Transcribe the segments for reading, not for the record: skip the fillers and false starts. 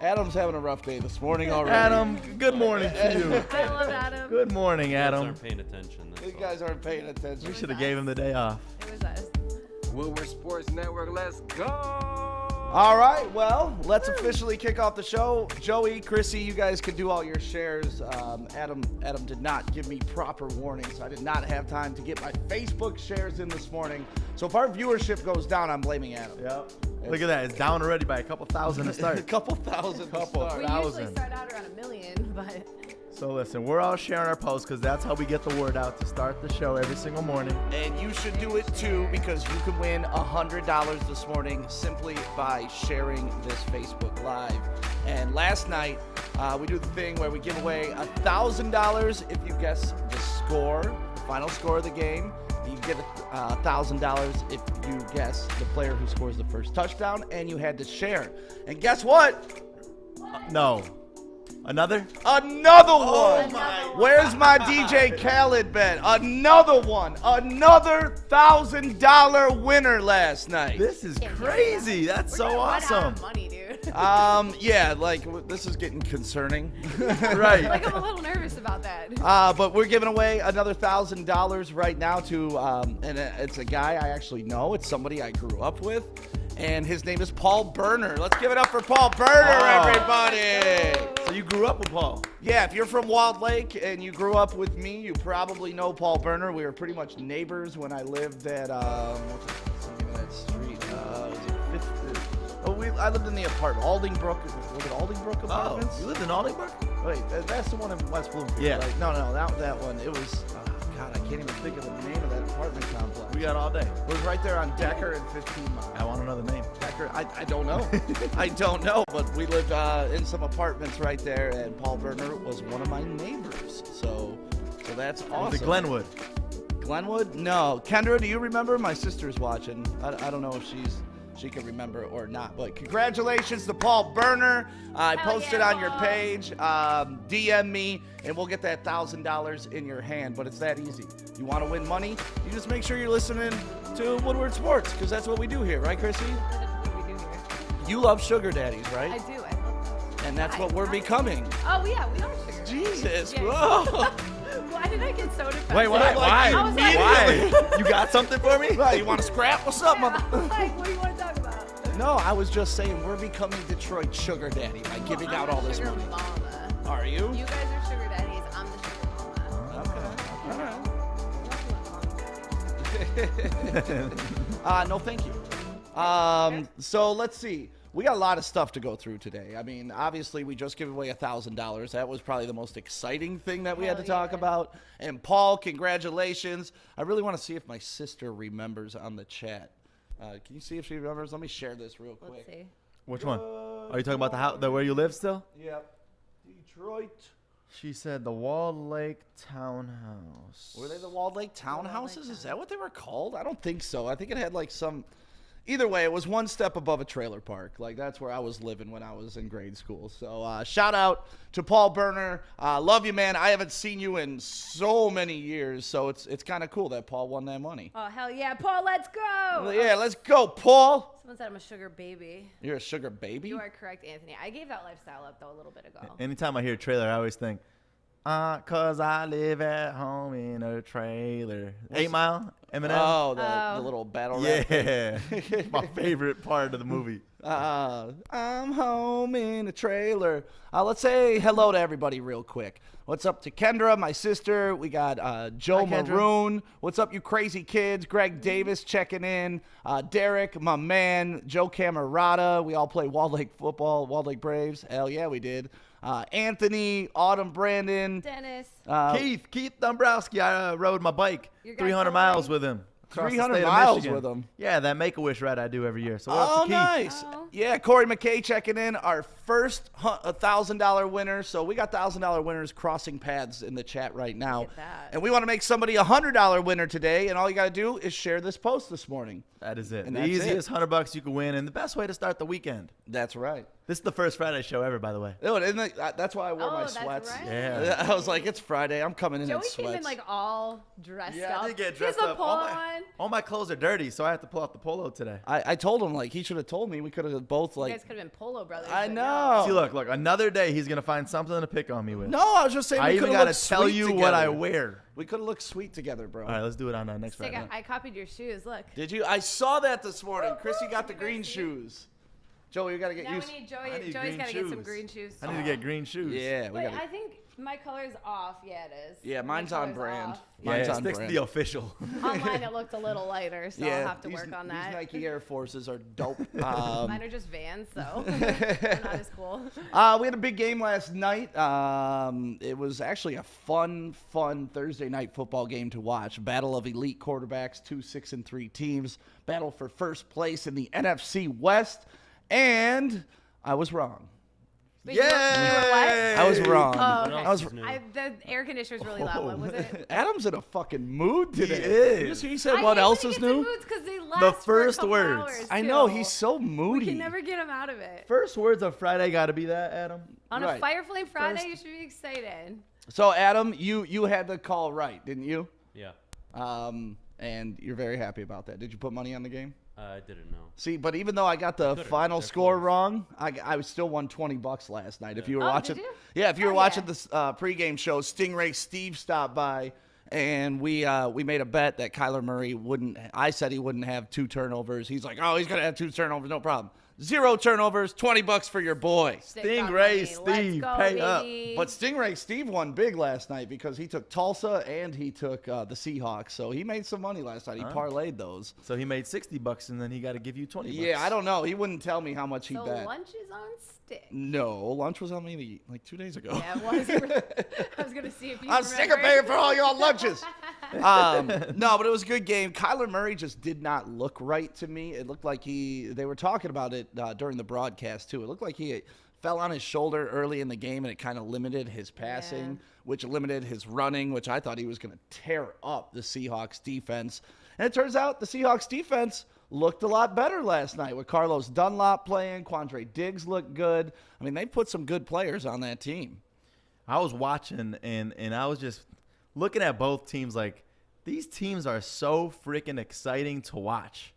Adam's having a rough day this morning already. Adam, good morning to you. I love Adam. Good morning, Adam. You guys aren't paying attention. You guys aren't paying attention. We should have gave him the day off. It was us. Woodward Sports Network, let's go! All right, well, let's officially kick off the show. Joey, Krissy, you guys can do all your shares. Adam did not give me proper warning, so I did not have time to get my Facebook shares in this morning. So if our viewership goes down, I'm blaming Adam. Yep. Look at that. It's down already by a couple thousand to start. A couple thousand. We thousand. usually start out around 1 million, but... So listen, we're all sharing our posts because that's how we get the word out to start the show every single morning. And you should do it too, because you can win $100 this morning simply by sharing this Facebook Live. And last night, we do the thing where we give away $1,000 if you guess the score, the final score of the game. You get $1,000 if you guess the player who scores the first touchdown, and you had to share. And guess what? No. Another? Another one. my Where's my DJ Khaled bet? Another one. Another $1,000 winner last night. This is crazy. That's so awesome. Money, dude. Yeah, like this is getting concerning. Right. Like I'm a little nervous about that. But we're giving away another $1,000 right now to, and it's a guy I actually know. It's somebody I grew up with. And his name is Paul Burner. Let's give it up for Paul Burner, everybody. So you grew up with Paul? Yeah, if you're from Walled Lake and you grew up with me, you probably know Paul Burner. We were pretty much neighbors when I lived at, what's the name of that street? Was it Fifth? I lived in the apartment, Aldingbrook. Was it Aldingbrook Apartments? Oh, you lived in Aldingbrook? Wait, that's the one in West Bloomfield. Yeah. Right? No, that one. It was, God, I can't even think of the name of that apartment complex. We got all day. It was right there on Decker and 15 Mile. I want to know the name. Decker, I don't know. I don't know, but we lived in some apartments right there, and Paul Burner was one of my neighbors. So that's awesome. Was it Glenwood? Glenwood? No. Kendra, do you remember? My sister's watching. I don't know if she can remember or not, but congratulations to Paul Burner. I posted on your page. DM me, and we'll get that $1,000 in your hand. But it's that easy. You want to win money? You just make sure you're listening to Woodward Sports, because that's what we do here, right, Krissy? That's what we do here. You love sugar daddies, right? I do. I love them. And that's what we're becoming. Oh, yeah, we are sugar. Jesus, Yeah. whoa. Why did I get so defensive? Wait, why? I was like, Why? You got something for me? Right, you want to scrap? What's up, mother? like, what do you want to talk about? No, I was just saying we're becoming Detroit sugar daddy by giving out all this sugar money. Mama. Are you? You guys are sugar daddies. I'm the sugar mama. No, thank you. So let's see. We got a lot of stuff to go through today. I mean, obviously, we just gave away $1,000. That was probably the most exciting thing that we had to talk about. And Paul, congratulations. I really want to see if my sister remembers on the chat. Can you see if she remembers? Let me share this real quick. Let's see. Which one? Are you talking about the house, where you live still? Yep. Detroit. She said the Walled Lake Townhouse. Were they the Walled Lake Townhouses? Lake Is that what they were called? I don't think so. I think it had like some... Either way, it was one step above a trailer park. Like, that's where I was living when I was in grade school. So, shout out to Paul Burner. Love you, man. I haven't seen you in so many years, so it's kind of cool that Paul won that money. Oh, hell yeah. Paul, let's go. Yeah, let's go, Paul. Someone said I'm a sugar baby. You're a sugar baby? You are correct, Anthony. I gave that lifestyle up, though, a little bit ago. Anytime I hear trailer, I always think, 'cause I live at home in a trailer. 8 Mile, Eminem. Oh, the little battle rap. Yeah. My favorite part of the movie. I'm home in a trailer. Let's say hello to everybody real quick. What's up to Kendra, my sister? We got Joe Hi, Kendra. Maroon. What's up, you crazy kids? Greg Davis checking in. Derek, my man. Joe Camerata. We all play Walled Lake football, Walled Lake Braves. Hell yeah, we did. Anthony, Autumn Brandon. Dennis. Keith Dombrowski. I rode my bike Your guy 300 Corey? miles with him. across the 300 state of miles Michigan. with him. Yeah, that Make-A-Wish ride I do every year. So we're up to Keith. Nice. Oh. Yeah, Corey McKay checking in, our first $1,000 winner. So we got $1,000 winners crossing paths in the chat right now. Look at that. And we want to make somebody a $100 winner today. And all you got to do is share this post this morning. That is it. And The that's easiest $100 you can win, and the best way to start the weekend. That's right. This is the first Friday show ever, by the way. Dude, that's why I wore my that's sweats. right. Yeah. I was like, it's Friday. I'm coming in Joey sweats. came in like all dressed Yeah, up. I did get He dressed has a up. polo on. All my clothes are dirty, so I have to pull out the polo today. I told him, like, he should have told me. We could have both, You like. guys could have been polo brothers. I but know. See, look, another day he's gonna find something to pick on me with. No, I was just saying I we even could gotta have tell you what I wear. We could have looked sweet together, bro. All right, let's do it on next Sick, Friday. I copied your shoes. Look. Did you? I saw that this morning. Krissy got the Did you guys green see? shoes. Joey, you got to get Now used. we need I Joey. need Joey's green got to get some shoes. green shoes. I need to get green shoes. Yeah, we Wait, got I think my color's off. Yeah, it is. Yeah, My mine's on color's brand. off. Mine's Yeah, on sticks to brand. the official. Online, it looked a little lighter, so I'll have to work on that. These Nike Air Forces are dope. Mine are just Vans, so they're not as cool. We had a big game last night. It was actually a fun Thursday night football game to watch. Battle of elite quarterbacks, 2 6-3 teams. Battle for first place in the NFC West. And I was wrong. Wait, you were what? I was wrong. Oh, okay. I was. The air conditioner's really loud. What was it? Adam's in a fucking mood today. is. He said I what hate else when is he gets in new? moods 'cause they last The for a first couple words. hours, I know, too. he's so moody. We can never get him out of it. First words of Friday got to be that, Adam. On Right. a Fire Flame Friday, First- you should be excited. So, Adam, you had the call right, didn't you? Yeah, And you're very happy about that. Did you put money on the game? I didn't know. See, but even though I got the Could've. final They're score close. wrong, I still won $20 last night. If you were Oh, watching, did you? yeah, if you were Oh, watching yeah. this pregame show, Stingray Steve stopped by, and we made a bet that Kyler Murray wouldn't. I said he wouldn't have 2 turnovers. He's like, oh, he's gonna have 2 turnovers, no problem. 0 turnovers, $20 for your boy. Stick on Stingray me. Steve, Let's go, pay up. baby. But Stingray Steve won big last night because he took Tulsa and he took the Seahawks, so he made some money last night. He parlayed those. So he made $60 and then he got to give you $20. Yeah, I don't know. He wouldn't tell me how much he So bet. lunch is on stick. No, lunch was on me like 2 days ago. Yeah, it was. I was gonna see if you. I'm sick of paying for all your lunches. No, but it was a good game. Kyler Murray just did not look right to me. It looked like they were talking about it during the broadcast too. It looked like he fell on his shoulder early in the game, and it kind of limited his passing, Yeah. which limited his running, which I thought he was going to tear up the Seahawks defense. And it turns out the Seahawks defense looked a lot better last night with Carlos Dunlop playing. Quandre Diggs looked good. I mean, they put some good players on that team. I was watching and I was just looking at both teams like these teams are so freaking exciting to watch.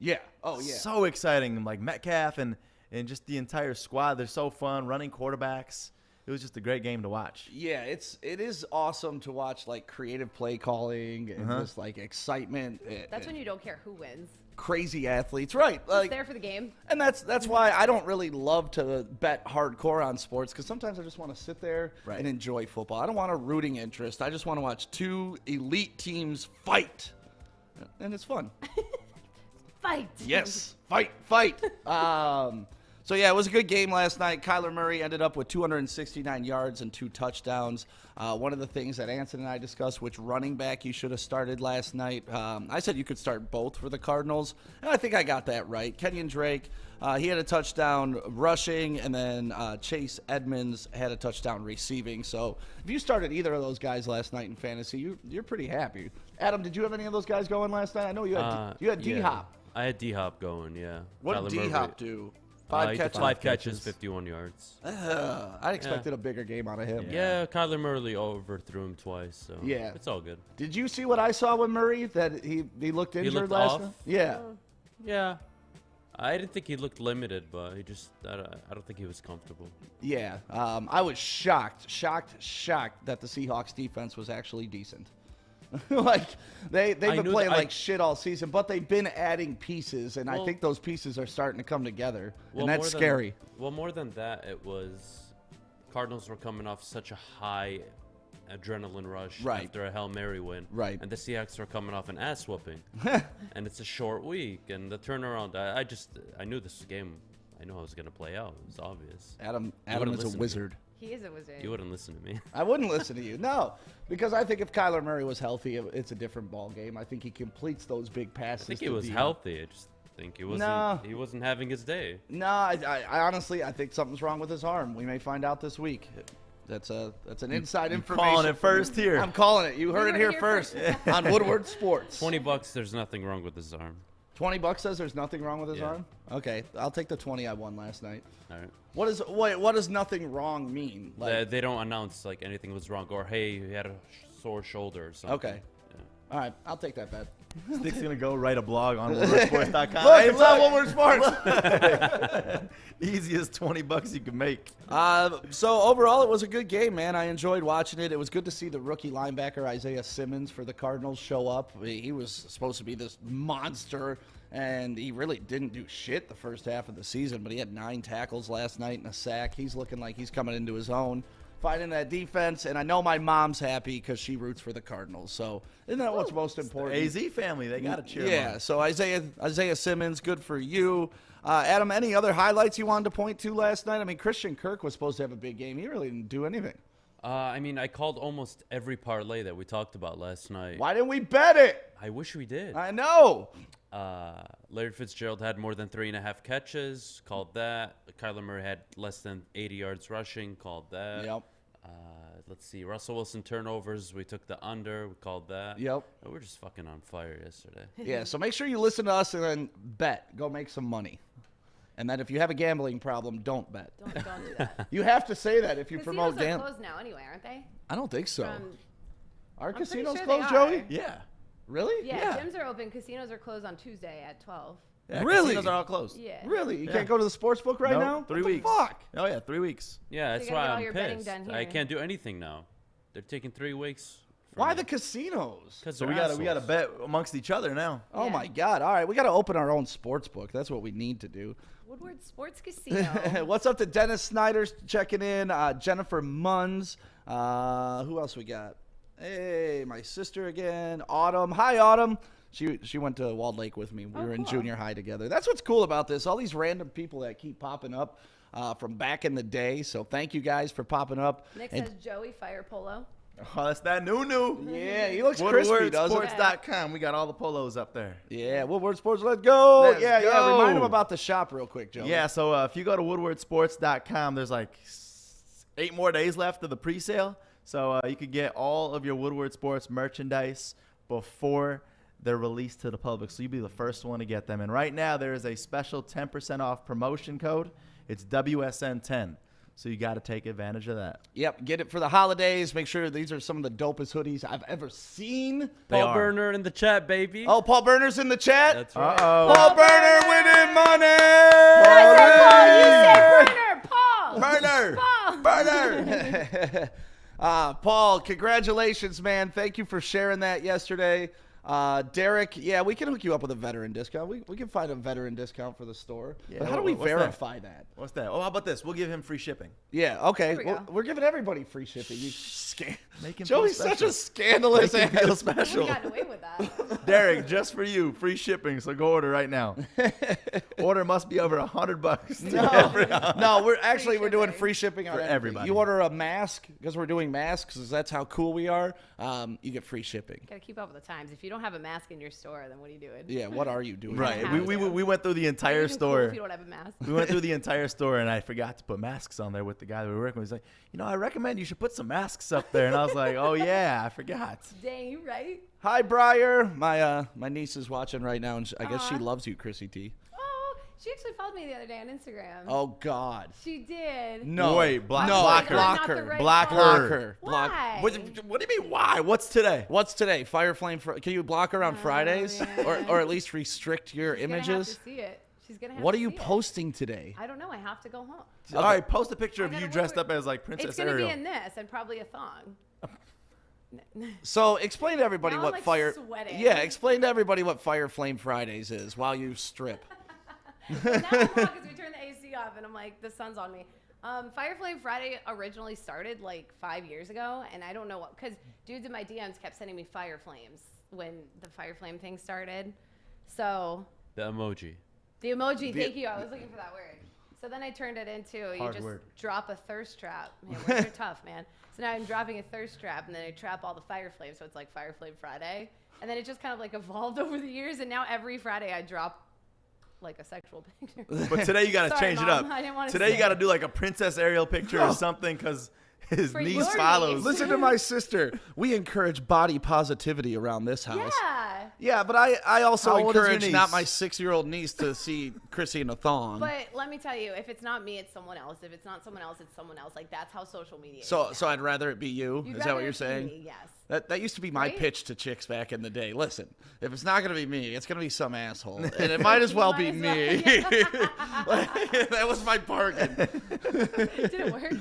Yeah. Oh, yeah. So exciting. Like Metcalf and just the entire squad. They're so fun. Running quarterbacks. It was just a great game to watch. Yeah, it is awesome to watch, like, creative play calling and just, like, excitement. That's when you don't care who wins. Crazy athletes, right? Just Like, there for the game. and that's why I don't really love to bet hardcore on sports, because sometimes I just want to sit there Right. and enjoy football. I don't want a rooting interest. I just want to watch 2 elite teams fight, and it's fun. Fight. Yes, fight. So, yeah, it was a good game last night. Kyler Murray ended up with 269 yards and 2 touchdowns. One of the things that Anson and I discussed, which running back you should have started last night. I said you could start both for the Cardinals, and I think I got that right. Kenyon Drake, he had a touchdown rushing, and then Chase Edmonds had a touchdown receiving. So if you started either of those guys last night in fantasy, you're pretty happy. Adam, did you have any of those guys going last night? I know you had Yeah. D-Hop. I had D-Hop going, yeah. What Kyler did Murray. D-Hop do? He 5 did catches? 5 catches, 51 yards. I expected a bigger game out of him. Yeah, Kyler Murray overthrew him twice, so Yeah. it's all good. Did you see what I saw with Murray? That he looked injured looked last off? night? Yeah. Yeah. I didn't think he looked limited, but I don't think he was comfortable. Yeah. I was shocked that the Seahawks defense was actually decent. Like they've been knew playing that- like shit all season, but they've been adding pieces, and I Well- think those pieces are starting to come together, Well, and that's more than- scary. Well, more than that, it was Cardinals were coming off such a high adrenaline rush Right. after a Hail Mary win. Right. And the Seahawks were coming off an ass whooping. And it's a short week, and the turnaround, I knew this game, I knew how it was going to play out. It was obvious. Adam wouldn't is a listen to me. wizard. He is a wizard. You wouldn't listen to me. I wouldn't listen to you. No, because I think if Kyler Murray was healthy, it's a different ball game. I think he completes those big passes. I think to he was D-Hop. healthy. I just think he wasn't having his day. No, I honestly, I think something's wrong with his arm. We may find out this week. That's an inside information. Calling it first here. I'm calling it. You heard it here first on Woodward Sports. $20, there's nothing wrong with his arm. $20 says there's nothing wrong with his Yeah. arm? Okay, I'll take the 20 I won last night. All right. What does nothing wrong mean? They don't announce like anything was wrong or hey, you had a sore shoulder or something. Okay. Yeah. All right, I'll take that bet. Stick's gonna go write a blog on WoodwardSports.com. Look, Hey, it's on look. Woodward Sports. Easiest $20 you can make. So overall, it was a good game, man. I enjoyed watching it. It was good to see the rookie linebacker Isaiah Simmons for the Cardinals show up. He was supposed to be this monster, and he really didn't do shit the first half of the season, but he had 9 tackles last night and a sack. He's looking like he's coming into his own, fighting that defense, and I know my mom's happy because she roots for the Cardinals. So isn't that what's most important? AZ family, they gotta cheer. Yeah, them on. so Isaiah Simmons, good for you. Adam, any other highlights you wanted to point to last night? I mean, Christian Kirk was supposed to have a big game. He really didn't do anything. I mean, I called almost every parlay that we talked about last night. Why didn't we bet it? I wish we did. I know. Larry Fitzgerald had more than 3.5 catches. Called that. Kyler Murray had less than 80 yards rushing. Called that. Yep. Let's see. Russell Wilson turnovers. We took the under. We called that. Yep. We were just fucking on fire yesterday. Yeah, so make sure you listen to us and then bet. Go make some money. And then if you have a gambling problem, don't bet. Don't do that. You have to say that if you Casinos promote are gambling. closed now anyway, aren't they? I don't think so. Are pretty casinos sure closed, they are. Joey? Yeah. Really? Yeah, gyms are open. Casinos are closed on Tuesday at 12. Yeah, Really? Casinos are all closed. Yeah. Really? You Yeah. can't go to the sports book right Nope, now? 3 What the weeks. fuck? Oh yeah, 3 weeks. Yeah, So that's you gotta why get all I'm your betting pissed. done I here. can't do anything now. They're taking 3 weeks. from Why me. the casinos? 'Cause So they're we gotta assholes. bet amongst each other now. Oh Yeah. my God! All right, we got to open our own sports book. That's what we need to do. Woodward Sports Casino. What's up to Dennis Snyder's checking in? Jennifer Munns. Who else we got? Hey, my sister again. Autumn. Hi, Autumn. She went to Walled Lake with me. We were in cool. junior high together. That's what's cool about this. All these random people that keep popping up from back in the day. So thank you guys for popping up. Nick And- says Joey Fire Polo. Oh, that's that new. yeah, he looks crispy, doesn't he? WoodwardSports.com. We got all the polos up there. Yeah, Woodward Sports. Let's go. Let's yeah. go. Remind him about the shop real quick, Joe. Yeah, so if you go to WoodwardSports.com, there's like 8 more days left of the pre-sale. So you could get all of your Woodward Sports merchandise before they're released to the public. So you'll be the first one to get them. And right now there is a special 10% off promotion code. It's WSN10. So you got to take advantage of that. Yep, get it for the holidays. Make sure these are some of the dopest hoodies I've ever seen. They Paul are. Burner in the chat, baby. Oh, Paul Burner's in the chat. That's right. Uh-oh. Paul Burner winning money. I said Paul. You said Burner. Paul. Burner! Paul, congratulations, man. Thank you for sharing that yesterday. Derek, yeah, we can hook you up with a veteran discount. We can find a veteran discount for the store. Yeah, but how do we what's that? verify that? What's that? Oh, how about this? We'll give him free shipping. Yeah, okay. There we go. We're giving everybody free shipping. You Make him feel Joey's such special. a scandalous Make him feel ass. We special. got away with that. Derek, just for you, free shipping. So go order right now. Order must be over $100. No, we're doing shipping. free shipping on For everything. everybody. You order a mask because we're doing masks. 'Cause that's how cool we are. You get free shipping. Gotta keep up with the times. If you don't have a mask in your store, then what are you doing? Yeah, what are you doing? Right. have We went through the You're entire even cool store. if you don't have a mask. We went through the entire store, and I forgot to put masks on there with the guy that we were working with. He's like, I recommend you should put some masks up there. And I was like, oh, yeah, I forgot. Dang, you right? Hi, Briar. My niece is watching right now, and I guess she Aw. loves you, Krissy T. Oh, she actually followed me the other day on Instagram. Oh God. She did. No. Wait, block no. her. Block Not the her. right Block one. Block her. her. Block. Why? What do you mean, why? What's today? What's today? Fire Flame. Can you block her on Fridays, yeah. or at least restrict your She's gonna have images? to see it. She's gonna have What to are you see it. posting today? I don't know. I have to go home. All right, post a picture I of gotta you dressed work- up as like Princess It's gonna Ariel. be in this and probably a thong. So explain to everybody Now I'm, what like, Fire. sweating. Yeah, explain to everybody what Fire Flame Fridays is while you strip. Now I'm because we turned the AC off and I'm like, the sun's on me. Fire Flame Friday originally started like 5 years ago, and I don't know what, because dudes in my DMs kept sending me fire flames when the Fire Flame thing started. So The emoji. the emoji, thank you. I was looking for that word. So then I turned it into you Hard just word. drop a thirst trap. Man, words are tough, man. So now I'm dropping a thirst trap, and then I trap all the fire flames. So it's like Fire Flame Friday, and then it just kind of like evolved over the years. And now every Friday I drop like a sexual picture. But today you got to Sorry, change it Mom, up. I didn't wanna Today say you got to it. do like a Princess Ariel picture or something because his For niece your follows. niece. Listen to my sister. We encourage body positivity around this house. Yeah. Yeah, but I also How old is your encourage not niece? my 6-year-old niece to see Krissy in a thong. But let me tell you, if it's not me, it's someone else. If it's not someone else, it's someone else. Like, that's how social media is. So now. I'd rather it be you. You'd Is that what rather you're it be saying? me, yes. That used to be my Right? pitch to chicks back in the day. Listen, if it's not going to be me, it's going to be some asshole. And it might as well be Might as me. well, That was my bargain. Did it work?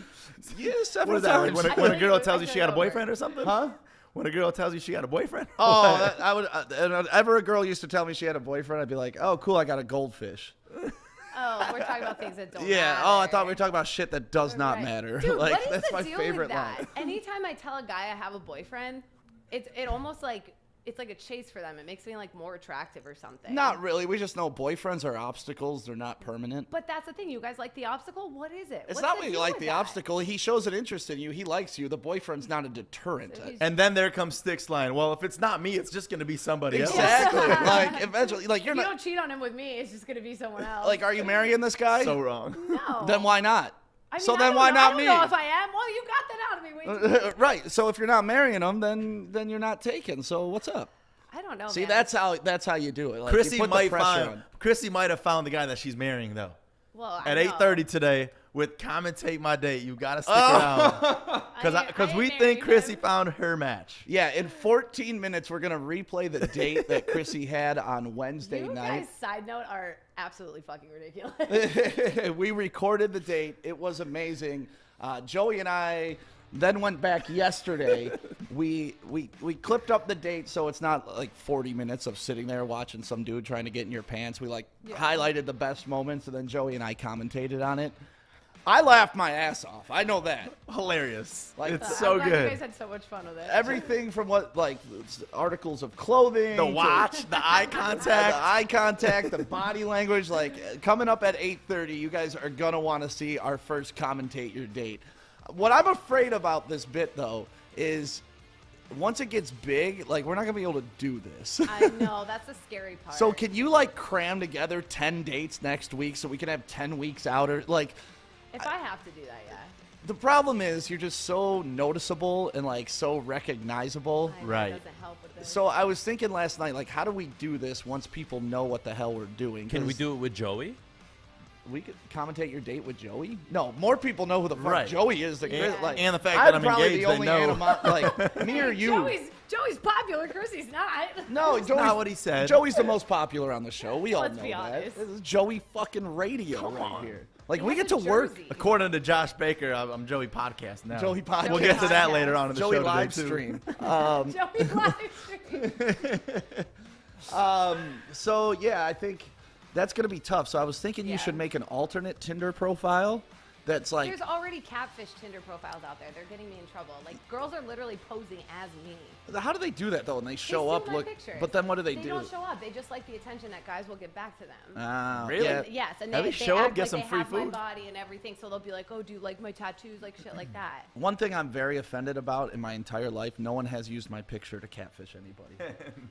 Yeah, What several is that? Like times. when a I girl feel tells you she got a it will work. boyfriend or something? Huh? When a girl tells you she got a boyfriend? Oh, What? I would. Whenever a girl used to tell me she had a boyfriend, I'd be like, "Oh, cool, I got a goldfish." Oh, we're talking about things that don't Yeah. matter. Oh, I thought we were talking about shit that does not Right. matter. Dude, like what is that's the my deal favorite with that? line. Anytime I tell a guy I have a boyfriend, it almost like it's like a chase for them. It makes me like more attractive or something. Not really. We just know boyfriends are obstacles. They're not permanent. But that's the thing. You guys like the obstacle? What is it? It's What's not the when you deal like with the that? obstacle. He shows an interest in you. He likes you. The boyfriend's not a deterrent. So he's- And then there comes Stick's line. Well, if it's not me, it's just going to be somebody else. Exactly. Like eventually, like If you're you not. don't cheat on him with me, it's just gonna be someone else. Like, are you marrying this guy? So wrong. no. Then why not? I mean, so I then don't why know. not I me? don't know if I am. Well, you got that out of me. Wait. Right. So if you're not marrying him, then you're not taken. So what's up? I don't know. See, man. that's how you do it. Like, you Krissy put the might pressure on. have found the guy that she's marrying though. well At I know. 8:30 today with commentate my date. You got to stick Oh. around because I we ain't think married Krissy him. found her match. Yeah, in 14 minutes, we're gonna replay the date that Krissy had on Wednesday You night. guys, side note, are absolutely fucking ridiculous. We recorded the date. It was amazing. Joey and I then went back yesterday. We clipped up the date so it's not like 40 minutes of sitting there watching some dude trying to get in your pants. We highlighted the best moments, and then Joey and I commentated on it. I laughed my ass off. I know that. Hilarious. Like, It's I'm so glad You good. guys had so much fun with it. Everything from what like articles of clothing, The to- watch, the eye the contact. eye contact, the body language. Like coming up at 8:30, you guys are gonna want to see our first commentate your date. What I'm afraid about this bit though is once it gets big, like we're not gonna be able to do this. I know that's the scary part. So can you like cram together 10 dates next week so we can have 10 weeks out or like? if I have to do that, yeah. The problem is you're just so noticeable and like so recognizable. I know Right. It doesn't help with this. So I was thinking last night, like, how do we do this once people know what the hell we're doing? Can we 'Cause do it with Joey? We could commentate your date with Joey? No, more people know who the fuck Right. Joey is. Than And- Chris. Like, and the fact I'm that I'm probably engaged, the they only know. like me or you. Joey's popular. Chrissy's not. No, Joey's not what he said. Joey's the most popular on the show. We all Let's know be that. honest. This is Joey fucking radio Come right on. here. Like He we has get a to work. jersey. According to Josh Baker, I'm Joey Podcast now. Joey Podcast. We'll get to that Podcast. later on in the Joey show live today, too. stream. Joey live stream. So yeah, I think that's gonna be tough. So I was thinking you Yeah. should make an alternate Tinder profile that's like There's already catfish Tinder profiles out there. They're getting me in trouble. Like girls are literally posing as me. how do they do that though? And they show They up see my look, pictures. but then what do they They do? don't show up. They just like the attention that guys will give back to them. Really? Yeah. Yes, and Have they they show up, act get like some they free have my food? body and everything. So they'll be like, "Oh, do you like my tattoos?" Like shit like that. One thing I'm very offended about in my entire life, no one has used my picture to catfish anybody.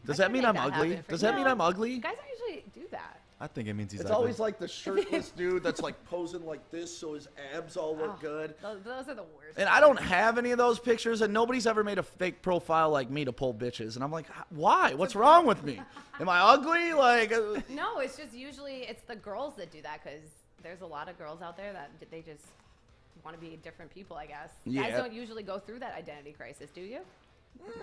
Does I that can mean make I'm that ugly? happen for Does you. that mean I'm ugly? Guys don't usually do that. I think it means he's It's ugly. always like the shirtless dude that's like posing like this so his abs all look Oh, good. Those are the worst. And I don't have any of those pictures, and nobody's ever made a fake profile like me to pull bitches. And I'm like, why? What's wrong with me? Am I ugly? Like, No, it's just usually it's the girls that do that because there's a lot of girls out there that they just want to be different people. I guess Yeah. guys don't usually go through that identity crisis, do you?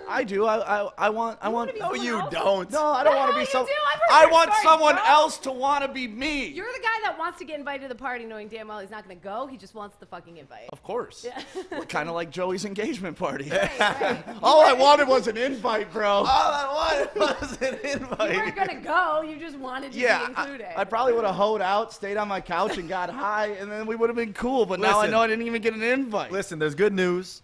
I do. I want. wanna be No, someone you else? don't. No, I don't The want to hell be you some. do? I've heard I your want story, someone bro. else to want to be me. You're the guy that wants to get invited to the party knowing damn well he's not going to go. He just wants the fucking invite. Of course. Yeah. Kind of like Joey's engagement party. Right. All I wanted was an invite, bro. All I wanted was an You invite. weren't going to go. You just wanted to be Yeah, included. I probably would have hoed out, stayed on my couch, and got high, and then we would have been cool. But now I Listen. know I didn't even get an invite. Listen, there's good news.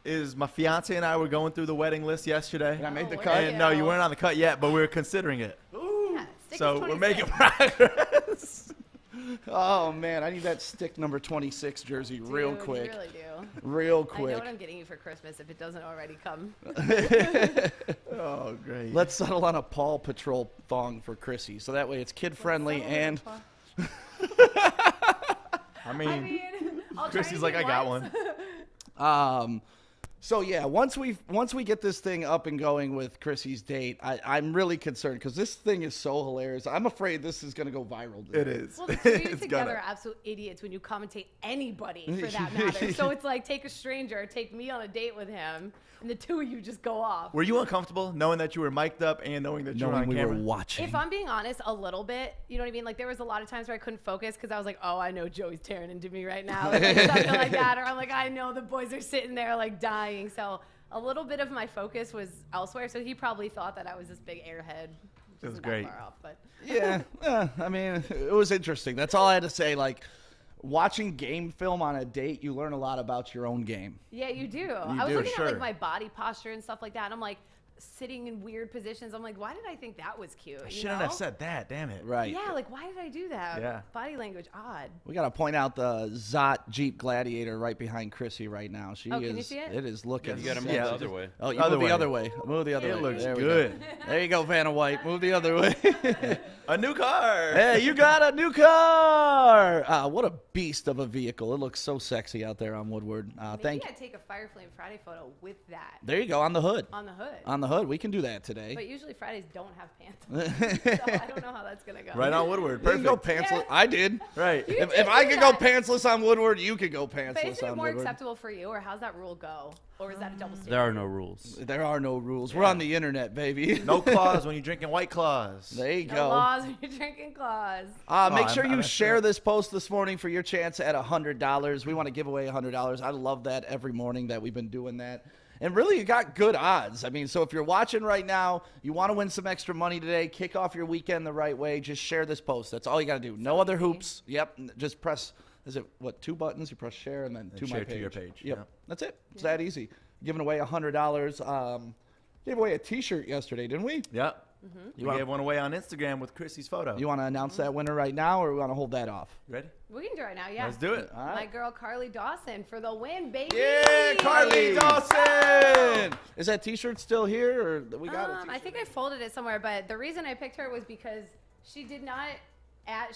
Is my fiance and I were going through the wedding list yesterday. And I made the Oh, cut. look And no, you Yeah. weren't on the cut yet, but we were considering it. Yeah, stick So is we're 26. making progress. Oh man, I need that stick number 26 jersey real Dude, quick, You really do. real I know quick. what I'm getting you for Christmas if it doesn't already come. Oh, great. Let's settle on a Paw Patrol thong for Krissy, so that way it's kid friendly and. I mean, I mean, I'll try Chrissy's like, I anything got once. one. So yeah, once we get this thing up and going with Krissy's date, I'm really concerned because this thing is so hilarious. I'm afraid this is gonna go viral today. It is. Well, the two of you It's together gonna. are absolute idiots when you commentate anybody for that matter. So it's like take a stranger, take me on a date with him, and the two of you just go off. Were you uncomfortable knowing that you were mic'd up and knowing that you were Knowing on we camera? were watching. If I'm being honest, a little bit, you know what I mean? Like there was a lot of times where I couldn't focus because I was like, oh, I know Joey's tearing into me right now, like something like that, or I'm like, I know the boys are sitting there like dying. So a little bit of my focus was elsewhere. So he probably thought that I was this big airhead. Which It was isn't that great. Far off, but Yeah, I mean, it was interesting. That's all I had to say. Like, watching game film on a date, you learn a lot about your own game. yeah, you do. I was do, looking at sure. like my body posture and stuff like that, and I'm like sitting in weird positions. I'm like, why did I think that was cute? I you shouldn't know? have said that. Damn it. Right. Yeah, like why did I do that? Yeah. Body language, odd. We got to point out the Zot Jeep Gladiator right behind Krissy right now. She Oh, is. can you see it? It is looking. You gotta move Yeah. the other way. Oh, you Other move way. the other way. Move the other way. It looks There we go. good. There you go, Vanna White. Move the other way. A new car. Hey, you got a new car. What a beast of a vehicle. It looks so sexy out there on Woodward. Maybe Thank I'd take a Fire Flame Friday photo with that There you go, on the hood. on the hood. On the hood. We can do that today. But usually Fridays don't have pants on. So I don't know how that's gonna go. Right on Woodward. You can Perfect. go pantsless. Yeah. I did. Right. You If did I do could go that. pantsless on Woodward, you could go But pantsless isn't it on more Woodward. acceptable for you, or how's that rule go? Or is that a double standard? There are no rules. There are no rules. We're on the internet, baby. No claws when you're drinking White Claws. There you No go. laws when you're drinking claws. Make Oh, sure I'm you not share sure. this post this morning for your chance at $100. We want to give away $100. I love that every morning that we've been doing that. And really, you got good odds. I mean, so if you're watching right now, you want to win some extra money today, kick off your weekend the right way, just share this post. That's all you got to do. No other hoops. Yep. Just press, is it, what, 2 buttons? You press share and then to my share page. to your page, Yep. yeah. That's it. It's that easy. Giving away $100. Gave away a T-shirt yesterday, didn't we? Yep. You We gave one away on Instagram with Krissy's photo. You want to announce that winner right now, or we want to hold that off? You ready? We can do it right now, yeah. Let's do it. All My right. girl Carly Dawson for the win, baby. Yeah, Carly Dawson. Is that T-shirt still here, or we got it? I think I folded it somewhere, but the reason I picked her was because she did not.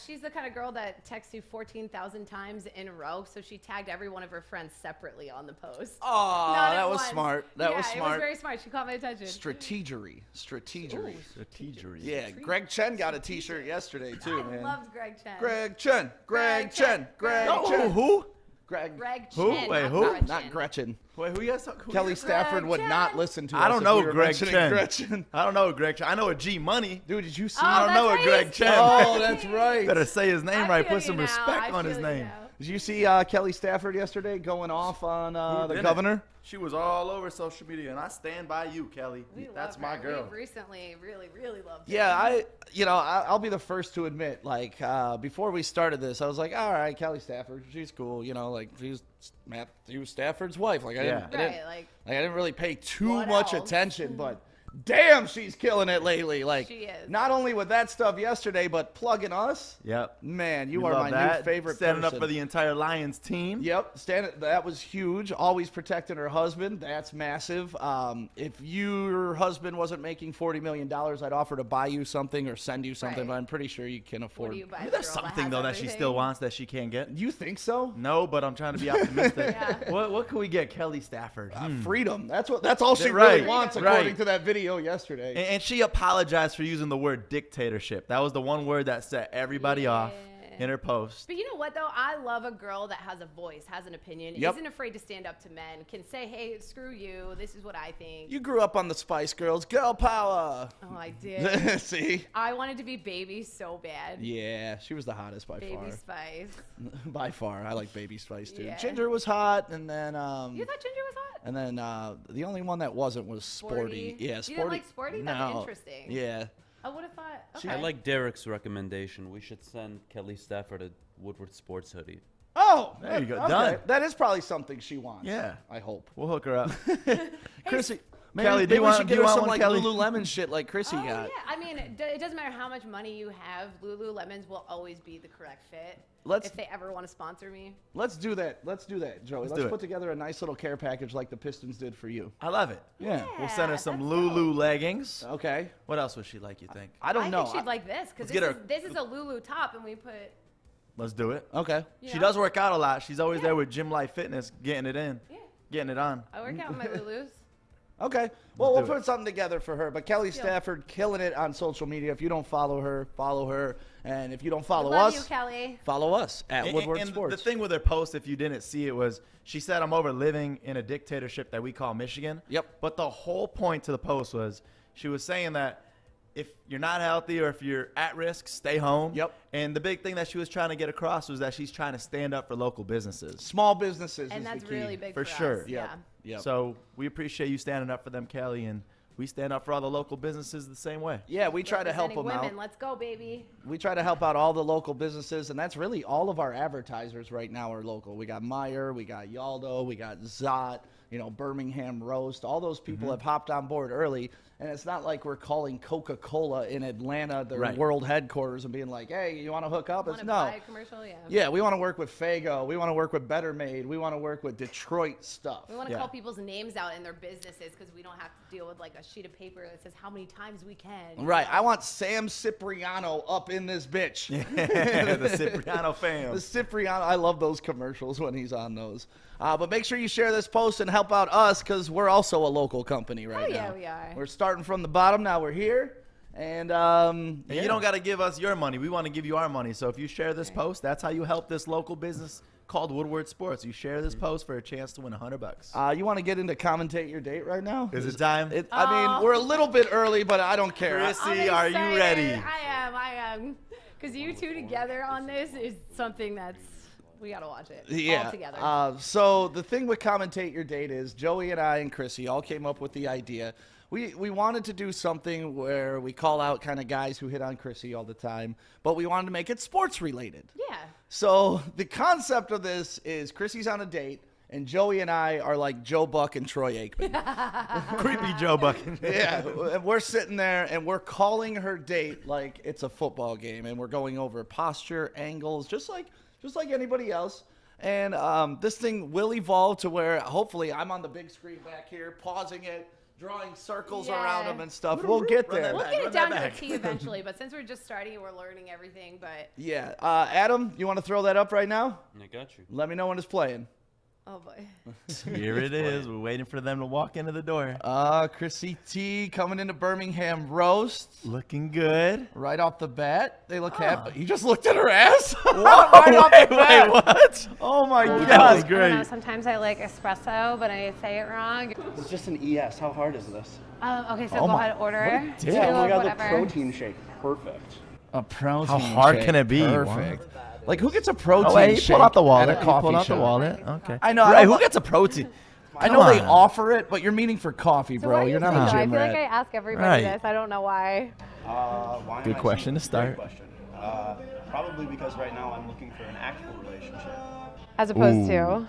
She's the kind of girl that texts you 14,000 times in a row, so she tagged every one of her friends separately on the post. Oh, Not at that was once. smart. That was Yeah, it smart. was very smart. She caught my attention. Strategery. Strategery. Strategery. Yeah, Greg Chen got a T-shirt yesterday too, I man. loved Greg Chen. Greg Chen. Greg Greg Chen. Chen. Greg Greg Chen. Oh, who? Greg. Greg Who? Chen. Wait, not who? Gretchen. Not Gretchen. Wait, who you guys? Who Kelly you guys- Stafford would Chen. not listen to us. I don't if know we were Greg mentioning Chen. Gretchen. I don't know Greg Chen. I know a G Money. Dude, did you see? Oh, I don't that's know a right, Greg he's Chen. cute. Oh, that's right. Better say his name I right. feel Put some you now. respect I on his feel you name. now. Did you see Kelly Stafford yesterday going off on the didn't? governor? She was all over social media, and I stand by you, Kelly. We That's love my her. girl. We've recently really loved her. Yeah, I'll be the first to admit, like, before we started this, I was like, all right, Kelly Stafford, she's cool, you know, like, she's Matthew Stafford's wife. Like, I Yeah. didn't I didn't really pay too What much else? attention, but damn, she's killing it lately. Like, She is. not only with that stuff yesterday, but plugging us. Yep. Man, you We are love my that. new favorite Standing person. up for the entire Lions team. Yep, that was huge. Always protecting her husband. That's massive. If your husband wasn't making $40 million, I'd offer to buy you something or send you something, Right. but I'm pretty sure you can What afford. do you buy? Maybe the there's girl that something has though that she everything? still wants that she can't get. You think so? No, but I'm trying to be optimistic. Yeah. What can we get Kelly Stafford? Freedom. That's all she Right, really wants, right. according to that video yesterday. And she apologized for using the word dictatorship. That was the one word that set everybody off Yeah. in her post. But you know what, though? I love a girl that has a voice, has an opinion, Yep. isn't afraid to stand up to men, can say, hey, screw you, this is what I think. You grew up on the Spice Girls. Girl power. Oh, I did. See? I wanted to be Baby so bad. Yeah, she was the hottest by Baby far. Spice. By far. I like Baby Spice, too. Yeah. Ginger was hot, and then... You thought Ginger was hot? And then the only one that wasn't was Sporty. Yeah, Sporty. You didn't like Sporty? That's No. interesting. Yeah. I would have thought. Okay. I like Derek's recommendation. We should send Kelly Stafford a Woodward Sports hoodie. Oh, There you go. okay. Done. That is probably something she wants. Yeah. I hope. We'll hook her up. Krissy, Kelly, do maybe you we want- should do get you her want some one, like Kelly? Lululemon shit like Krissy Oh, got. yeah. I mean, it doesn't matter how much money you have. Lululemons will always be the correct fit. Let's- if they ever want to sponsor me. Let's do that. Let's do that, Joey. Let's do it. put together a nice little care package like the Pistons did for you. I love it. Yeah. We'll send her Yeah, some that's Lulu dope. leggings. Okay. What else would she like, you think? I don't know. think she'd like this because Let's get this is a Lulu top, and we put. Let's do it. Okay. You She know? does work out a lot. She's always Yeah. there with Gym Life Fitness getting it in. Yeah. getting it on. I work out with my Lulus. Okay. Well, we'll do it. put something together for her. But Kelly Stafford killing it on social media. If you don't follow her, follow her. And if you don't follow Love us, you, Kelly. follow us at Woodward and Sports. the thing with her post, if you didn't see it, was she said, I'm over living in a dictatorship that we call Michigan. Yep. But the whole point to the post was she was saying that if you're not healthy or if you're at risk, stay home. Yep. And the big thing that she was trying to get across was that she's trying to stand up for local businesses. Small businesses And is that's the key. really big For for sure. us. Yep. Yeah. Yep. So we appreciate you standing up for them, Kelly, and we stand up for all the local businesses the same way. Yeah, we try to help them Representing out. women. Let's go, baby. We try to help out all the local businesses, and that's really all of our advertisers right now are local. We got Meyer, we got Yaldo, we got Zott, Birmingham Roast. All those people have hopped on board early, and it's not like we're calling Coca-Cola in Atlanta, their Right. world headquarters, and being like, hey, you want to hook up? Want It's to no. buy a commercial? Yeah. Yeah, we want to work with Fago. We want to work with Better Made. We want to work with Detroit stuff. We want to Yeah. call people's names out in their businesses because we don't have to deal with like a sheet of paper that says how many times we can. Right. I want Sam Cipriano up in this bitch. The Cipriano The fam. Cipriano, I love those commercials when he's on those. But make sure you share this post and help out us because we're also a local company right Oh, now. yeah, we are. We're starting from the bottom. Now we're here. And, And you don't got to give us your money. We want to give you our money. So if you share this post, that's how you help this local business called Woodward Sports. You share this post for a chance to win $100. You want to get into commentate your date right now? Is it time? I mean, we're a little bit early, but I don't care. Krissy, I'm are you excited. ready? I am. Because you two together on this is something that's, we got to watch it all together. So the thing with commentate your date is Joey and I and Krissy all came up with the idea. We wanted to do something where we call out kind of guys who hit on Krissy all the time, but we wanted to make it sports related. Yeah. So the concept of this is Krissy's on a date, and Joey and I are like Joe Buck and Troy Aikman. Creepy Joe Bucket. Yeah, and we're sitting there and we're calling her date like it's a football game, and we're going over posture, angles, just like anybody else. And this thing will evolve to where hopefully I'm on the big screen back here, pausing it, drawing circles Yeah. around them and stuff. We'll get Run that there. We'll back, get run it that down to a back. T eventually, but since we're just starting, we're learning everything. But Yeah, Adam, you want to throw that up right now? I got you. Let me know when it's playing. oh boy, Here it is. We're waiting for them to walk into the door. Krissy T coming into Birmingham Roast. Looking good. Right off the bat, they look happy. You just looked at her ass? What? Right off the bat. Wait, what? Oh my That was God. I don't know. great. Sometimes I like espresso, but I say it wrong. It's just an ES. How hard is this? Okay, so Oh go my- ahead, order. Damn, Yeah, we got the whatever. protein shake. Perfect. A protein How hard shake. can it be? Perfect. Like, who gets a protein Oh, wait, he shake pulled out the wallet. at a He coffee pulled out shop? the wallet. Okay. I know, I Right, don't who li- gets a protein? I know they Come on. offer it, but you're meaning for coffee, So bro. why do You're you not say a that? I gym feel like I rat. ask everybody Right. this. I don't know why. Why Good am I question to single? start. Great question. Probably because right now I'm looking for an actual relationship. As opposed Ooh. to.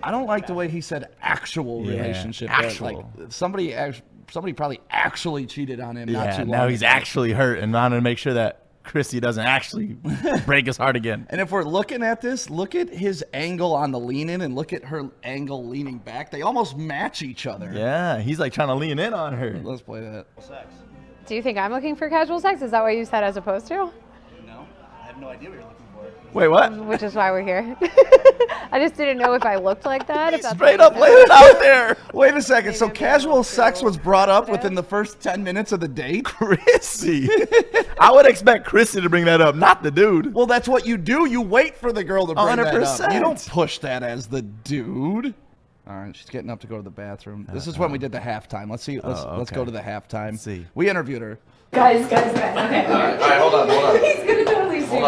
I don't like the way he said actual Yeah, relationship. actual. Like, somebody probably actually cheated on him not Yeah, too long now he's ago. actually hurt, and I want to make sure that Krissy doesn't actually break his heart again. And if we're looking at this, look at his angle on the lean in and look at her angle leaning back. They almost match each other. Yeah, he's like trying to lean in on her. Let's play that. Sex. Do you think I'm looking for casual sex? Is that what you said as opposed to? No, I have no idea what you're looking for. Wait, what? Which is why we're here. I just didn't know if I looked like that. If that's Straight what up you laid said. it out there. Wait a second. So Maybe I'm casual being sex too was brought up sensitive. within the first 10 minutes of the date? Krissy. I would expect Krissy to bring that up, not the dude. Well, that's what you do. You wait for the girl to bring that up. 100%. You don't push that as the dude. All right, she's getting up to go to the bathroom. This is when we did the halftime. Let's see. Let's okay. go to the halftime. Let's see. We interviewed her. Guys, okay. All right, hold on. He's gonna totally see me.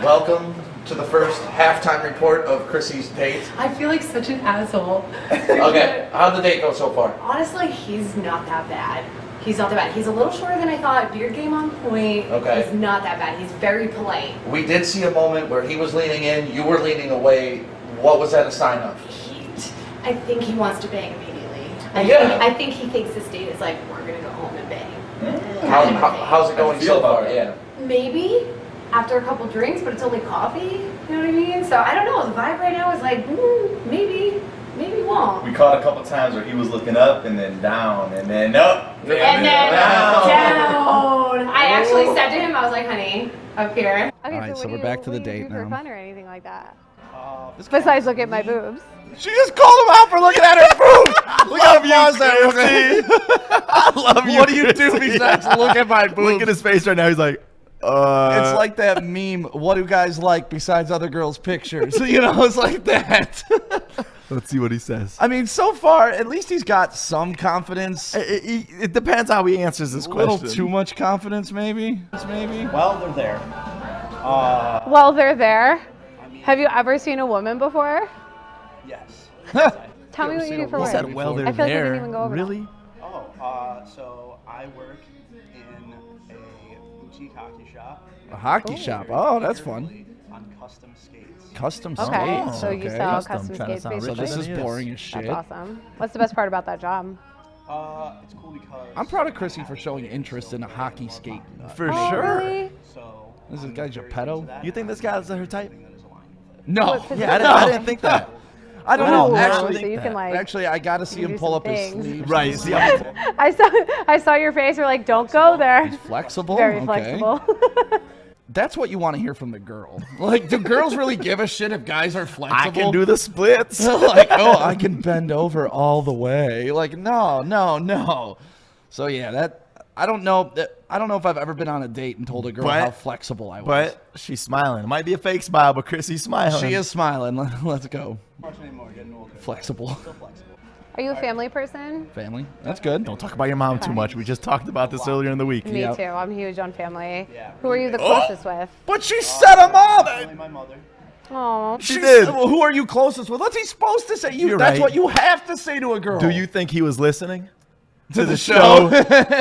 Welcome to the first halftime report of Krissy's date. I feel like such an asshole. Okay, how'd the date go so far? Honestly, he's not that bad. He's not that bad. He's a little shorter than I thought. Beard game on point. Okay. He's not that bad. He's very polite. We did see a moment where he was leaning in, you were leaning away. What was that a sign of? I think he wants to bang immediately. I think he thinks this date is like, we're gonna go home and bang. How's it going so far? Yeah. Maybe after a couple drinks, but it's only coffee. You know what I mean? So I don't know. The vibe right now is like, maybe won't. We caught a couple times where he was looking up and then down and then up. And then down. I actually said to him, I was like, honey, up here. Okay, All right, so what we're do back you, to the what do you date do for now. fun or anything like that? Besides look at my boobs. She just called him out for looking at her boobs. Look how pause that. I love you. What do you do Krissy. besides look at my boobs? Look at his face right now. He's like, It's like that meme. What do guys like besides other girls' pictures? You know, it's like that. Let's see what he says. I mean, so far, at least he's got some confidence. It depends how he answers this A question. little too much confidence, maybe. Well, they're there. Well, they're there. Have you ever seen a woman before? Yes. Tell me what you do for He work. said, well, they're I feel like we there. didn't even go over that. Really? So I work in a boutique hockey shop. A hockey shop. Oh, that's fun. On custom skates. Custom Okay, skates. so you okay. sell Custom, custom trying to skates sound basically. richer So this than is he boring as shit. That's awesome. What's the best part about that job? It's cool because I'm proud of Krissy for showing interest in a hockey skate. For Oh, sure. really? so This is guy Geppetto. You think this guy's her type? No. What position? Yeah, I didn't think that. I don't Oh, know. so Actually, you can like. I got to see you him do pull some up his things. sleeves. Right. See, I saw your face. You're like, don't go there. He's flexible. Very Okay. flexible. That's what you want to hear from the girl. Like, do girls really give a shit if guys are flexible? I can do the splits. Like, oh, I can bend over all the way. Like, no. So yeah, I don't know if I've ever been on a date and told a girl how flexible I was. But she's smiling. It might be a fake smile, but Krissy's smiling. She is smiling. Let's go. much anymore, getting older. Flexible. Still flexible. Are you a family person? Family. That's good. Don't talk about your mom too much. We just talked about this earlier in the week. Me Yep. too. I'm huge on family. Yeah. Who are you the closest with? But she set him up. Only my mother. Oh. She did. Well, who are you closest with? What's he supposed to say? You're That's right. what you have to say to a girl. Do you think he was listening to the show?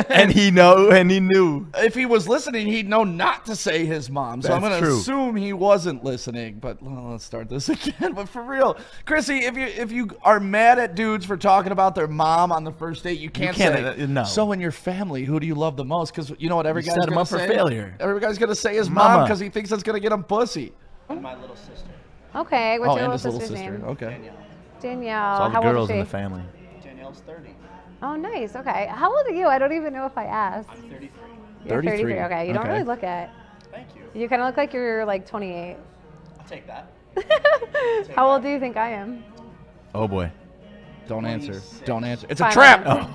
and he knew. If he was listening, he'd know not to say his mom. So I'm That's going to true. assume he wasn't listening. But let's start this again. But for real, Krissy, if you are mad at dudes for talking about their mom on the first date, you can't say. no. So in your family, who do you love the most? Because you know what every You guy's set him gonna up for say? failure. Every guy's gonna say his mom Mama. because he thinks it's gonna get him pussy. And my little sister, Okay. What's your and little his sister's little sister. name? Okay. Danielle. Danielle. It's all the How old girls is in she? the family. Danielle's 30. Oh, nice. Okay. How old are you? I don't even know if I asked. I'm 33. You're 33. Okay. You don't Okay. really look it. Thank you. You kind of look like you're like 28. I'll take that. How old do you think I am? Oh boy. Don't answer. 26. Don't answer. It's a Fine, trap. I'll answer.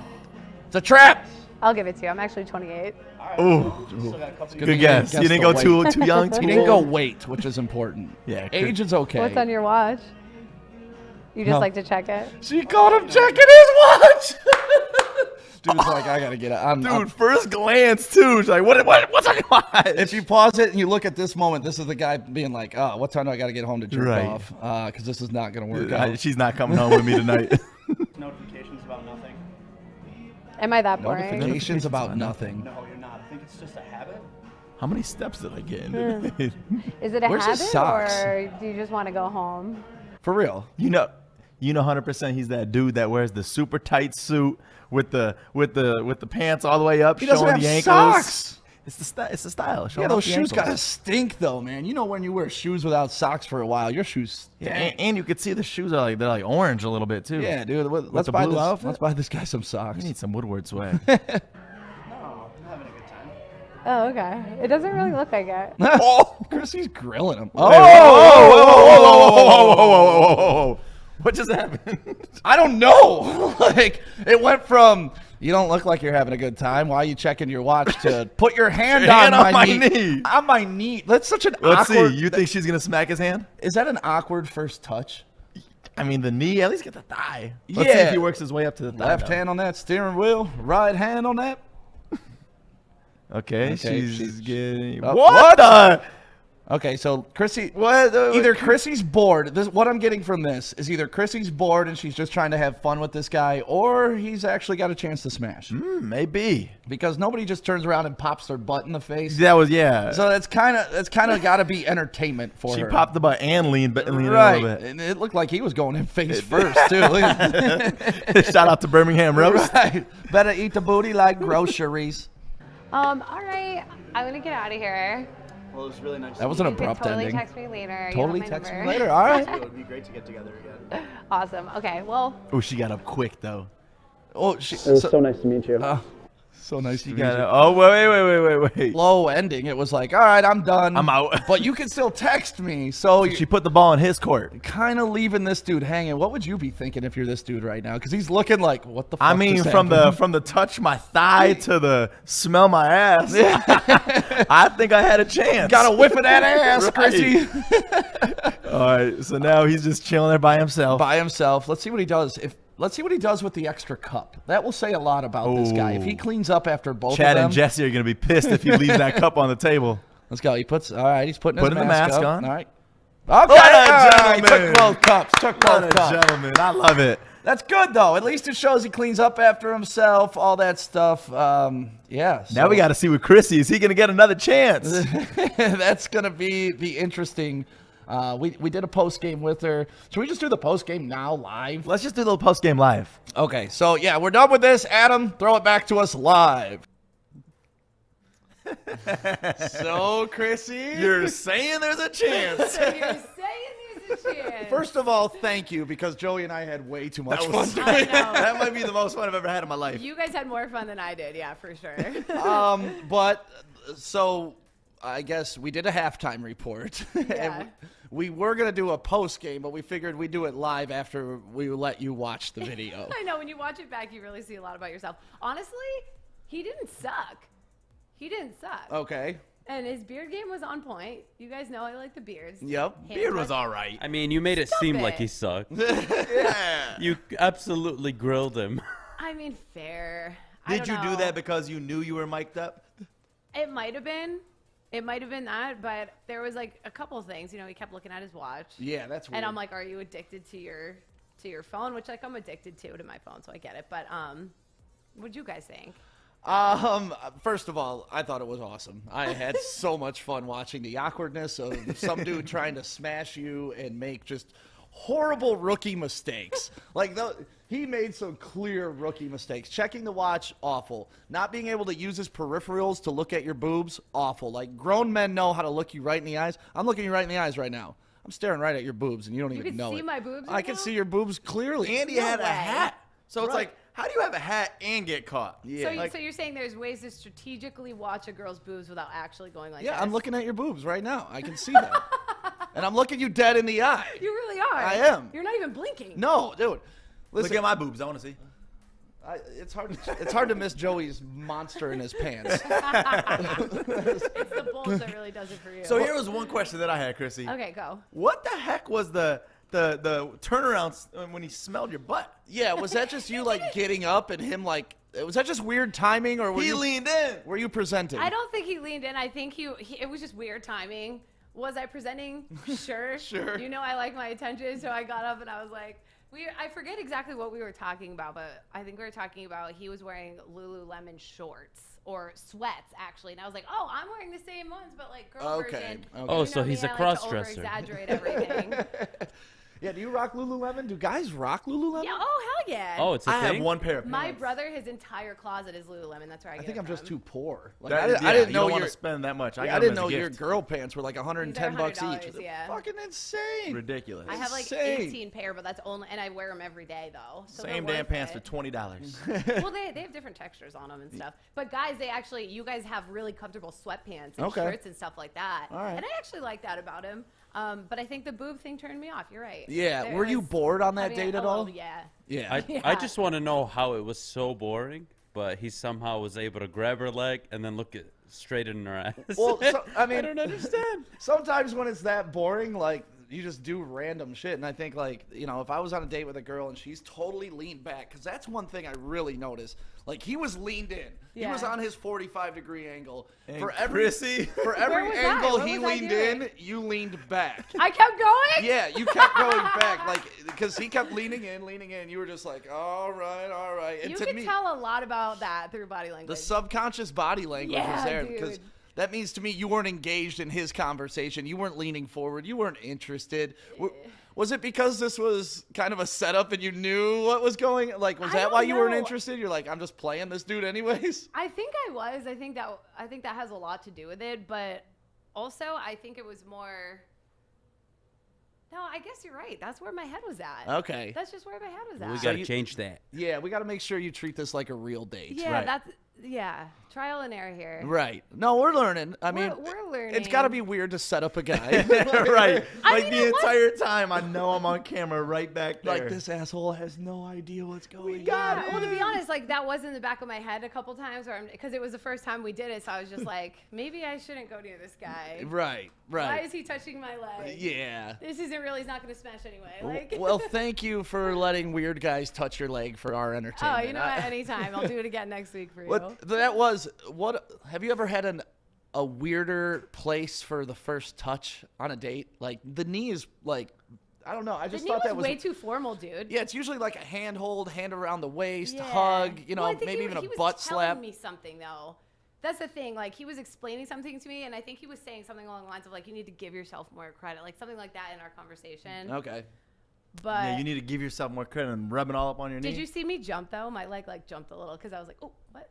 It's a trap. I'll give it to you. I'm actually 28. All right. Ooh. well, still got a couple Good thing guess. you You didn't guessed go the too young, too He didn't go old. wait, which is important. Yeah. Age is okay. What's on your watch? You just No. like to check it? She caught him checking his watch. Dude's like, I gotta get it. Dude, first glance too. She's like, what's on your watch? If you pause it and you look at this moment, this is the guy being like, oh, what time do I gotta get home to jerk Right. off? Because this is not gonna work out. She's not coming home with me tonight. Notifications about nothing. Am I that boring? Notifications about nothing. No, you're not. I think it's just a habit. How many steps did I get into this? Is it a Where's his habit socks? or do you just want to go home? For real. You know 100% he's that dude that wears the super tight suit with the pants all the way up, He doesn't showing have the ankles. socks. It's the style. Showing Yeah, those off the shoes ankles. gotta stink though, man. You know when you wear shoes without socks for a while, your shoes Yeah, stink. and you could see the shoes are like they're like orange a little bit too. Yeah, dude. Let's the buy blue this. outfit? Let's buy this guy some socks. You need some Woodward swag. No, I'm having a good time. Oh, okay. It doesn't really look like it. Oh, Krissy's grilling him. Oh! What just happened? I don't know. Like it went from you don't look like you're having a good time. Why are you checking your watch to put your hand, Your hand on, on my my knee? knee. On my knee. That's such an Let's awkward. see. You think she's gonna smack his hand? Is that an awkward first touch? I mean, the knee. At least get the thigh. Let's see Yeah. if he works his way up to the thigh. Left now. hand on that steering wheel, right hand on that. Okay, Okay, she's she's- getting. Oh, what the? Okay, so Krissy, What? either Krissy's bored. What I'm getting from this is either Krissy's bored and she's just trying to have fun with this guy, or he's actually got a chance to smash. Maybe. Because nobody just turns around and pops their butt in the face. That was yeah. So that's kind of got to be entertainment for She her. popped the butt and leaned in a right, little bit. and it looked like he was going in face first too. Look at- Shout out to Birmingham Roast. right, better eat the booty like groceries. All right. I'm going to get out of here. Well, it was really nice. That was to an You can abrupt totally ending. text me later. You Totally have my text me number. later. All right. meet you. It would be great to get together again. Awesome. Okay. Well, Oh, she got up quick though. Oh, It was so nice to meet you. So nice to You meet you. gotta, oh, wait. Low ending. It was like, all right, I'm done. I'm out. But you can still text me. So She put the ball in his court. kind of leaving this dude hanging. What would you be thinking if you're this dude right now? Because he's looking like, what the fuck I mean, just from happened? the touch my thigh to the smell my ass, I think I had a chance. Got a whiff of that ass, Right. Krissy. All right, so now he's just chilling there by himself. By himself. Let's see what he does. Let's see what he does with the extra cup. That will say a lot about this guy. If he Ooh. cleans up after both Chad of them. and Jesse are gonna be pissed if he leaves that cup on the table. Let's go. He puts. All right. He's putting Putting his the mask mask up. on. All right. Okay. What a all right, gentleman. Took both cups. Took What both a cups. gentleman! I love it. That's good though. At least it shows he cleans up after himself. All that stuff. Yeah. Now we got to see with Krissy. Is he gonna get another chance? That's gonna be interesting. We did a post game with her. Should we just do the post game now live? Let's just do a little post game live. Okay. So yeah, we're done with this. Adam, throw it back to us live. So Krissy, You're saying there's a chance. So you're saying there's a chance. first of all, thank you because Joey and I had way too much That was- fun. I know. That might be the most fun I've ever had in my life. You guys had more fun than I did, yeah, for sure. But so I guess we did a halftime report. Yeah. And we were gonna do a post game, but we figured we'd do it live after we let you watch the video. I know, when you watch it back, you really see a lot about yourself. Honestly, he didn't suck. He didn't suck. Okay. And his beard game was on point. You guys know I like the beards. Yep. Hand Beard was touch- all right. I mean, you made it Stop seem it. like he sucked. Yeah. You absolutely grilled him. I mean, fair. I Did you don't do know. that because you knew you were mic'd up? It might have been. It might have been that, but there was like a couple things. You know, he kept looking at his watch. Yeah, that's weird. And I'm like, are you addicted to your phone? Which like I'm addicted to my phone, so I get it. But what'd you guys think? First of all, I thought it was awesome. I had so much fun watching the awkwardness of some dude trying to smash you and make just horrible rookie mistakes. Like he made some clear rookie mistakes. Checking the watch, awful. Not being able to use his peripherals to look at your boobs, awful. Like grown men know how to look you right in the eyes. I'm looking you right in the eyes right now. I'm staring right at your boobs, and you don't even can know see it. my boobs I right can now? see your boobs clearly. And he No had a way. hat. So it's Right. like, how do you have a hat and get caught? Yeah. So you're saying there's ways to strategically watch a girl's boobs without actually going like Yeah, this? I'm looking at your boobs right now. I can see them. And I'm looking you dead in the eye. You really are. I am. You're not even blinking. No, dude. Listen, Look at my boobs. I want to see. it's hard to miss Joey's monster in his pants. It's the bulge that really does it for you. So here was one question that I had, Krissy. Okay, go. What the heck was the turnaround when he smelled your butt? Yeah, was that just you like getting up and him like? Was that just weird timing or were He you leaned in. Were you presenting? I don't think he leaned in. I think it was just weird timing. Was I presenting? Sure. Sure. You know I like my attention, so I got up and I was like, I forget exactly what we were talking about, but I think we were talking about he was wearing Lululemon shorts or sweats actually, and I was like, oh, I'm wearing the same ones, but like girl Okay, version. okay. Oh, You so know me, he's a I like to cross-dresser. Over-exaggerate everything. Yeah, do you rock Lululemon? Do guys rock Lululemon? Yeah. Oh hell yeah. Oh, it's a I thing? have one pair of My pants. brother, his entire closet is Lululemon. That's where I I get think it I'm just from. too poor. Like, That- I didn't yeah, know you don't your want to spend that much. I got didn't them know as a your gift. girl pants were like 110 bucks $100, each. yeah. Fucking insane. Ridiculous. I have like Insane. 18 pair, but that's only, and I wear them every day though. So Same they're damn worth pants for it. $20. Well, they have different textures on them and stuff. But guys, you guys have really comfortable sweatpants and Okay. shirts and stuff like that. All right. And I actually like that about him. But I think the boob thing turned me off. You're right. Yeah, There were you was- bored on that I mean, date a at all? little, yeah. Yeah. I Yeah. just want to know how it was so boring, but he somehow was able to grab her leg and then look straight in her ass. Well, so, I mean, I don't understand. Sometimes when it's that boring, like you just do random shit. And I think like, you know, if I was on a date with a girl and she's totally leaned back, because that's one thing I really noticed. Like he was leaned in. He was Yeah. on his 45-degree angle. And For every Krissy? for every was I? angle What he was I leaned doing? in, you leaned back. I kept going. Yeah, you kept going back, like because he kept leaning in. You were just like, all right. And You to can me, tell a lot about that through body language. the subconscious body language was Yeah, there dude. because that means to me you weren't engaged in his conversation. You weren't leaning forward. You weren't interested. Was it because this was kind of a setup and you knew what was going? Like, was I that why don't you weren't know. interested? You're like, I'm just playing this dude anyways. I think I was. I think that has a lot to do with it, but also I think it was more. No, I guess you're right. That's where my head was at. Okay. That's just where my head was at. We So got to you- change that. Yeah, we got to make sure you treat this like a real date. Yeah, Right. Yeah, trial and error here. Right. No, we're learning. I mean, we're learning. It's got to be weird to set up a guy. Right. I Like mean, the it was- entire time, I know I'm on camera right back there. Like, this asshole has no idea what's going Yeah, on. well, to be honest, like that was in the back of my head a couple times, because it was the first time we did it, so I was just like, maybe I shouldn't go near this guy. Right. Why is he touching my leg? Yeah. This isn't really. He's not going to smash anyway. Like. Well, thank you for letting weird guys touch your leg for our Oh, entertainment. you know what? Anytime. I'll do it again next week for you. What have you ever had a weirder place for the first touch on a date? Like the knee is like, I don't know. I The just knee thought that was way too formal, dude. Yeah, it's usually like a handhold, hand around the waist, Yeah. hug, Well, I think maybe even a he was butt telling slap. me something though. That's the thing. Like he was explaining something to me, and I think he was saying something along the lines of like, you need to give yourself more credit, like something like that in our conversation. Okay. But Yeah, you need to give yourself more credit and rub it all up on your knee. did you see me jump though? My leg like jumped a little because I was like, oh, what?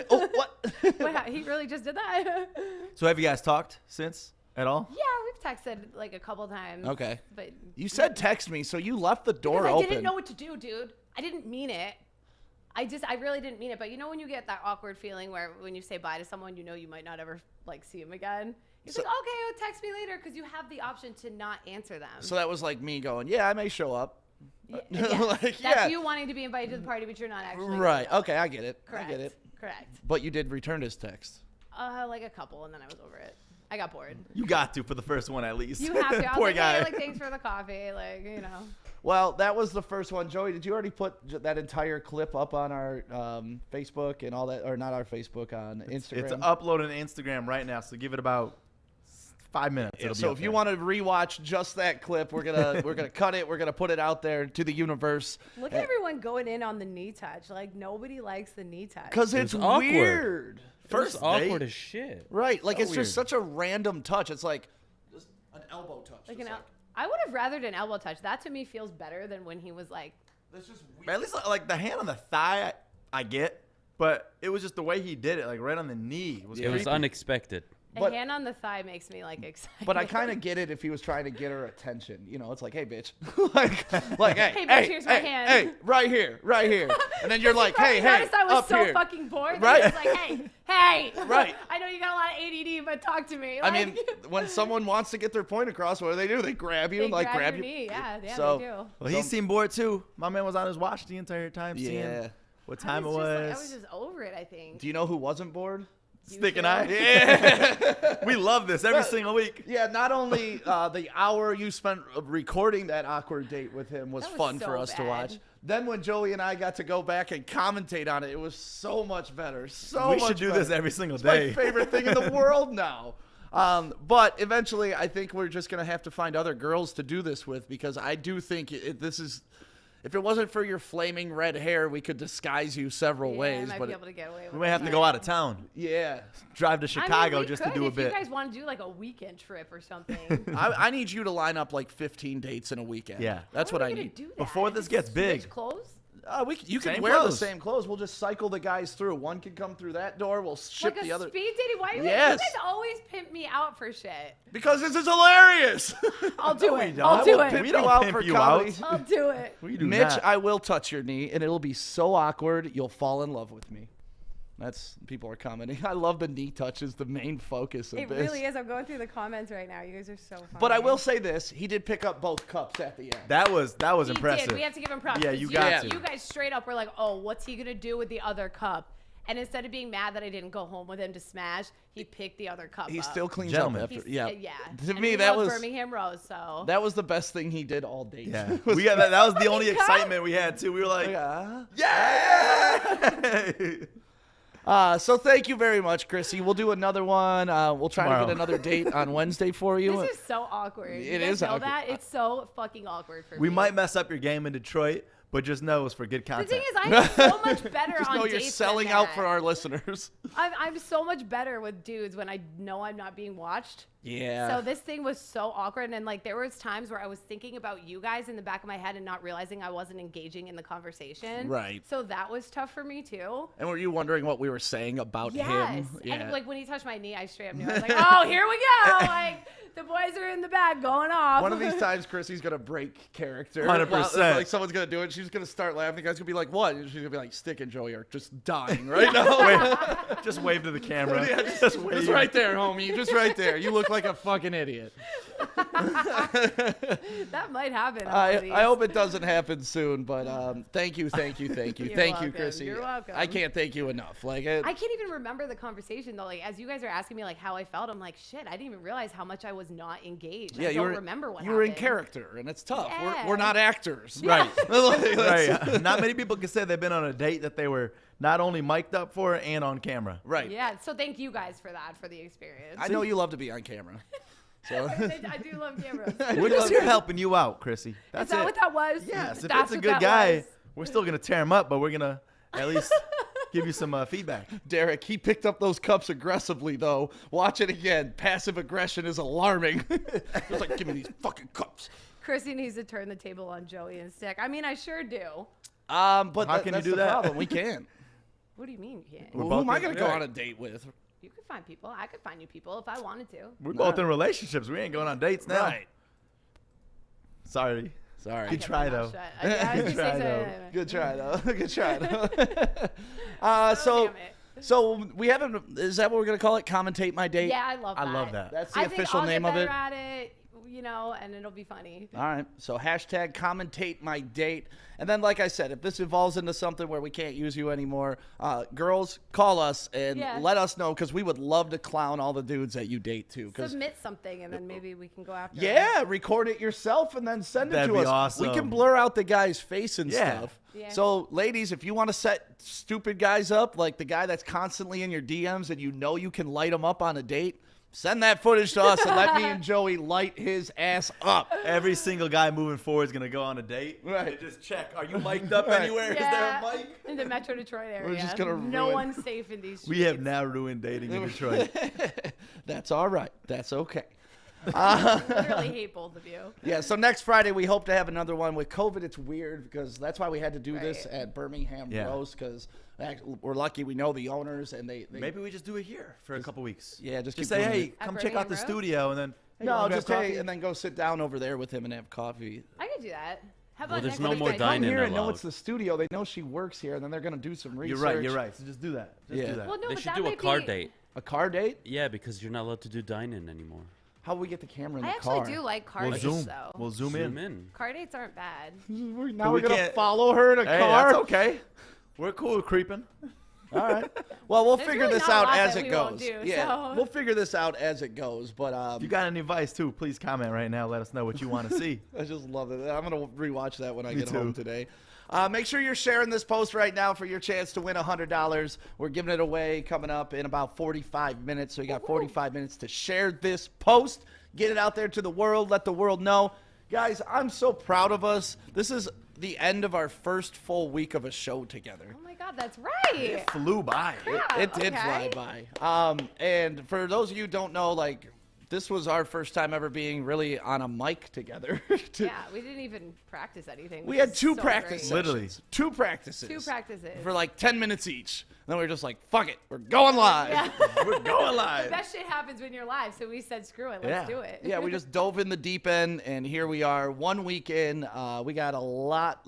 Oh, what? Wait, he really just did that? So have you guys talked since at all? Yeah, we've texted like a couple times. Okay. But You said text me, so you left the door because I open. didn't know what to do, dude. I didn't mean it. I really didn't mean it. But you know when you get that awkward feeling where when you say bye to someone, you know you might not ever like see him again. He's like, okay, well, text me later because you have the option to not answer them. So that was like me going, yeah, I may show up. Yeah. Like, That's yeah. you wanting to be invited to the party, but you're not actually. Right. going. Okay, I get it. Correct. I get it. Correct. But you did return his text. Like a couple, and then I was over it. I got bored. You got to for the first one at least. You have to. I was Poor like, guy. hey, like, thanks for the coffee. Like, you know. Well, that was the first one. Joey, did you already put that entire clip up on our Facebook and all that, or not our Facebook, on Instagram? It's uploaded on Instagram right now, so give it about 5 minutes. Yeah, It'll so be if you want to rewatch just that clip, we're gonna cut it. We're gonna put it out there to the universe. Look at everyone going in on the knee touch. Like nobody likes the knee touch. Because it's awkward. weird. First It's awkward date? as shit. Right. Like So it's weird. just such a random touch. It's like just an elbow touch. Like Just I would have rathered an elbow touch. That to me feels better than when he was like. it's just weird. At least like the hand on the thigh, I get, but it was just the way he did it, like right on the knee. It was unexpected. But- a hand on the thigh makes me like excited. But I kind of get it if he was trying to get her attention. You know, it's like, hey, bitch. like, hey, Hey, bitch, here's my hand. Hey, right here. And then you're like, hey, noticed I was up so here. fucking bored. Right. Right. He was like, hey. Right. I know you got a lot of ADD, but talk to me. I Like, mean, when someone wants to get their point across, what do? They grab you, they and like grab you. your knee. Yeah, So- they do. Well, he seemed bored too. My man was on his watch the entire time, Yeah. seeing what I time it was was. just, like, I was just over it, I think. Do you know who wasn't bored? Stick and too. I. Yeah. We love this every single week. Yeah, not only the hour you spent recording that awkward date with him was That was fun so for us to bad. watch. Then when Joey and I got to go back and commentate on it, it was so much better. So We much should do better. this every single It's day. my favorite thing in the world now. But eventually, I think we're just going to have to find other girls to do this with because I do think this is. If it wasn't for your flaming red hair, we could disguise you several Yeah, ways. I might But be able to get away with We may it. have to go out of town, yeah, drive to Chicago we just could to do a if bit. you guys want to do like a weekend trip or something. I need you to line up like 15 dates in a weekend. Yeah. That's How what are I we gonna need. do that? Before this Just gets big. switch clothes? You can Same wear the clothes. same clothes. We'll just cycle the guys through. One can come through that door. We'll ship Like the a other. speed dating? Why you Yes. guys always pimp me out for shit? Because this is hilarious. I'll do it. don't. I'll do I will it. pimp don't you out pimp for you comedy. out. I'll do it. We do Mitch, not. I will touch your knee, and it'll be so awkward you'll fall in love with me. That's people are commenting. I love the knee touch is the main focus of It this. really is. I'm going through the comments right now. You guys are so funny. But I will say this: he did pick up both cups at the end. That was He impressive. did. We have to give him props. Yeah, 'cause you got to. You guys straight up were like, oh, what's he going to do with the other cup? And instead of being mad that I didn't go home with him to smash, he picked the other cup He up. still cleans Gentleman. up after. He's- Yeah, yeah. To And me, he that loves was Birmingham Rose, so. that was the best thing he did all day. Yeah, we got that. That was the only Fucking cup. excitement we had too. We were like, Yeah. yeah. So thank you very much, Krissy. We'll do another one. We'll try to Tomorrow. get another date on Wednesday for you. This is so awkward. It You guys is know awkward. that? It's so fucking awkward for We me. might mess up your game in Detroit, but just know it's for good The content. thing is, I'm so much better Just on know you're dates selling than out that. for our listeners. I'm so much better with dudes when I know I'm not being watched. Yeah. So this thing was so awkward, and like there was times where I was thinking about you guys in the back of my head and not realizing I wasn't engaging in the conversation. Right. So that was tough for me too. And were you wondering what we were saying about him? Yes. Yeah. And like when he touched my knee, I straight up knew. I was like, oh, here we go. Like The boys are in the back going off. One of these times, Krissy's gonna break character. 100%. Like someone's gonna do it. She's gonna start laughing. The guy's gonna be like, "What?" And she's gonna be like, "Stick and Joey are just dying right now." Just wave to the camera. Yeah, just right there, homie. Just right there. You look like a fucking idiot. That might happen. I hope it doesn't happen soon, but thank you, You're thank you, welcome. Krissy. You're welcome. I can't thank you enough. Like it, I can't even remember the conversation though. Like as you guys are asking me like how I felt, I'm like, shit, I didn't even realize how much I was not engaged. yeah, I you don't were remember what you were in happened. character, and it's tough. Yeah. We're not actors, Right. Like, Right. Not many people can say they've been on a date that they were not only mic'd up for and on camera. Right. Yeah, so thank you guys for that, for the experience. I know you love to be on camera. So I do love cameras. We're just here helping you out, Krissy. Is That's that it. what that was? Yes, if That's it's a what good that guy, was. we're still gonna tear him up, but we're gonna at least give you some feedback. Derek, he picked up those cups aggressively, though. Watch it again. Passive aggression is alarming. Just like, give me these fucking cups. Krissy needs to turn the table on Joey and Stick. I mean, I sure do. But How can you that's do the that? problem. We can't. What do you mean you can't? We're Who both am I in- going to go right. on a date with? You could find people. I could find you people if I wanted to. We're both in relationships. We ain't going on dates now. Right. Sorry. Sorry. Good Kept try, my though. mouth shut. I was Good just try, saying though. something. Good try, though. Good try, though. Oh, damn it. So we haven't. Is that what we're gonna call it? Commentate my date. Yeah, I love that. I love that. That's the I official think I'll name get of it. better at it, you know, and it'll be funny. All right. So hashtag commentate my date. And then, like I said, if this evolves into something where we can't use you anymore, girls, call us and Yeah. let us know, because we would love to clown all the dudes that you date too. 'Cause Submit something, and then maybe we can go after it. yeah, record it yourself and then send it That'd to be us. We can awesome. blur out the guy's face and Yeah. stuff. Yeah. So, ladies, if you want to set stupid guys up, like the guy that's constantly in your DMs and you know you can light him up on a date, send that footage to us and let me and Joey light his ass up. Every single guy moving forward is gonna go on a date. Right. They just check. Are you mic'd up Right. anywhere? Yeah, Is there a mic? in the Metro Detroit area. just gonna no ruin- one's safe in these streets. We have now ruined dating in Detroit. That's all right. That's okay. literally hate both of you. Yeah, so next Friday we hope to have another one. With COVID, it's weird because that's why we had to do this Right. at Birmingham Yeah. Roast, because we're lucky we know the owners and they Maybe we just do it here for a couple weeks. Yeah, just keep say, doing hey, it. come At check out Birmingham the Roast? studio, and then hey, you No, wanna grab just hey, coffee? and then go sit down over there with him and have coffee. I could do that. How about Well, there's next no week more I do- Come dining here and know allowed. it's the studio. They know she works here, and then they're gonna do some research. You're right. You're right. So just do that. Just Yeah. do that. Well, no, They but should that do a might car be, date. A car date? Yeah, because you're not allowed to do dine-in anymore. How will we get the camera in I the actually car? do like car We'll dates, zoom. though. We'll zoom Zoom in. in. Car dates aren't bad. Now we we're gonna can't- follow her in a Hey, car. that's okay. We're cool with creeping. All right. Well, we'll There's figure really this not a out lot as that it we won't goes. do, Yeah, so- we'll figure this out as it goes. But If you got any advice too, please comment right now. Let us know what you want to see. I just love it. I'm gonna rewatch that when I Me get home too. today. Make sure you're sharing this post right now for your chance to win $100. We're giving it away coming up in about 45 minutes. So you got 45 minutes to share this post. Get it out there to the world. Let the world know. Guys, I'm so proud of us. This is the end of our first full week of a show together. Oh my God, that's right. Flew by. Crap, It did okay. fly by. And for those of you who don't know, like, this was our first time ever being really on a mic together. Yeah, we didn't even practice anything. We which had is two so practice great. Literally. sessions. Two practices. Two practices. For like 10 minutes each. And then we were just like, fuck it. We're going live. Yeah. We're going The live. best shit happens when you're live, so we said, screw it, let's Yeah. do it. Yeah, we just dove in the deep end, and here we are 1 week in. We got a lot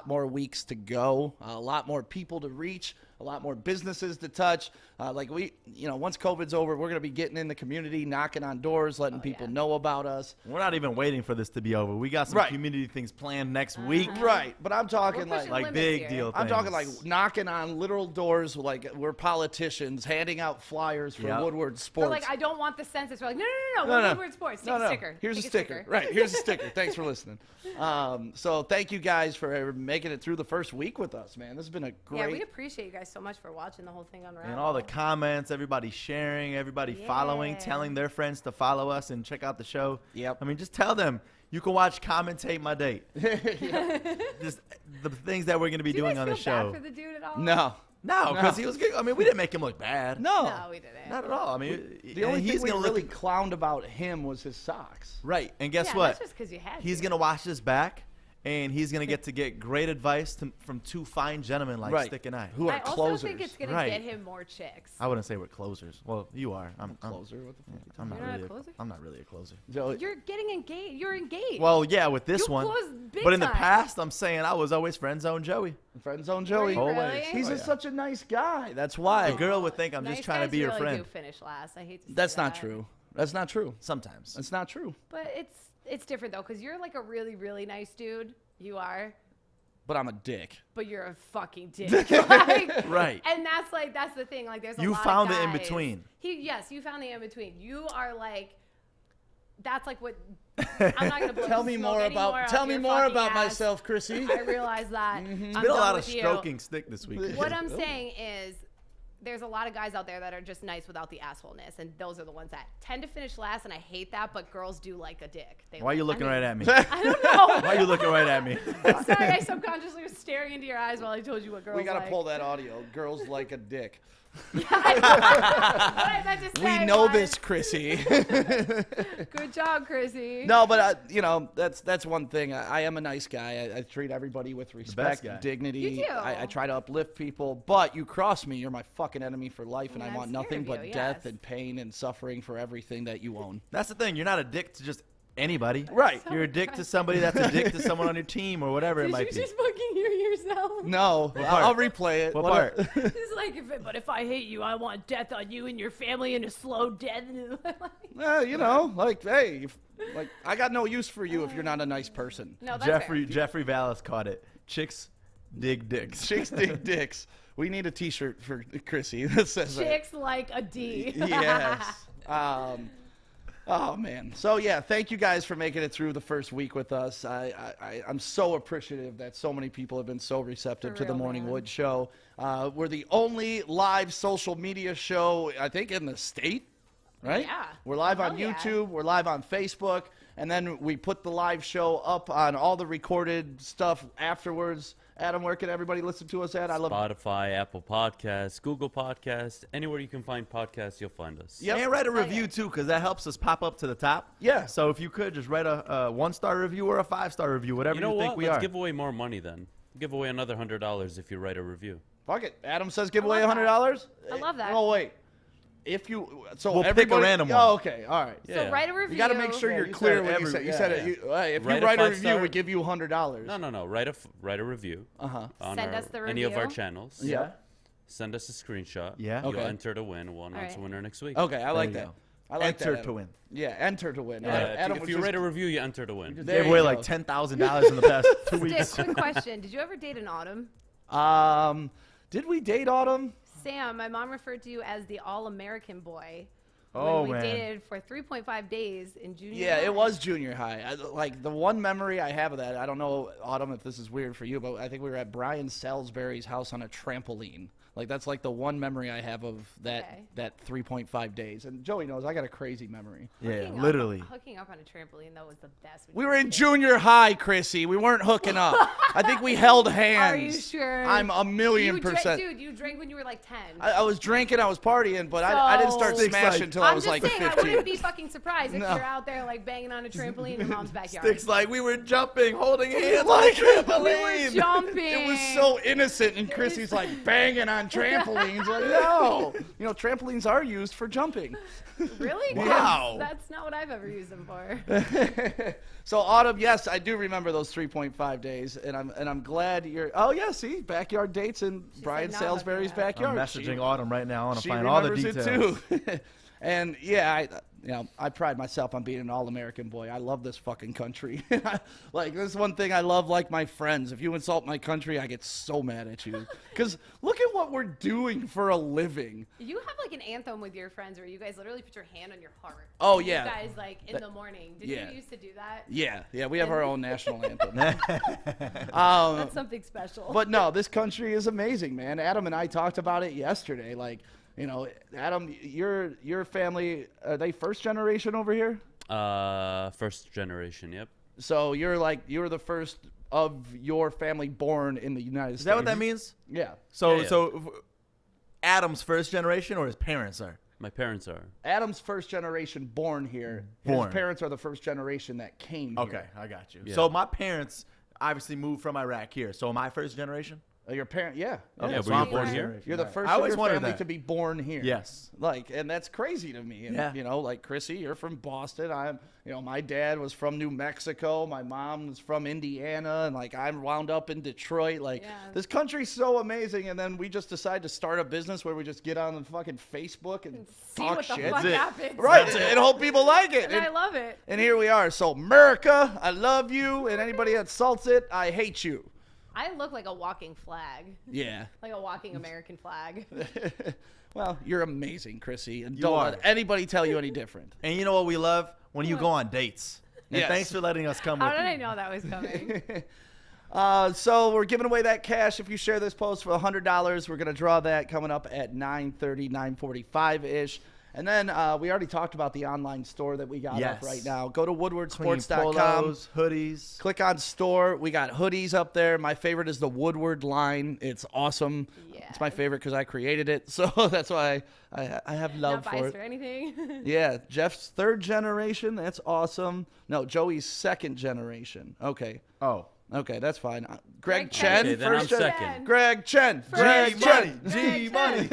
more weeks to go, a lot more people to reach, a lot more businesses to touch. Once COVID's over, we're going to be getting in the community, knocking on doors, letting people yeah. know about us. We're not even waiting for this to be over. We got some Right. community things planned next week. Right, but I'm talking We're pushing Like limits big here. deal I'm talking like things. knocking on literal doors, like we're politicians, handing out flyers for Yep. Woodward We're Sports. like, I don't want the census. We're like, no, No, we're no. Woodward Sports. Take No, a no. sticker. Here's Take a sticker. Right, here's a sticker. Thanks for listening. So thank you guys for making it through the first week with us, man. This has been a Yeah, we great. appreciate you guys so much for watching the whole thing on And all the comments, everybody sharing, everybody following, Yeah. telling their friends to follow us and check out the show. Yep. I mean, just tell them you can watch Commentate My Date. Just the things that we're going to be Do you doing guys on the feel show. bad for the dude at all? No, No, because he was good. I mean, we didn't make him look bad. no. No, we didn't. Not at all. I mean, The only thing we gonna really look clowned about him was his socks. right. And guess Yeah, what? that's just 'cause you had He's to. going to watch this back, and he's gonna get great advice from two fine gentlemen like Right. Stick and I. Who are I also closers. think it's gonna Right. get him more chicks. I wouldn't say we're closers. Well, you are. I'm Closer? What the fuck? I'm not You're not a really. closer? I'm not really a closer. Joe, You're getting engaged. You're engaged. Well, yeah, with this You one. closed big But in the time. past, I'm saying I was always friend zone Joey. friend zone Were Joey. you Always. really? He's Oh, just yeah. such a nice guy. That's why. A girl would think I'm Nice just trying to guys be your really friend. do finish last. I hate to say That's not that. true. That's not true. Sometimes. That's not true. But it's different though, because you're like a really, really nice dude. You are. But I'm a dick. But you're a fucking dick. Like, Right. And that's the thing. Like there's a You lot found of the guys. in-between. Yes, you found the in between. You are like. That's like what. I'm not gonna blow Tell me smoke more anymore about. up Tell me your more fucking about ass. myself, Krissy. I realize that. I'm Been a done lot of with you. stroking Stick this week. What I'm saying is, there's a lot of guys out there that are just nice without the assholeness, and those are the ones that tend to finish last. And I hate that, but girls do like a dick. Why are you looking right at me? I don't know. Why are you looking right at me? Sorry, I subconsciously was staring into your eyes while I told you what girls We gotta like. pull that audio. Girls like a dick. What I meant to We say know was, this, Krissy. Good job, Krissy. No, but that's one thing. I am a nice guy. I treat everybody with respect, guy. dignity. You do. I try to uplift people. But you cross me, you're my fucking enemy for life, and Yeah, I I'm want scared nothing of but you, death yes. and pain and suffering for everything that you own. That's the thing. You're not a dick to just anybody. Right. You're a dick to somebody that's a dick to someone on your team or whatever it Did might you be. just fucking hear yourself? No, part? I'll replay it. What part? It's like, but if I hate you, I want death on you and your family and a slow death. Hey, like I got no use for you if you're not a nice person. No, that's Jeffrey Vallis caught it. Chicks dig dicks. Chicks dig dicks. We need a T-shirt for Krissy that says fair. Chicks like a D. that. Yes. Oh man. So yeah, thank you guys for making it through the first week with us. I'm so appreciative that so many people have been so receptive For to the real, Morning man. Wood Show. We're the only live social media show, I think, in the state. Right? Yeah. We're live on Hell yeah. YouTube. We're live on Facebook. And then we put the live show up on all the recorded stuff afterwards. Adam, where can everybody listen to us at? I love Spotify, Apple Podcasts, Google Podcasts, anywhere you can find podcasts, you'll find us. Yep. And write a Oh, yeah. review too, because that helps us pop up to the top. Yeah. So if you could just write a 1-star review or a 5-star review, whatever You know think what? we Let's are. give away more money then. Give away another $100 if you write a review. Fuck it. Adam says give I away love that. $100. I love that. Oh wait. If you We'll pick a everybody, random one. Oh, okay. All right. So Yeah. write a review. You got to make sure Yeah, you're you clear said when you every- said. You yeah, said yeah. it. If Write you a write a 5-star review, we give you $100. No. Write a review on Send us the any of our review. channels. Yeah. Send us a screenshot. Yeah. You'll Okay. enter to win. We'll announce right. a winner next week. Okay, I like you that. go. I like Enter that. to win. Yeah, enter to win. Yeah, Adam if was you just- write a review, you enter to win. There Gave you away go. like $10,000 in the past 2 weeks. Stick, quick question. Did you ever date an Autumn? Did we date Autumn? Sam, my mom referred to you as the all-American boy. Oh, when we man. dated for 3.5 days in junior Yeah, high. it was junior high. Like the one memory I have of that, I don't know, Autumn, if this is weird for you, but I think we were at Brian Salisbury's house on a trampoline. Like that's like the one memory I have of that Okay. that 3.5 days. And Joey knows I got a crazy memory. Yeah, Hooking up- literally. hooking up on a trampoline, that was the best. when We you were a in kid. junior high, Krissy. We weren't hooking up. I think we held hands. Are you sure? I'm a million You percent. Dude, you drank when you were like 10. I was drinking, I was partying, but I didn't start So- smashing until I I'm was just like saying, 15. I wouldn't be fucking surprised if No. you're out there like banging on a trampoline in your mom's backyard. Sticks like we were jumping, holding hands like we were trampoline. jumping. It was so innocent, and Chrissy's like banging on trampolines. Like, no, you know, trampolines are used for jumping. Really? Wow. That's not what I've ever used them for. So Autumn, yes, I do remember those 3.5 days, and I'm glad you're. Oh yeah, see, backyard dates in Brian no, Salisbury's but yeah. backyard. I'm messaging Autumn right now. I want to She find all the remembers details. it too. And yeah, I pride myself on being an all-American boy. I love this fucking country. Like, this is one thing I love, like my friends. If you insult my country, I get so mad at you. Because look at what we're doing for a living. You have like an anthem with your friends where you guys literally put your hand on your heart. Oh, You yeah. guys like in the morning. Did yeah. you used to do that? Yeah, we have our own national anthem. That's something special. But no, this country is amazing, man. Adam and I talked about it yesterday. Like, you know, Adam, your family, are they first generation over here? First generation, yep. So you're the first of your family born in the United States. Is that what that means? Yeah. So, Yeah. Adam's first generation or his parents are? My parents are. Adam's first generation born here. Born. His parents are the first generation that came here. Okay, I got you. Yeah. So my parents, obviously moved from Iraq here. So am I first generation? Your parent, yeah. Okay, Yeah, so were you I'm born first here? generation. You're the Right. first I of always your wanted family that. to be born here. Yes. And that's crazy to me. And, Yeah. like Krissy, you're from Boston. My dad was from New Mexico. My mom was from Indiana. And, I'm wound up in Detroit. This country's so amazing. And then we just decide to start a business where we just get on the fucking Facebook and See talk what the shit. fuck it. happens. Right. And hope people like it. And I love it. And here we are. So, America, I love you. And anybody that insults it, I hate you. I look like a walking flag. Yeah. Like a walking American flag. Well, you're amazing, Krissy. And You don't are. let anybody tell you any different. And you know what we love? When you What? go on dates. And Yes. thanks for letting us come How with did you. I know that was coming? So we're giving away that cash if you share this post for $100. We're going to draw that coming up at 9:30, 9:45-ish. And then we already talked about the online store that we got Yes. up right now. Go to Clean woodwardsports.com. polos, hoodies. Click on store. We got hoodies up there. My favorite is the Woodward line. It's awesome. It's my Yes. favorite because I created it. So that's why I have love Not for biased it. or anything. Yeah, Jeff's third generation. That's awesome. No, Joey's second generation. Okay. Oh. Okay, that's fine. Greg Greg Chen, Okay, then first I'm gen. second. Greg Chen. Greg Chen. G money.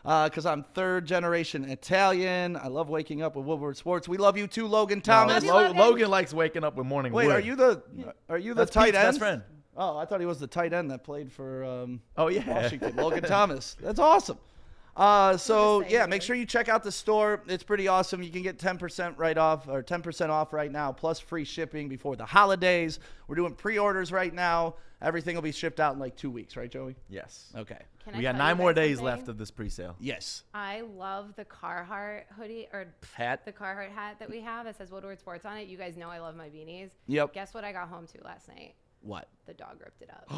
Because I'm third generation Italian. I love waking up with Woodward Sports. We love you too, Logan Thomas. Love you, Logan. Logan likes waking up with Morning Wait, Wood. are you the That's tight Pete's end? best friend. Oh, I thought he was the tight end that played for Oh, yeah. Washington. Logan Thomas. That's awesome. So Just saying yeah, it make is. sure you check out the store. It's pretty awesome. You can get 10% right off or 10% off right now, plus free shipping before the holidays. We're doing pre-orders right now. Everything will be shipped out in like 2 weeks, right, Joey? Yes. Okay. Can We I got tell 9 you more guys days something? left of this pre-sale. Yes. I love the Carhartt hoodie or Hat. the Carhartt hat that we have that says Woodward Sports on it. You guys know I love my beanies. Yep. Guess what I got home to last night? What? The dog ripped it up.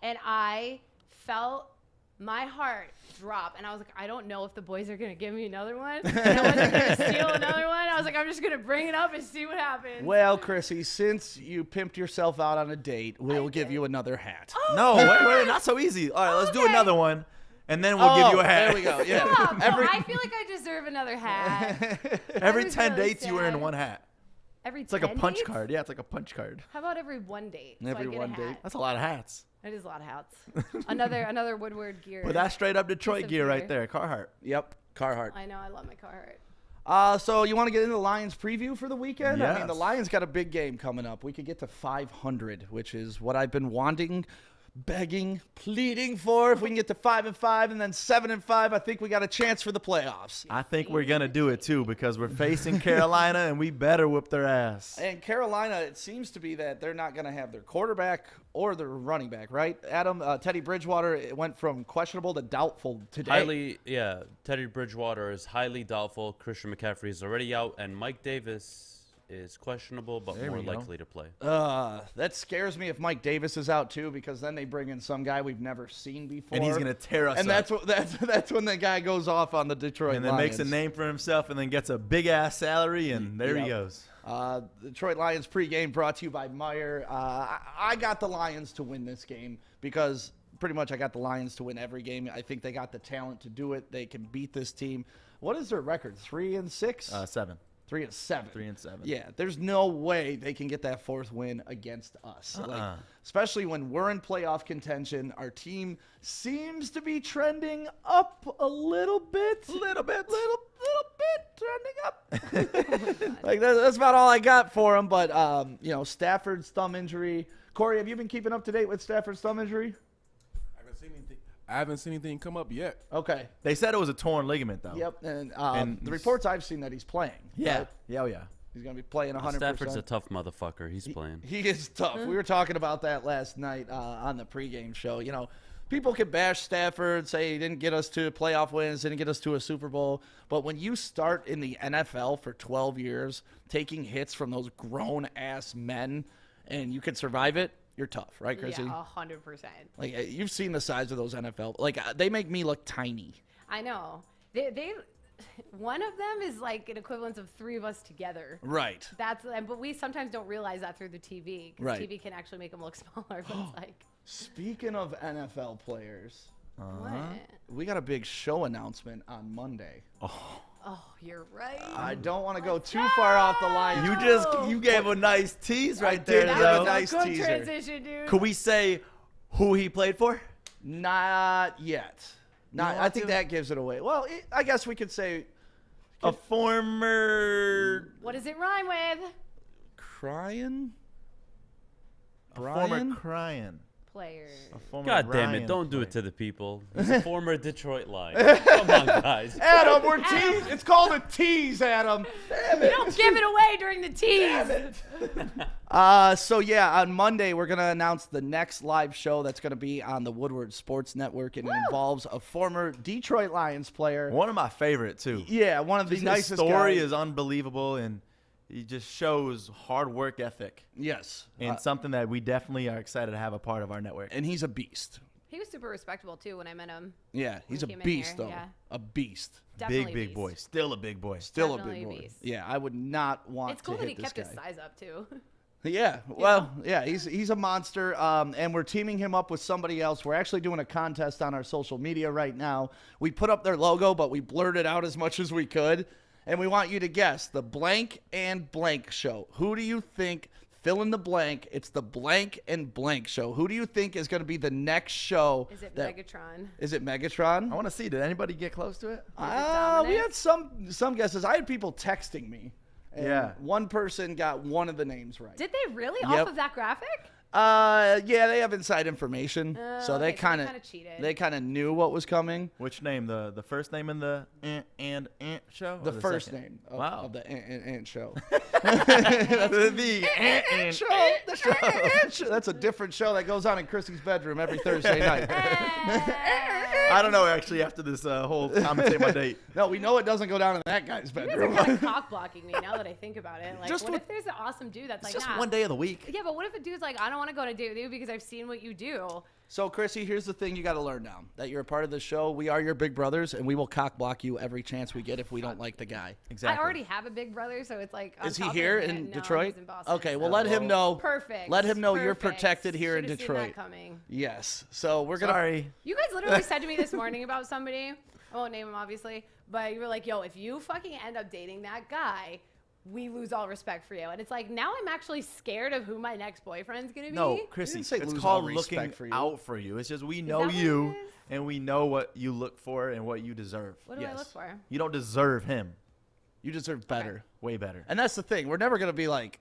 And I felt my heart drop. And I was like, I don't know if the boys are going to give me another one. And I wasn't going to steal another one. I was like, I'm just going to bring it up and see what happens. Well, Krissy, since you pimped yourself out on a date, we'll give you another hat. No, wait, not so easy. All right, let's do Okay. another one, and then we'll give you a hat. There we go. Yeah. Stop. No, I feel like I deserve another hat. Every was 10 really dates, you earn sad. one hat. Every It's like a 10 punch dates? card. Yeah, it's like a punch card. How about every one date? Every so I get one a date. hat. That's a lot of hats. That is a lot of hats. another Woodward gear. But that's straight up Detroit Piece of gear right gear. there, Carhartt. Yep. Carhartt. I know. I love my Carhartt. So you want to get into the Lions preview for the weekend? I mean, the Yes. Lions got a big game coming up. We could get to 500, which is what I've been wanting, begging, pleading for. If we can get to 5-5 and then 7-5, I think we got a chance for the playoffs. I think we're going to do it, too, because we're facing Carolina, and we better whoop their ass. And Carolina, it seems to be that they're not going to have their quarterback or their running back, right? Adam, Teddy Bridgewater, it went from questionable to doubtful today. Teddy Bridgewater is highly doubtful. Christian McCaffrey is already out, and Mike Davis is questionable but There more we go. likely to play. That scares me if Mike Davis is out too, because then they bring in some guy we've never seen before, And he's going to tear us And up. that's when the guy goes off on the Detroit And then Lions. makes a name for himself and then gets a big-ass salary, and there Yep. he goes. The Detroit Lions pregame brought to you by Meyer. I got the Lions to win this game because pretty much I got the Lions to win every game. I think they got the talent to do it. They can beat this team. What is their record? 3-6? 7. 3-7. 3-7. Yeah, there's no way they can get that fourth win against us. Like, especially when we're in playoff contention. Our team seems to be trending up a little bit. Little bit trending up. Like that's about all I got for him. But Stafford's thumb injury. Corey, have you been keeping up to date with Stafford's thumb injury? I haven't seen anything come up yet. Okay. They said it was a torn ligament, though. Yep. And And the reports I've seen that he's playing. Yeah. right? Yeah, oh, yeah. He's going to be playing 100%. Stafford's a tough motherfucker. He's playing. He is tough. We were talking about that last night on the pregame show. You know, people can bash Stafford, say he didn't get us to playoff wins, didn't get us to a Super Bowl. But when you start in the NFL for 12 years, taking hits from those grown-ass men, and you can survive it, you're tough, right, Krissy? Yeah, 100%. Like, you've seen the size of those NFL. Like, they make me look tiny. I know. They one of them is like an equivalent of 3 of us together. Right. But we sometimes don't realize that through the TV because Right. TV can actually make them look smaller. But it's like, Speaking of NFL players, what? we got a big show announcement on Monday. Oh, you're right. I don't want to go too far off the line. You gave a nice tease right there, did. That That was was though. a a nice good teaser. transition, dude. Could we say who he played for? Not yet. Not. don't I want think to? that gives it away. Well, I guess we could say A former What does it rhyme with? crying. former crying. Player. A former God damn Ryan it! Don't do player. it to the people. He's a former Detroit Lion. Come on, guys. Adam, we're tease. It's called a tease, Adam. Damn You it. don't give it away during the tease. So yeah, on Monday we're gonna announce the next live show that's gonna be on the Woodward Sports Network, and it involves a former Detroit Lions player. One of my favorite too. Yeah, one of the His nicest story guys. is unbelievable, and he just shows hard work ethic, Yes, and something that we definitely are excited to have a part of our network. and he's a beast. He was super respectable too when I met him. Yeah, he's a came in beast here, though. yeah. A beast. Definitely Big beast. boy, still a big boy. Still Definitely a a big boy. beast. Yeah, I would not want It's cool to that hit he this kept guy. his size up too. Yeah, well, yeah, he's a monster, and we're teaming him up with somebody else. We're actually doing a contest on our social media right now. We put up their logo, but we blurred it out as much as we could, and we want you to guess the blank and blank show. Who do you think? Fill in the blank. It's the blank and blank show. Who do you think is going to be the next show? Is it that- Megatron? Is it Megatron? I want to see. Did anybody get close to it? We Dominic? had some guesses. I had people texting me. And Yeah. one person got one of the names right. Did they really Yep. off of that graphic? Yeah, they have inside information, so they okay, so kind they of kinda cheated. They kind of knew what was coming. Which name? The first name in the and show? The or first second? name Wow. of the Ant show. the and show. The Ant show. That's a different show that goes on in Krissy's bedroom every Thursday night. I don't know actually after this whole commentate my date. No, we know it doesn't go down in that guy's You guys bedroom. are kind of cock blocking me now that I think about it. Like, Just what with- if there's an awesome dude that's It's like, just nah. one day of the week. Yeah, but what if a dude's like, I don't want to go on a date with you because I've seen what you do. So, Krissy, here's the thing you got to learn now. That you're a part of the show. We are your big brothers, and we will cock block you every chance we get if we don't like the guy. Exactly. I already have a big brother, so it's like. on Is he top of here it. in No, Detroit? he's in Boston. Okay, well, So- let him know. Perfect. Let him know you're Perfect. protected here in Should've seen Detroit. that coming. Yes. So we're gonna. Sorry. You guys literally said to me this morning about somebody. I won't name him, obviously, but you were like, "Yo, if you fucking end up dating that guy, we lose all respect for you." And it's like now I'm actually scared of who my next boyfriend's gonna be. No, didn't Krissy, say it's lose called all looking respect for you. out for you. It's just we know that what it you, is? and we know what you look for and what you deserve. What do I Yes. look for? You don't deserve him. You deserve better. Way better. And that's the thing. We're never gonna be like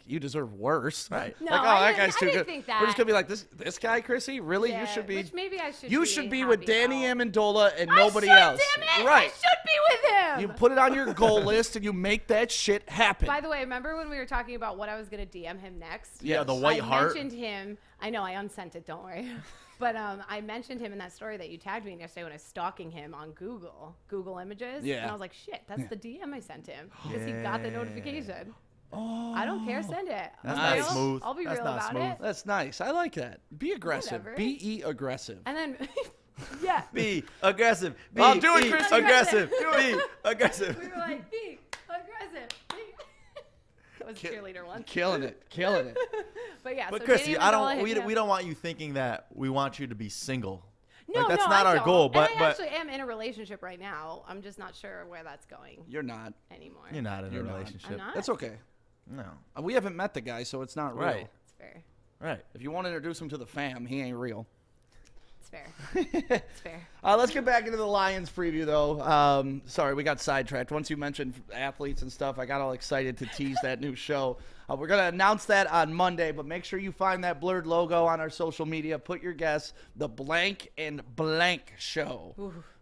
you deserve worse. Right. No, Like, oh, I that didn't- guy's I too didn't good. think We're just that. gonna be like this guy, Krissy. Really, you Yeah, should be. Which maybe I should. You be should be with happy Danny about. Amendola and I nobody should, else. Damn it! Right. I should be with him. You put it on your goal list and you make that shit happen. By the way, remember when we were talking about what I was gonna DM him next? Yeah, the Yes. white I heart. mentioned him. I know I unsent it. Don't worry. But I mentioned him in that story that you tagged me in yesterday when I was stalking him on Google Images. Yeah. And I was like, shit, that's the DM I sent him because he got the notification. Oh. I don't care. Send it. That's I'll be not real. smooth. I'll be That's real not about smooth. it. That's nice. I like that. Be aggressive. Whatever. Be aggressive. And then, yeah. Be aggressive. Be, I'll do it, be Krissy. aggressive. Do Be aggressive. We were like, be aggressive. Be. That was cheerleader one. Killing it. Killing it. But yeah. But so Krissy, Danny I Amendola don't. hit We, me up. we don't want you thinking that we want you to be single. No, like, that's no, not I our don't. goal. But and I but actually am in a relationship right now. I'm just not sure where that's going You're not. anymore. you're not in You're a not. relationship. I'm not. That's okay. No. We haven't met the guy, so it's not real. Right. It's fair. Right. If you want to introduce him to the fam, he ain't real. It's fair. It's fair. Let's get back into the Lions preview, though. Sorry, we got sidetracked. Once you mentioned athletes and stuff, I got all excited to tease that new show. We're going to announce that on Monday, but make sure you find that blurred logo on our social media. Put your guess, the blank and blank show.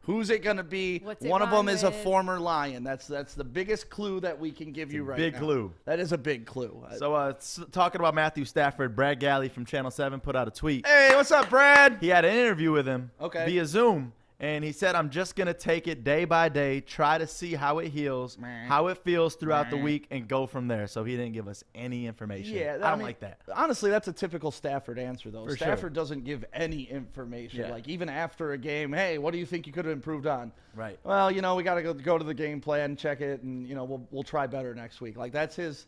Who's it going to be? What's it One of them rhyme is a with? former Lion. That's the biggest clue that we can give you right big now. clue. That is a big clue. So talking about Matthew Stafford, Brad Galley from Channel 7 put out a tweet. Hey, what's up, Brad? He had an interview with him via Zoom, and he said, I'm just going to take it day by day, try to see how it heals, how it feels throughout the week, and go from there. So he didn't give us any information. Yeah, I don't mean, like that. Honestly, that's a typical Stafford answer, though. For Stafford sure. doesn't give any information. Yeah. Like, even after a game, hey, what do you think you could have improved on? Right. Well, we got to go to the game plan, check it, and, we'll try better next week. Like, that's his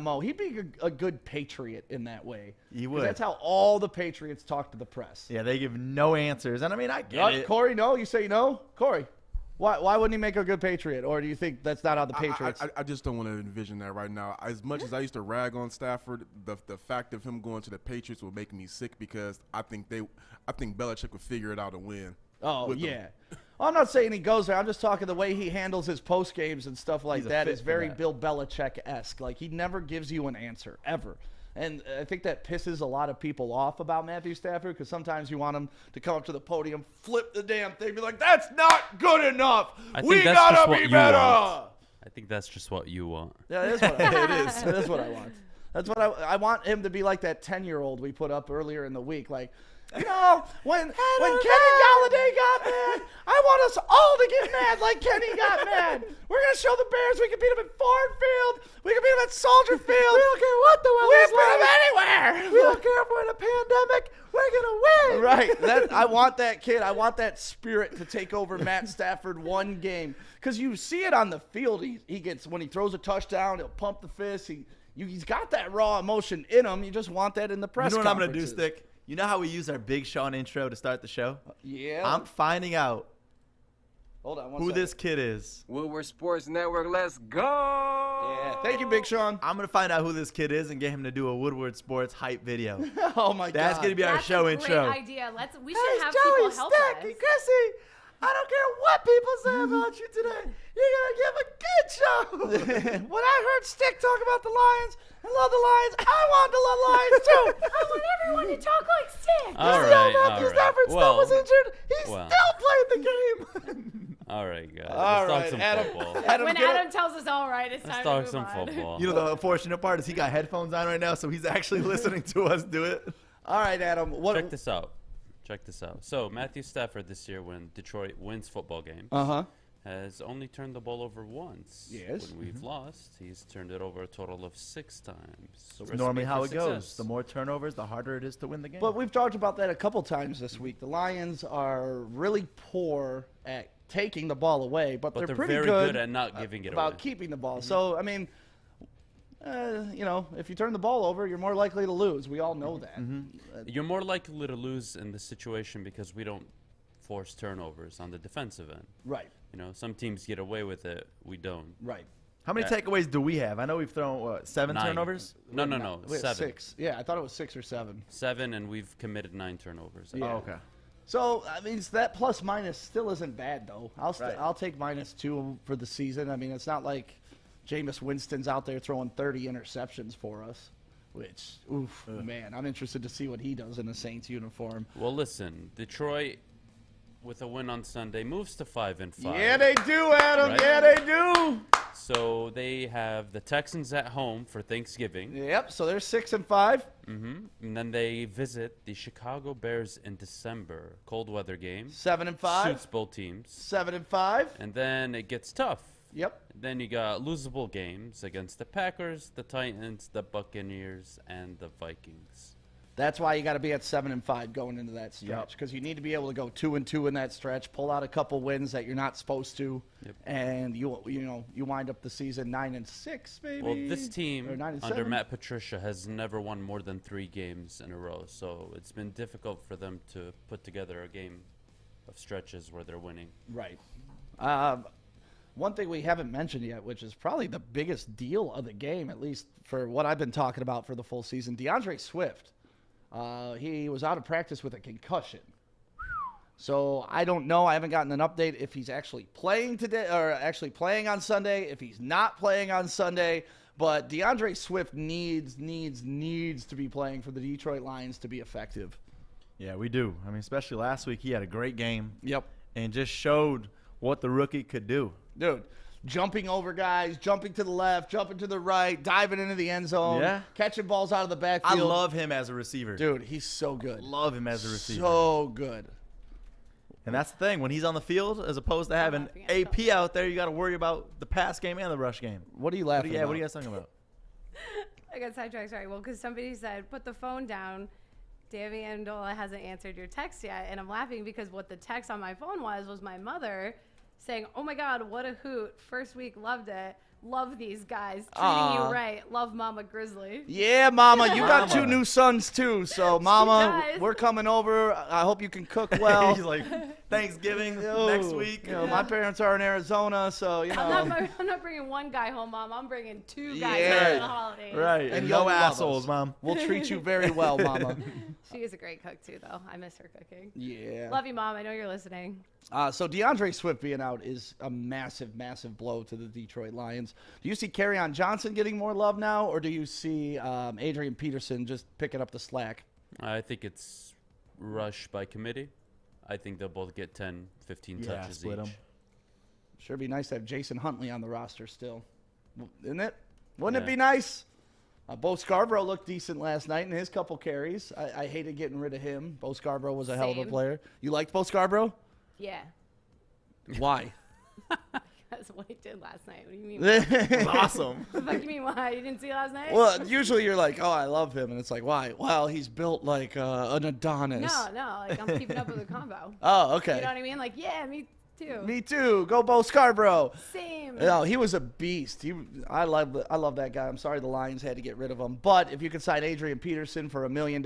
MO. He'd be a good Patriot in that way. He 'Cause would. That's how all the Patriots talk to the press. Yeah, they give no answers. And I mean, I get it. Corey, no? You say no? Corey. Why wouldn't he make a good Patriot? Or do you think that's not how the Patriots? I just don't want to envision that right now. As much as I used to rag on Stafford, the fact of him going to the Patriots will make me sick because I think Belichick would figure it out and win. Oh, with yeah. them. Well, I'm not saying he goes there. I'm just talking the way he handles his post games and stuff like He's a that fit is for very that. Bill Belichick-esque. Like, he never gives you an answer, ever. And I think that pisses a lot of people off about Matthew Stafford because sometimes you want him to come up to the podium, flip the damn thing, be like, that's not good enough. We gotta be better. I think that's just what you want. Yeah, it is what it is. It is what I want. That's what I want him to be like that 10-year-old we put up earlier in the week. Like, you know, when Kenny Galladay got mad, I want us all to get mad like Kenny got mad. We're going to show the Bears we can beat them at Ford Field. We can beat them at Soldier Field. We don't care what the weather's like. We beat them anywhere. We don't care if we're in a pandemic. We're going to win. Right. I want that kid. I want that spirit to take over Matt Stafford one game. Because you see it on the field. He gets, when he throws a touchdown, he'll pump the fist. He's got that raw emotion in him. You just want that in the press You know what I'm going to do, conferences. Stick? You know how we use our Big Sean intro to start the show? Yeah. I'm finding out Hold on one who second. this kid is. Woodward Sports Network, let's go! Yeah. Thank you, Big Sean. I'm going to find out who this kid is and get him to do a Woodward Sports hype video. Oh, my God. That's going to be our That's show a intro. great idea. We should have people help us. Krissy, I don't care what people say about you today. You're going to give a good show. When I heard Stick talk about the Lions and love the Lions, I want to love Lions too. I want everyone to talk like Stick. All right, Matthew all right. Stafford's thumb was injured. He well. still played the game. All right, guys. All Let's right, talk some Adam. football. When get Adam tells us all right, it's Let's time to talk move some on. football. You know, the unfortunate part is he got headphones on right now, so he's actually listening to us do it. All right, Adam. Check this out. So Matthew Stafford this year, when Detroit wins football games, has only turned the ball over once. Yes. When we've lost, he's turned it over a total of 6 times. So It's normally how it goes. The more turnovers, the harder it is to win the game. But we've talked about that a couple times this week. The Lions are really poor at taking the ball away, but they're pretty very good at not giving it about away. keeping the ball. So, I mean, you know, if you turn the ball over, you're more likely to lose. We all know that. You're more likely to lose in this situation because we don't force turnovers on the defensive end. Right, You know, some teams get away with it. We don't. right. how many takeaways do we have? I know we've thrown, 7 9. turnovers? No. We have 7. 6. Yeah, I thought it was 6 or 7. 7, and we've committed 9 turnovers. Yeah. Oh, okay. So, I mean, that plus minus still isn't bad, though. Right. I'll take -2 for the season. I mean, it's not like Jameis Winston's out there throwing 30 interceptions for us, which, man, I'm interested to see what he does in a Saints uniform. Well, listen, Detroit, with a win on Sunday, moves to 5-5. Yeah, they do, Adam. Right? Yeah, they do. So they have the Texans at home for Thanksgiving. Yep, so they're 6-5. And then they visit the Chicago Bears in December. Cold weather game. 7-5. Suits both teams. 7-5. And then it gets tough. Yep. Then you got losable games against the Packers, the Titans, the Buccaneers, and the Vikings. That's why you got to be at 7-5 going into that stretch, because you need to be able to go 2-2 in that stretch, pull out a couple wins that you're not supposed to, and you wind up the season 9-6 maybe. Well, this team or 9-7. under Matt Patricia has never won more than 3 games in a row, so it's been difficult for them to put together a game of stretches where they're winning. Right. One thing we haven't mentioned yet, which is probably the biggest deal of the game, at least for what I've been talking about for the full season, DeAndre Swift. He was out of practice with a concussion. So I don't know. I haven't gotten an update if he's actually playing today or actually playing on Sunday, if he's not playing on Sunday. But DeAndre Swift needs to be playing for the Detroit Lions to be effective. Yeah, we do. I mean, especially last week, he had a great game. Yep. And just showed what the rookie could do. Dude, jumping over guys, jumping to the left, jumping to the right, diving into the end zone, catching balls out of the I backfield. love him as a receiver. Dude, he's so good. Love him as a receiver. So good. And that's the thing. When he's on the field, as opposed to having AP out there, you got to worry about the pass game and the rush game. What are you laughing at? What are you guys talking about? I got sidetracked. Sorry. Well, because somebody said, put the phone down. Davey Amendola hasn't answered your text yet. And I'm laughing because what the text on my phone was my mother saying, oh, my God, what a hoot. First week, loved it. Love these guys. Treating Aw. you right. Love Mama Grizzly. Yeah, Mama, you got two new sons too. So, Mama, does. we're coming over. I hope you can cook well. He's like, Thanksgiving Yo, next week. You know, my parents are in Arizona, so you know. I'm not bringing one guy home, Mom. I'm bringing two guys Yeah. home for the holidays. Right. And And you'll no love assholes, us. Mom. We'll treat you very well, Mama. She is a great cook too, though. I miss her cooking. Yeah. Love you, Mom. I know you're listening. So DeAndre Swift being out is a massive, massive blow to the Detroit Lions. Do you see Kerryon Johnson getting more love now, or do you see Adrian Peterson just picking up the slack? I think it's rush by committee. I think they'll both get 10, 15 Yeah, touches split each. 'em. Sure be nice to have Jason Huntley on the roster still. Isn't it? Wouldn't it Yeah. be nice? Bo Scarborough looked decent last night in his couple carries. I hated getting rid of him. Bo Scarborough was a hell of a Same. player. You liked Bo Scarborough? Yeah. Why? That's what he did last night. What do you mean? It was awesome. What the fuck you mean why? You didn't see it last night? Well, usually you're like, oh, I love him. And it's like, why? Well, he's built like an Adonis. No. Like, I'm keeping up with the combo. Oh, okay. You know what I mean? Like, yeah, me too. Me too. Go Bo Scarborough. Same. No, he was a beast. I love that guy. I'm sorry the Lions had to get rid of him. But if you could sign Adrian Peterson for $1 million,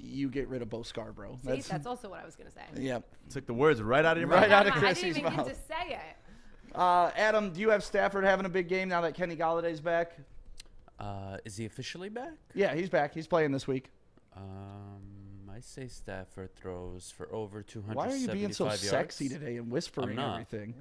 you get rid of Bo Scarborough. See, that's also what I was going to say. Yep. Took the words right out of your Right mouth. out of I Krissy's didn't even mouth. get to say it. Adam, do you have Stafford having a big game now that Kenny Galladay's back? Is he officially back? Yeah, he's back. He's playing this week. I say Stafford throws for over 275 Why are you being so yards. sexy today and whispering I'm not. everything?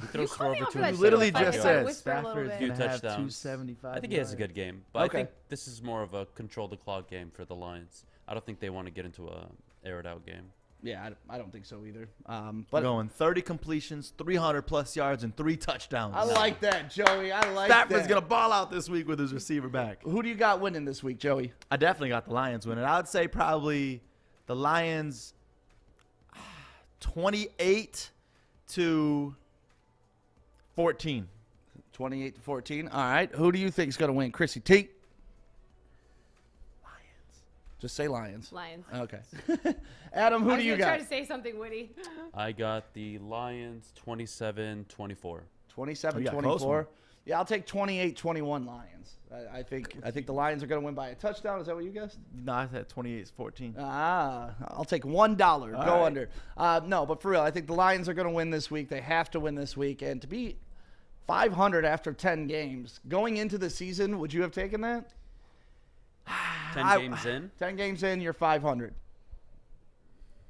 He throws for called me over out for that 275 shit Literally if I just could said whisper a little Stafford's bit. Few gonna have touchdowns. 275. I think he has a good game, but Okay. I think this is more of a control the clock game for the Lions. I don't think they want to get into a air it out game. Yeah, I don't think so either. We're But going 30 completions, 300+ yards, and 3 touchdowns. I like that, Joey. I like Stafford's that. gonna ball out this week with his receiver back. Who do you got winning this week, Joey? I definitely got the Lions winning. I would say probably the Lions 28 to 14. 28-14. All right. Who do you think is going to win? Krissy T? Lions. Just say Lions. Lions. Okay. Adam, who I do was you gonna try got? to say something witty. I got the Lions 27-24. 27-24. Yeah, I'll take 28-21 Lions. I think the Lions are going to win by a touchdown. Is that what you guessed? No, I said 28-14. I'll take $1. Go right. under. No, but for real, I think the Lions are going to win this week. They have to win this week. And to be 500 after 10 games, going into the season, would you have taken that? 10 games in? 10 games in, you're 500.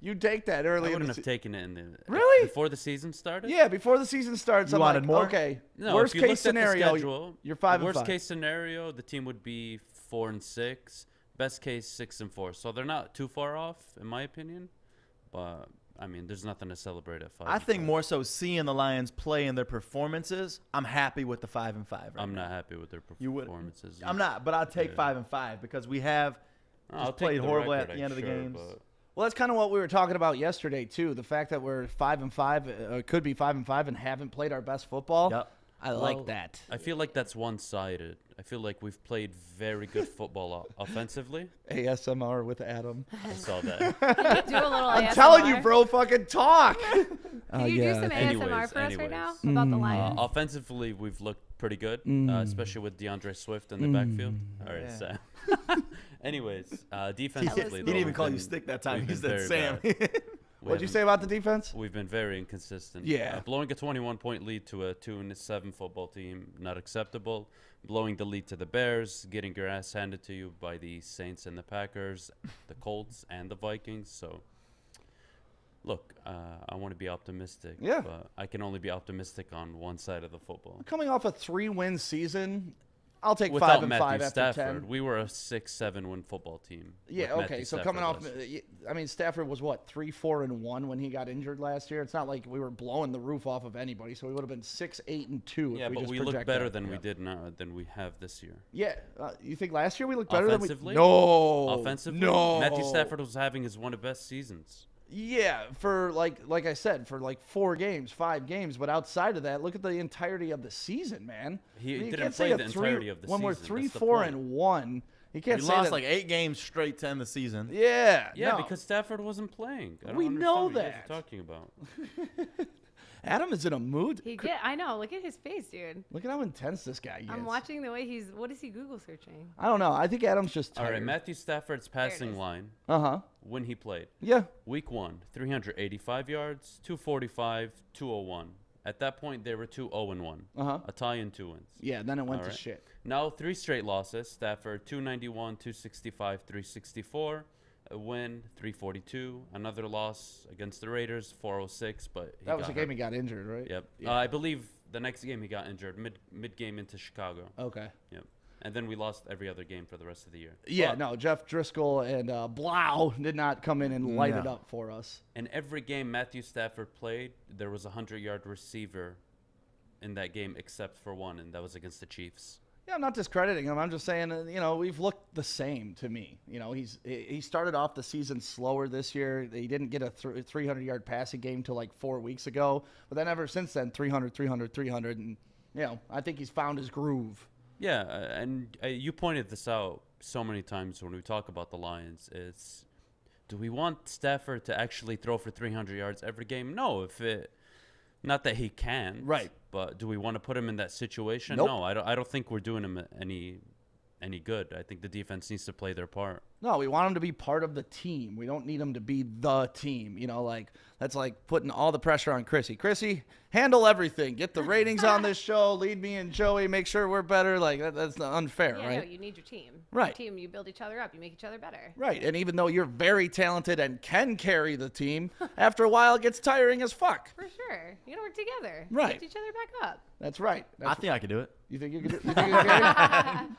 You take that early I in wouldn't the have taken it in the Really? before the season started. Yeah, before the season starts, You I'm wanted like, more? okay, No, worst if you case looked at the scenario, schedule, you're 5 and worst 5. case scenario, the team would be 4-6. Best case 6-4. So they're not too far off, in my opinion. But I mean, there's nothing to celebrate at 5. I think more so seeing the Lions play in their performances, I'm happy with the 5 and 5. Right I'm now. not happy with their You would. performances. I'm not, but I'll take Yeah. 5 and 5 because we have I'll just take played the horrible record, at the end of the sure, games. but- Well, that's kind of what we were talking about yesterday too. The fact that we're 5 and 5, could be 5 and 5, and haven't played our best football. Yep. I Well, like that. I feel like that's one-sided. I feel like we've played very good football offensively. ASMR with Adam. I saw that. Do a little I'm ASMR. telling you, bro, fucking talk. Can you do some ASMR Anyways, for us right now anyways. about the Lions? Offensively, we've looked pretty good, especially with DeAndre Swift in the backfield. All right, Yeah. Sam. Anyways, defensively, He though, didn't even we've call you been- stick that time. we've He been said very Sam. bad. We What'd you haven't- say about the defense? We've been very inconsistent. Yeah. Blowing a 21-point lead to a 2-7 football team, not acceptable. Blowing the lead to the Bears, getting your ass handed to you by the Saints and the Packers, the Colts and the Vikings. So, look, I want to be optimistic. Yeah. But I can only be optimistic on one side of the football. Coming off a 3-win season, I'll take 5 Without and Matthew 5 after Stafford, 10. we were a 6-7 win football team. Yeah, with okay. Matthew So Stafford coming off, last year. I mean, Stafford was what 3-4-1 when he got injured last year. It's not like we were blowing the roof off of anybody. So we would have been 6-8-2. Yeah, if we but just we look project better that. than we did now than we have this year. Yeah, you think last year we looked better than we? Offensively? No. Offensively, no. Matthew Stafford was having his one of the best seasons. Yeah, for like I said, for like 4 games, 5 games. But outside of that, look at the entirety of the season, man. He I mean, you didn't can't say play a the three- entirety of the when we're season. That's the 3-4-1. You We can't say lost that. like 8 games straight to end the season. Yeah, Yeah, no. because Stafford wasn't playing. I don't We understand know what you guys that. are talking about. Adam is in a mood. I know. Look at his face, dude. Look at how intense this guy is. I'm watching the way what is he Google searching? I don't know. I think Adam's just tired. All right, Matthew Stafford's passing line. When he played. Yeah. Week 1, 385 yards, 245, 201. At that point, they were 2-0-1. A tie and 2 wins. Yeah, then it went to shit. Now 3 straight losses. Stafford 291, 265, 364. A win 342. Another loss against the Raiders 406. But that was the game he got injured, right? Yep. Yeah. I believe the next game he got injured mid game into Chicago. Okay. Yep. And then we lost every other game for the rest of the year. Yeah, no, Jeff Driscoll and Blau did not come in and light it up for us. And every game Matthew Stafford played, there was a 100-yard receiver in that game except for one, and that was against the Chiefs. Yeah, I'm not discrediting him. I'm just saying, we've looked the same to me. He started off the season slower this year. He didn't get a 300-yard passing game till like 4 weeks ago. But then ever since then, 300, 300, 300. And, I think he's found his groove. Yeah, and you pointed this out so many times when we talk about the Lions. It's, do we want Stafford to actually throw for 300 yards every game? No, not that he can. Right. But do we want to put him in that situation? Nope. No, I don't think we're doing him any good. I think the defense needs to play their part. No, we want him to be part of the team. We don't need him to be the team. That's like putting all the pressure on Krissy. Krissy, handle everything. Get the ratings on this show. Lead me and Joey. Make sure we're better. Like, that's unfair, Yeah, right? no, you need your team. Right. Your team, you build each other up. You make each other better. Right. And even though you're very talented and can carry the team, after a while it gets tiring as fuck. For sure. You gotta work together. Right. Lift each other back up. That's right. I think I could do it. You think you could carry it?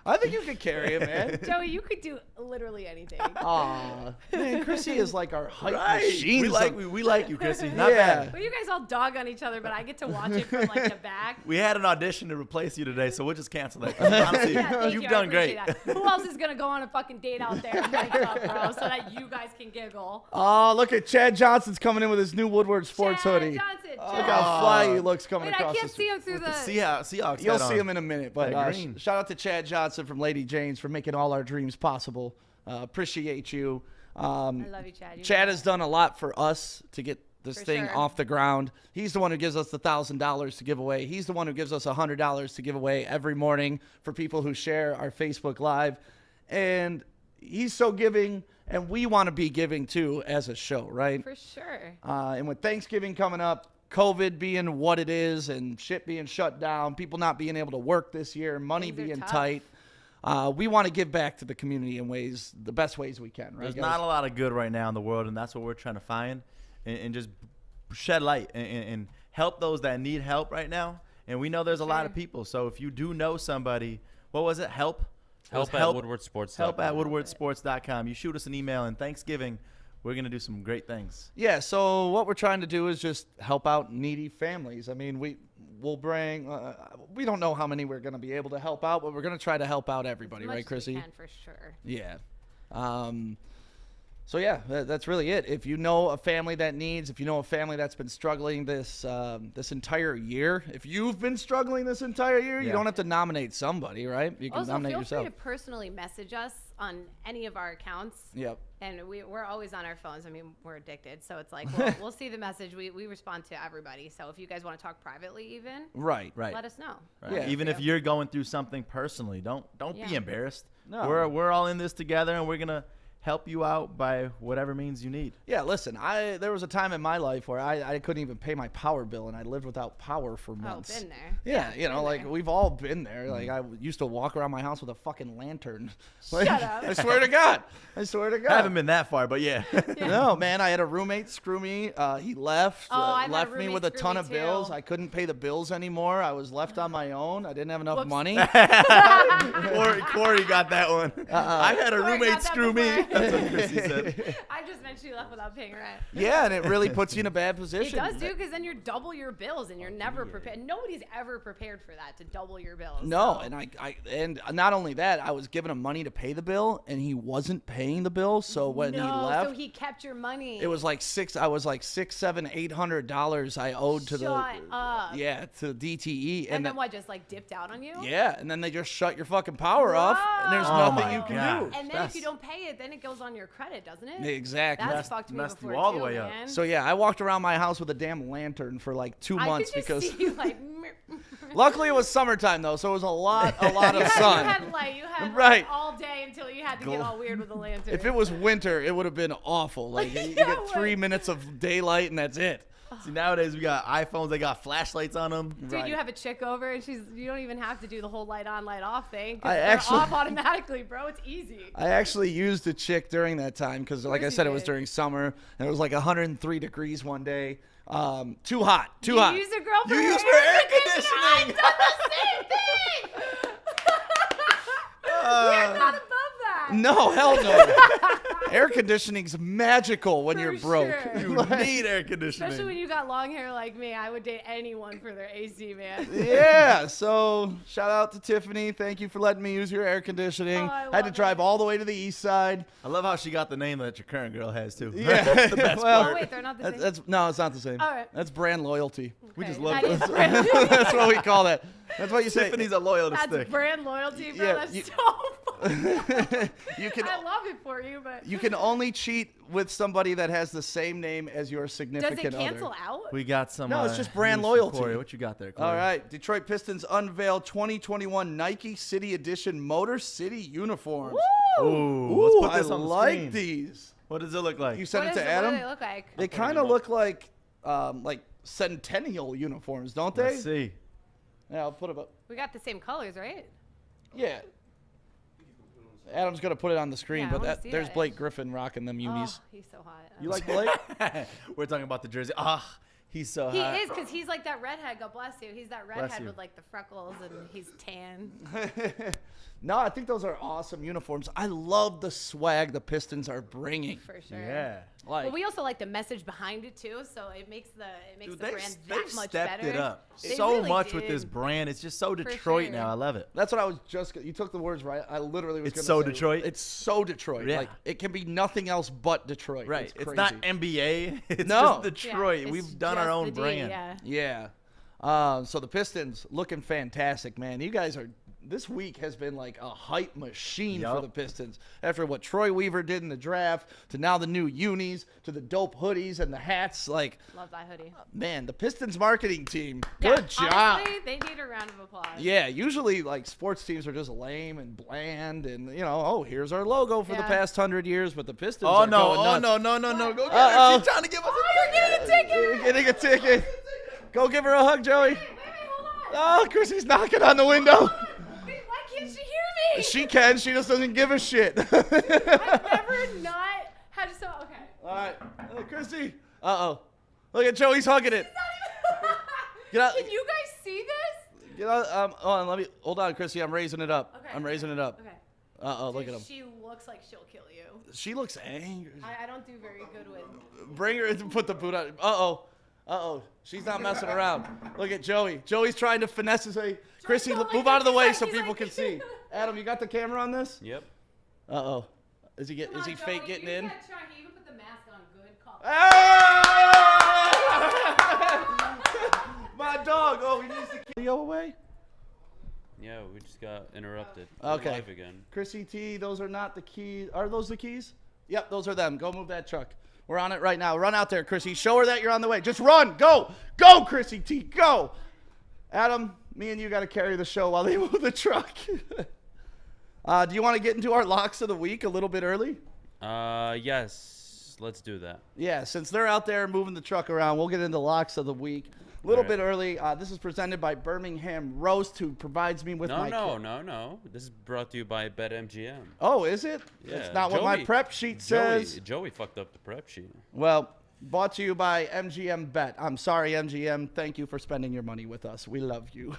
I think you could carry it, man. Joey, you could do literally anything. Aw. Man, Krissy is like our hype Right. machine. We like you, Krissy. Not bad. Well, you guys all dog on each other, but I get to watch it from like the back. We had an audition to replace you today, so we'll just cancel that. Honestly, Thank you've you. done I great. appreciate that. Who else is gonna go on a fucking date out there and break up, bro, so that you guys can giggle? Oh, look at Chad Johnson's coming in with his new Woodward Sports Chad hoodie. Johnson, Look how fly he looks coming Wait, across I can't the see him through the. Seahawks. You'll hat see on. him in a minute, but That green. shout out to Chad Johnson from Lady Jane's for making all our dreams possible. Appreciate you. I love you, Chad. You Chad know has done a lot for us to get this For thing sure. off the ground. He's the one who gives us the $1,000 to give away. He's the one who gives us $100 to give away every morning for people who share our Facebook Live. And he's so giving, and we want to be giving too as a show, right? For sure. And with Thanksgiving coming up, COVID being what it is, and shit being shut down, people not being able to work this year, money Things are being tough. tight, we want to give back to the community in the best ways we can, right? There's guys? not a lot of good right now in the world, and that's what we're trying to find and just shed light and help those that need help right now. And we know there's a lot of people. So if you do know somebody, what was it? Help at WoodwardSports.com. Help at WoodwardSports.com. You shoot us an email, and Thanksgiving, we're going to do some great things. Yeah, so what we're trying to do is just help out needy families. I mean, we'll bring, we don't know how many we're going to be able to help out, but we're going to try to help out everybody, As much right, as we Krissy? can, for sure. Yeah. So, yeah, that's really it. If you know a family that needs, if you know a family that's been struggling this entire year, if you've been struggling this entire year, you Yeah. don't have to nominate somebody, right? You can Also, nominate feel yourself. free to personally message us on any of our accounts. Yep. And we're always on our phones. I mean, we're addicted. So it's like, we'll see the message. We respond to everybody. So if you guys want to talk privately even, Right. let us know. Right. Yeah. Even if you're going through something personally, don't Yeah. be embarrassed. No. We're all in this together, and we're going to help you out by whatever means you need. Yeah, listen, there was a time in my life where I couldn't even pay my power bill, and I lived without power for months. Oh, been there. Yeah, been like there. we've all been there. Like I used to walk around my house with a fucking lantern. Like, Shut up. I swear to God. I swear to God. I haven't been that far, but yeah. No, man, I had a roommate screw me. He left. Oh, I've had a left me roommate with a screw ton me of bills. too. I couldn't pay the bills anymore. I was left on my own. I didn't have enough Whoops. money. Corey got that one. I had a Corey roommate got that screw me. before. That's what Krissy said. I just meant she left without paying rent. Yeah, and it really puts you in a bad It position. does, do, because then you're double your bills, and you're never prepared. Nobody's ever prepared for that, to double your bills. No, so. and not only that, I was giving him money to pay the bill, and he wasn't paying the bill. So when he left, so he kept your money. it was like $600, $800 I owed to Shut up. to DTE, And then what, just like dipped out on you? Yeah, and then they just shut your fucking power off, and there's Bro. nothing Oh you my can God. do. And then if you don't pay it, then it goes on your credit, doesn't it? Exactly. exactly. That's fucked me messed you before all the too, way up. man. So yeah, I walked around my house with a damn lantern for like 2 months I could because just see you like. luckily it was summertime though, so it was a lot of You sun. had light. You had Right. light all day until you had to get all weird with the lantern. If it was winter, it would have been awful. Like you Yeah, get 3 minutes of daylight and that's it. See, nowadays we got iPhones. They got flashlights on them. Dude, Right. you have a chick over and you don't even have to do the whole light on, light off thing. 'Cause I they're actually- off automatically, bro. It's easy. I actually used a chick during that time because, like I course you said, it was did. during summer and it was like 103 degrees one day. Too hot. Too You hot. used a girl for You her used for air conditioning. I've conditioning. done the same thing. We're not above that. No, hell no. Air conditioning's magical when For you're broke. sure. You need air conditioning. Especially when you got long hair like me, I would date anyone for their AC, man. Yeah, so shout out to Tiffany. Thank you for letting me use your air conditioning. Oh, I had to love drive it. all the way to the east side. I love how she got the name that your current girl has too. Yeah, That's the best well, Oh, part. wait, they're not the same. That's no, it's not the same. All right. That's brand loyalty. We just Okay, love that is those. brand- That's what we call that. That's what you say. Tiffany's a loyal to That's stick. brand loyalty, bro. Yeah, That's you- so funny. You can I love it for you, but you can only cheat with somebody that has the same name as your does significant it cancel other. out? We got some. No, it's just brand news from loyalty. Corey. What you got there, Corey? All right, Detroit Pistons unveil 2021 Nike City Edition Motor City uniforms. Ooh, let's put this I on the like screen. these. What does it look like? You sent What it to is Adam. What do they look like? They kind of look like centennial uniforms, don't they? Let's see. Yeah, I'll put it up. We got the same colors, right? Yeah. Adam's gonna put it on the screen, Yeah, I but wanna see there's that. Blake Griffin rocking them unis. Oh, he's so hot. You like Blake? We're talking about the jersey. Ah, he's so He hot. is, because he's like that redhead. God bless you. He's that redhead you. with like the freckles and he's tan. No, I think those are awesome uniforms. I love the swag the Pistons are bringing. For sure. Yeah. Like, But we also like the message behind it too, so it makes the Dude, the brand they've that much stepped better. it up They so really much with this did. brand. It's just so Detroit sure. now. I love it. that's what I was just. You took the words right. I literally was. It's gonna so say, Detroit? It's so Detroit. Yeah. Like it can be nothing else but Detroit. Right. It's crazy. not NBA. It's No. just Detroit. Yeah, it's We've done our just own the D, brand. Yeah. Yeah. So the Pistons looking fantastic, man. You guys are. This week has been like a hype machine for Yup. the Pistons. After what Troy Weaver did in the draft, to now the new unis, to the dope hoodies and the hats. Like, Love that hoodie. man, the Pistons marketing team, Yeah, good job. Honestly, they need a round of applause. Yeah, usually like sports teams are just lame and bland, and oh, here's our logo for the Yeah. past 100 years, but the Pistons Oh are no! going Oh nuts. no! No! No! No! Go get Uh-oh. her! She's trying to give us a ticket. You're getting a ticket. Go give her a hug, Joey. Wait, hold on. Oh, Chrissy's knocking on the window. Wait, why can't she hear me? She can. She just doesn't give a shit. I've never not had so. Okay. All right, Chrissy. Look at Joey's hugging it. Get out. Can you guys see this? Get out. Hold on, Chrissy. I'm raising it up. Okay. I'm raising it up. Okay. Look at him. She looks like she'll kill you. She looks angry. I don't do very good with. Bring her and put the boot on. She's not messing around. Look at Joey. Joey's trying to finesse his way. Chrissy, don't like move that. out of the He's way like- so he's people like- can see. Adam, you got the camera on this? Yep. Is he Come on, fake Joey, getting you in? gotta try. He even put the mask on. Good call. My dog. Oh, he needs to keep Leo away. Yeah, we just got interrupted. We're Okay. live again. Krissy T, those are not the keys. Are those the keys? Yep, those are them. Go move that truck. We're on it right now. Run out there, Krissy. Show her that you're on the way. Just run. Go. Go, Krissy T. Go. Adam, me and you got to carry the show while they move the truck. Do you want to get into our locks of the week a little bit early? Yes, let's do that. Yeah, since they're out there moving the truck around, we'll get into locks of the week a little All bit right. early. This is presented by Birmingham Roast, who provides me with my... No. This is brought to you by BetMGM. Oh, is it? Yeah, It's not what my Joey- prep sheet says. Joey fucked up the prep sheet. Well, brought to you by MGM Bet. I'm sorry, MGM. Thank you for spending your money with us. We love you.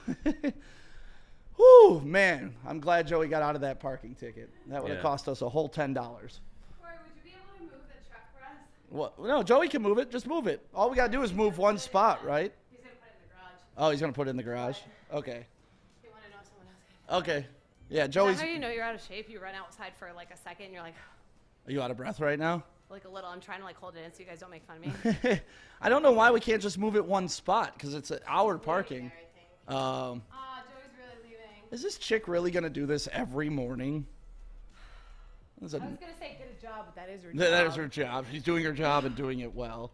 Whew, man. I'm glad Joey got out of that parking ticket. That would have Yeah. cost us a whole $10. Corey, would you be able to move the truck for us? What? No, Joey can move it. Just move it. All we got to do is move one spot, right? He's gonna put it in the garage. Oh, he's going to put it in the garage? Okay. You want to know if someone else? Okay. Yeah, Is Joey's... that how you know you're out of shape? You run outside for like a second, and you're like, Are you out of breath right now? like a little. I'm trying to like hold it in so you guys don't make fun of me. I don't know why we can't just move it one spot, because it's our parking. There, I think. Um, Joey's really leaving. Is this chick really going to do this every morning? I was going to say get a job, but that is her job. That is her job. She's doing her job and doing it well.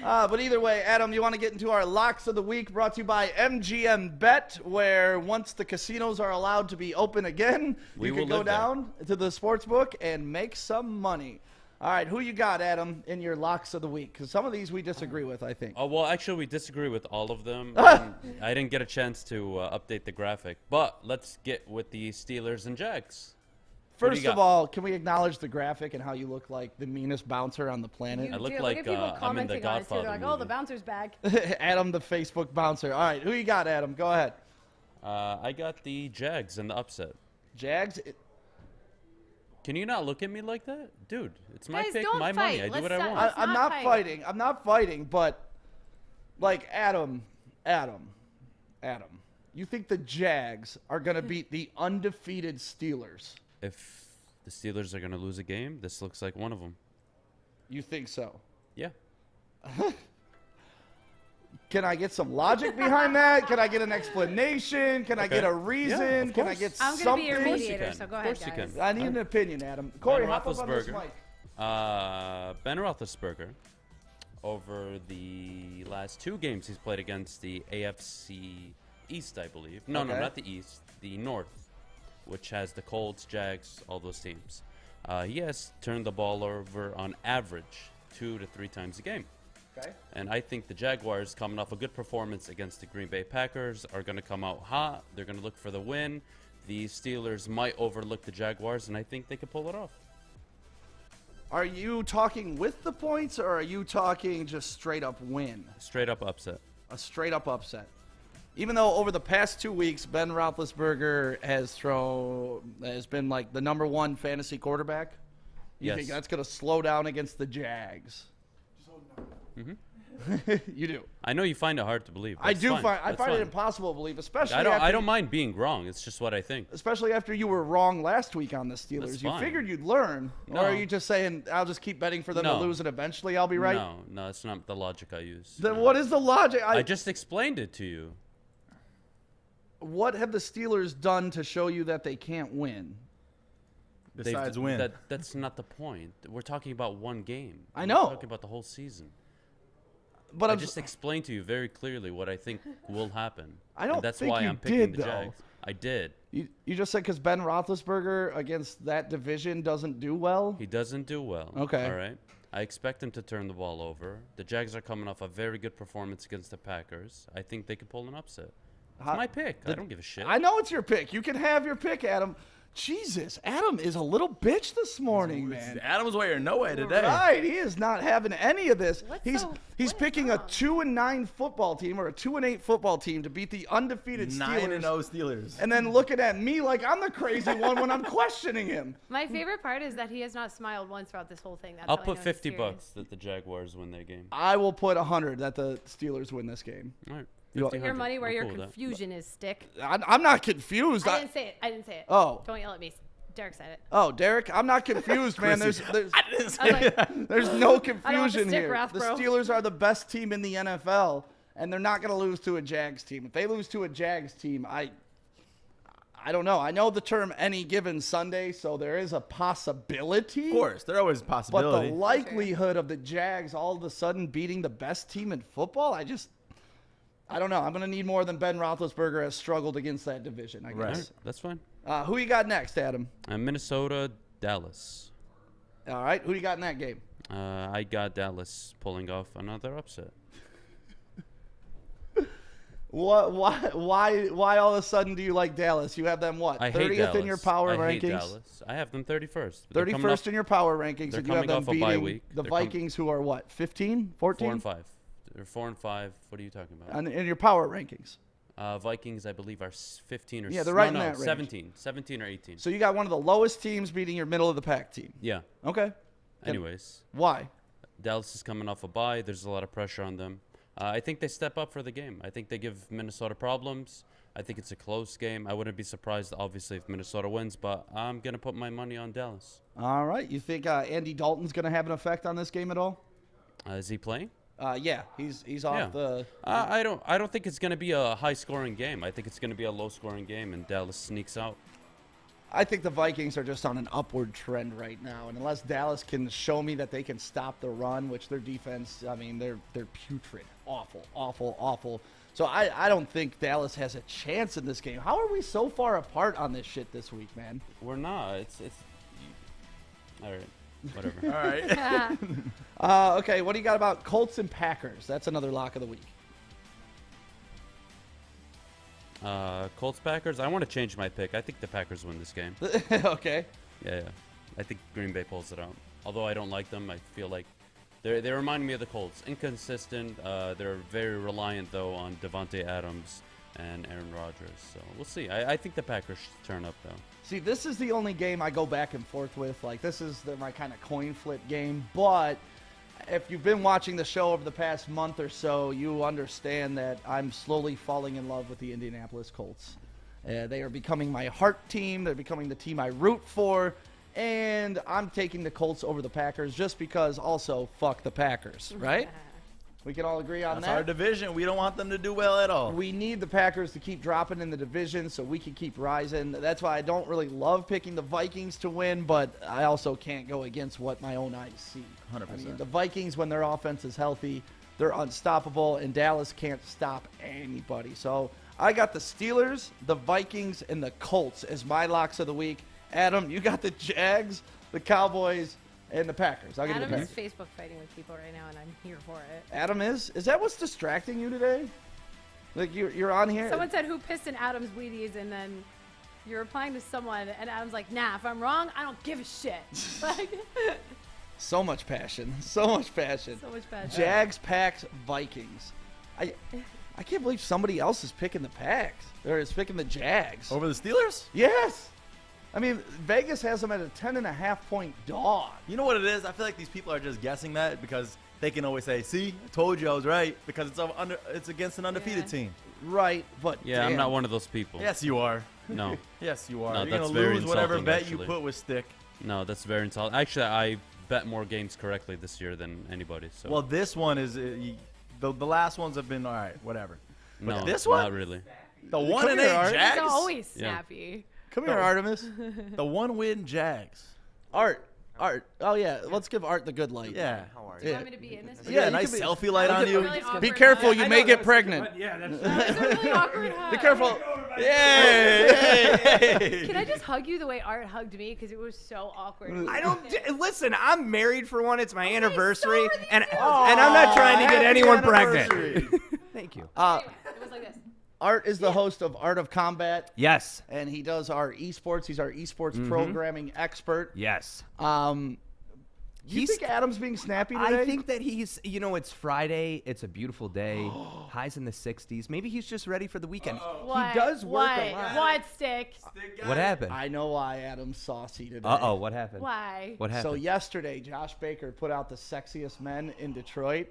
But either way, Adam, you want to get into our locks of the week, brought to you by MGM Bet, where once the casinos are allowed to be open again, you can go down to the sports book and make some money. All right, who you got, Adam, in your locks of the week? Because some of these we disagree with, I think. Oh, well, actually, we disagree with all of them. I didn't get a chance to update the graphic. But let's get with the Steelers and Jags. First of all, can we acknowledge the graphic and how you look like the meanest bouncer on the planet? I look Look like at people I'm in the commenting on it, too. Godfather They're like, movie. oh, the bouncer's back. Adam, the Facebook bouncer. All right, who you got, Adam? Go ahead. I got the Jags in the upset. Jags? Can you not look at me like that? Dude, it's my Guys, pick, don't my fight. money. I do Let's what I not- want. let's I'm not not fight. fighting. I'm not fighting, but, like, Adam, you think the Jags are going to beat the undefeated Steelers? If the Steelers are going to lose a game, this looks like one of them. You think so? Yeah. Can I get some logic behind that? Can I get an explanation? Can I get a reason? of Can I course. get I'm going to something? be your Of course you mediator, can. so go Of ahead, course you guys. can. I need an opinion, Adam. Corey, hop up on this Roethlisberger. mic. Ben Roethlisberger, over the last 2 games he's played against the AFC East, I believe. No, Okay. not the East, the North, which has the Colts, Jags, all those teams. He has turned the ball over on average 2 to 3 times a game. Okay. And I think the Jaguars, coming off a good performance against the Green Bay Packers, are going to come out hot. They're going to look for the win. The Steelers might overlook the Jaguars, and I think they could pull it off. Are you talking with the points, or are you talking just straight up win? Straight up upset. A straight up upset. Even though over the past 2 weeks, Ben Roethlisberger has been like the #1 fantasy quarterback, you think that's going to slow down against the Jags? You do. I know you find it hard to believe. I That's do fine. I That's find it fine. impossible to believe, especially I don't mind being wrong. It's just what I think. especially after you were wrong last week on the Steelers. That's You fine. figured you'd learn, or are No. you just saying I'll just keep betting for them to No. lose and eventually I'll be right? No, that's not the logic I use. Then No. what is the logic? I just explained it to you. What have the Steelers done to show you that they can't win? Besides win. That's not the point. We're talking about one game. I know. We're talking about the whole season. But I I'm just explained to you very clearly what I think will happen. I don't and that's think why you I'm picking did, the though. Jags. I did. you just said because Ben Roethlisberger against that division doesn't do well. He doesn't do well. Okay. All right. I expect him to turn the ball over. The Jags are coming off a very good performance against the Packers. I think they could pull an upset. It's my pick. I don't give a shit. I know it's your pick. You can have your pick, Adam. Jesus, Adam is a little bitch this morning, man. Adam's wearing no way today. Right, he is not having any of this. What's He's so- he's what is picking a wrong? 2-9 football team or a 2-8 football team to beat the undefeated 9-0 Steelers, Steelers. and then looking at me like I'm the crazy one when I'm questioning him. My favorite part is that he has not smiled once throughout this whole thing. That's I'll how I put know he's $50 serious. that the Jaguars win their game. I will put 100 that the Steelers win this game. All right. You- Put your 50-100. money where I'm your cool with that. confusion is, Stick. I'm not confused. I didn't say it. I didn't say it. Oh. Don't yell at me. Derek said it. Oh, Derek, I'm not confused, man. There's I was like, there's no I don't want the confusion stick, here. Ralph, The bro. Steelers are the best team in the NFL, and they're not going to lose to a Jags team. If they lose to a Jags team, I don't know. I know the term any given Sunday, so there is a possibility. Of course, there always a But possibility. the likelihood of the Jags all of a sudden beating the best team in football, I don't know. I'm going to need more than Ben Roethlisberger has struggled against that division, I Right. All guess. right. That's fine. Who you got next, Adam? Minnesota, Dallas. All right. Who you got in that game? I got Dallas pulling off another upset. What? Why all of a sudden do you like Dallas? You have them what? I hate 30th Dallas. in your power I rankings. hate Dallas. I have them 31st. They're coming 31st off in your power rankings, they're and you have coming them off a bye beating week. the They're com- Vikings, who are what? 15, 14? 4 and 5. They're 4 and 5. What are you talking about? And in your power rankings. Vikings, I believe, are 15 or Yeah, they're right in no, that range. 17 or 18. So you got one of the lowest teams beating your middle of the pack team. Yeah. Okay. Anyways, Why? Dallas is coming off a bye. There's a lot of pressure on them. I think they step up for the game. I think they give Minnesota problems. I think it's a close game. I wouldn't be surprised, obviously, if Minnesota wins, but I'm going to put my money on Dallas. All right. You think Andy Dalton's going to have an effect on this game at all? Is he playing? Yeah, he's off the. I don't think it's going to be a high-scoring game. I think it's going to be a low-scoring game, and Dallas sneaks out. I think the Vikings are just on an upward trend right now, and unless Dallas can show me that they can stop the run, which their defense, I mean, they're putrid, awful. So I don't think Dallas has a chance in this game. How are we so far apart on this shit this week, man? We're not. It's all right. Whatever. All right. Okay, what do you got about Colts and Packers? That's another lock of the week. Colts Packers. I want to change my pick. I think the Packers win this game. Okay. Yeah. I think Green Bay pulls it out. Although I don't like them, I feel like they remind me of the Colts. Inconsistent. They're very reliant though on Devontae Adams and Aaron Rodgers. So we'll see. I think the Packers should turn up though. See, this is the only game I go back and forth with. Like, this is my kind of coin flip game. But if you've been watching the show over the past month or so, you understand that I'm slowly falling in love with the Indianapolis Colts. They are becoming my heart team. They're becoming the team I root for. And I'm taking the Colts over the Packers just because also fuck the Packers, right? We can all agree on That's that. our division. We don't want them to do well at all. We need the Packers to keep dropping in the division so we can keep rising. That's why I don't really love picking the Vikings to win, but I also can't go against what my own eyes see. 100%. I mean, the Vikings, when their offense is healthy, they're unstoppable, and Dallas can't stop anybody. So I got the Steelers, the Vikings, and the Colts as my locks of the week. Adam, you got the Jags, the Cowboys, and the Packers. I'll give you the Adam Packers. is Facebook fighting with people right now, and I'm here for it. Adam is? Is that what's distracting you today? Like you're on here? Someone said, who pissed in Adam's Wheaties? And then you're replying to someone, and Adam's like, nah, if I'm wrong, I don't give a shit. Like, So much passion. So much passion. so much bad. Jags, Packs, Vikings. I can't believe somebody else is picking the Packs. Or is picking the Jags. Over the Steelers? Yes. I mean, Vegas has them at a 10.5-point dog. You know what it is? I feel like these people are just guessing that because they can always say, see, I told you I was right, because it's against an undefeated team. Right, but Yeah, I'm damn. not one of those people. Yes, you are. No. Yes, you are. No, You're that's going to very lose whatever insulting, bet actually. you put with Stick. No, that's very insulting. Actually, I bet more games correctly this year than anybody. So Well, this one is the last ones have been all right, whatever. But no, this one, not really. the 1-8 here, Art. Jags, He's always Yeah. snappy. Come here, Artemis. the 1-win Jags. Art. Oh, yeah. Let's give Art the good light. Yeah. Do you want me to be in this? Yeah, Yeah, you nice can be- selfie light on It's a you. really awkward Be careful. hug. You may get pregnant. Yeah, that's It's a really awkward hug. Be careful. Hey. Can I just hug you the way Art hugged me? Because it was so awkward. I don't listen. I'm married for one. It's my anniversary, so are these and two. I'm not trying to get Happy anyone pregnant. anniversary. Thank you. Anyway, it was like this. Art is the host of Art of Combat, Yes. and he does our esports. He's our esports programming expert. Yes. You He's- think Adam's being snappy today? I think that he's, it's Friday. It's a beautiful day. Highs in the 60s. Maybe he's just ready for the weekend. What? He does work what? a lot. What, Stick? What happened? I know why Adam's saucy today. Uh-oh, what happened? Why? What happened? So yesterday, Josh Baker put out the sexiest men in Detroit.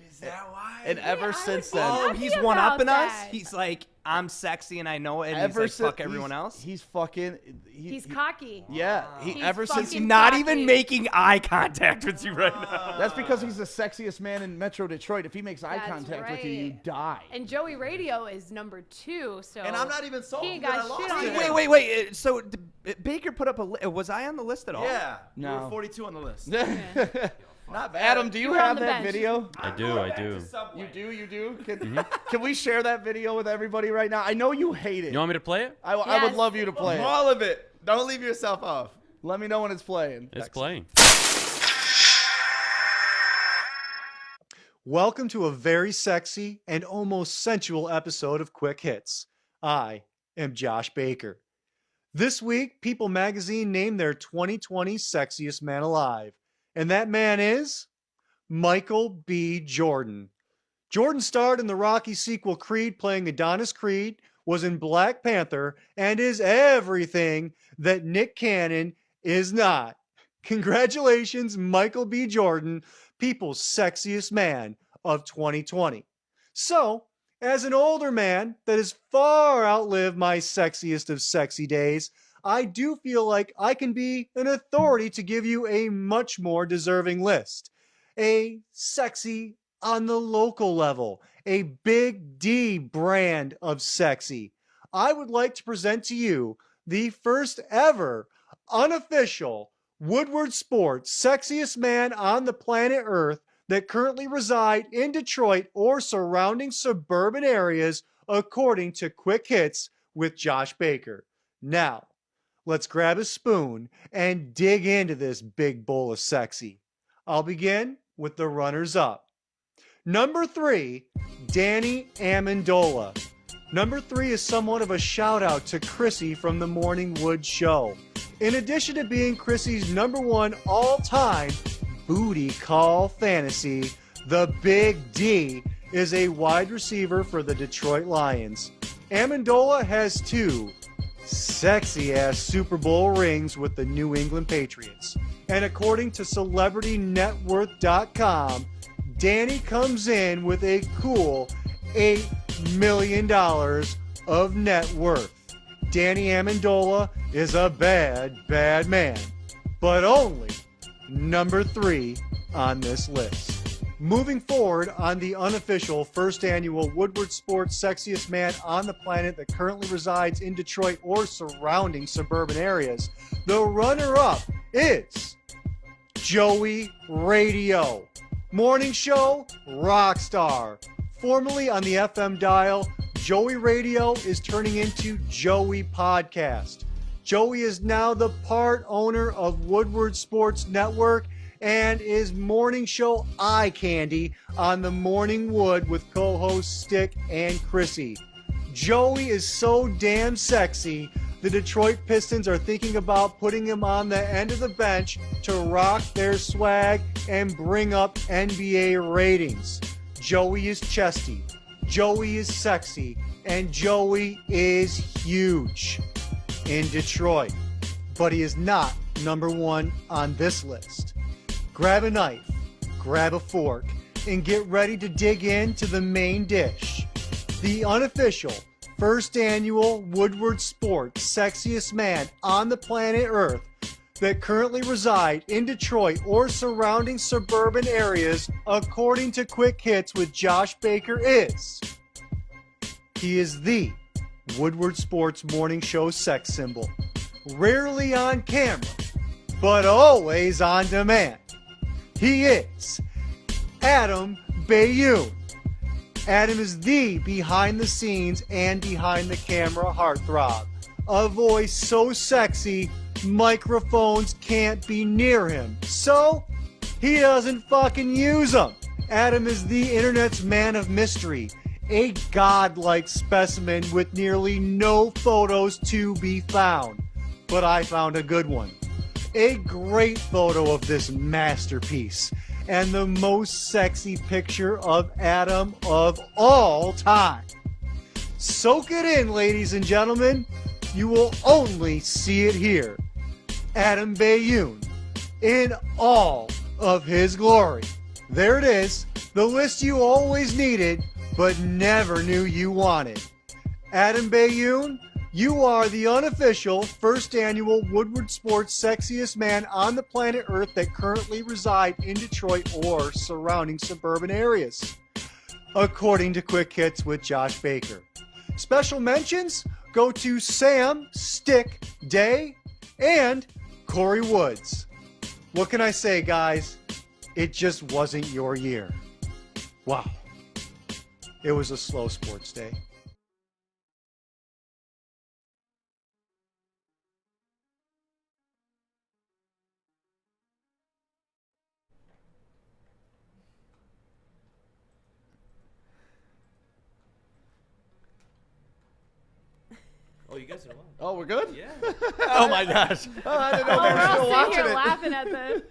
Is that why? And ever since then, Oh, happy he's about one-upping us? that. He's like, I'm sexy and I know it, and ever he's like, fuck since everyone else? he's fucking. He's cocky. Yeah, He's ever since. fucking Not cocky. even making eye contact with you right now. That's because he's the sexiest man in Metro Detroit. If he makes eye That's contact with you, you right. die. And Joey Radio is number 2, so. And I'm not even salty He ain't that got I lost shit on today. him. Wait. So Baker put up was I on the list at all? Yeah. No. You were 42 on the list. Not bad. Adam, do you You were on have the that bench. video? I do. You do? Can we share that video with everybody right now? I know you hate it. You want me to play it? I would Yes. love you to play it. All of it. Don't leave yourself off. Let me know when it's playing. It's playing. Welcome to a very sexy and almost sensual episode of Quick Hits. I am Josh Baker. This week, People magazine named their 2020 sexiest man alive, and that man is Michael B. Jordan. Jordan starred in the Rocky sequel Creed playing Adonis Creed, was in Black Panther, and is everything that Nick Cannon is not. Congratulations, Michael B. Jordan, People's sexiest man of 2020. So, as an older man that has far outlived my sexiest of sexy days, I do feel like I can be an authority to give you a much more deserving list. A sexy on the local level, a big D brand of sexy. I would like to present to you the first ever unofficial Woodward Sports sexiest man on the planet Earth that currently reside in Detroit or surrounding suburban areas, according to Quick Hits with Josh Baker. Now, let's grab a spoon and dig into this big bowl of sexy. I'll begin with the runners-up. Number 3, Danny Amendola. Number 3 is somewhat of a shout-out to Krissy from the Morning Woodward Show. In addition to being Krissy's #1 all-time booty call fantasy, the Big D is a wide receiver for the Detroit Lions. Amendola has 2 sexy-ass Super Bowl rings with the New England Patriots. And according to CelebrityNetWorth.com, Danny comes in with a cool $8 million of net worth. Danny Amendola is a bad, bad man, but only number 3 on this list. Moving forward on the unofficial first annual Woodward Sports Sexiest Man on the Planet that currently resides in Detroit or surrounding suburban areas, the runner-up is Joey Radio. Morning show, rock star. Formerly on the FM dial, Joey Radio is turning into Joey Podcast. Joey is now the part owner of Woodward Sports Network and is morning show eye candy on the Morning Wood with co-hosts Stick and Krissy. Joey is so damn sexy, the Detroit Pistons are thinking about putting him on the end of the bench to rock their swag and bring up NBA ratings. Joey is chesty, Joey is sexy, and Joey is huge in Detroit. But he is not #1 on this list. Grab a knife, grab a fork, and get ready to dig into the main dish. The unofficial first annual Woodward Sports Sexiest Man on the planet Earth that currently reside in Detroit or surrounding suburban areas, according to Quick Hits with Josh Baker, is... he is the Woodward Sports Morning Show sex symbol. Rarely on camera, but always on demand. He is Adam Bayoun. Adam is the behind-the-scenes and behind-the-camera heartthrob. A voice so sexy, microphones can't be near him. So, he doesn't fucking use them. Adam is the internet's man of mystery. A godlike specimen with nearly no photos to be found. But I found a good one. A great photo of this masterpiece. And the most sexy picture of Adam of all time. Soak it in, ladies and gentlemen. You will only see it here. Adam Bayoun in all of his glory. There it is, the list you always needed but never knew you wanted. Adam Bayoun, you are the unofficial first annual Woodward Sports Sexiest Man on the planet Earth that currently reside in Detroit or surrounding suburban areas, according to Quick Hits with Josh Baker. Special mentions go to Sam, Stick, Day, and Corey Woods. What can I say, guys? It just wasn't your year. Wow. It was a slow sports day. Oh, you guys are live. Oh, we're good? Yeah. Oh my gosh. Oh, I didn't know Oh, they we're were all still sitting watching here it. laughing at the...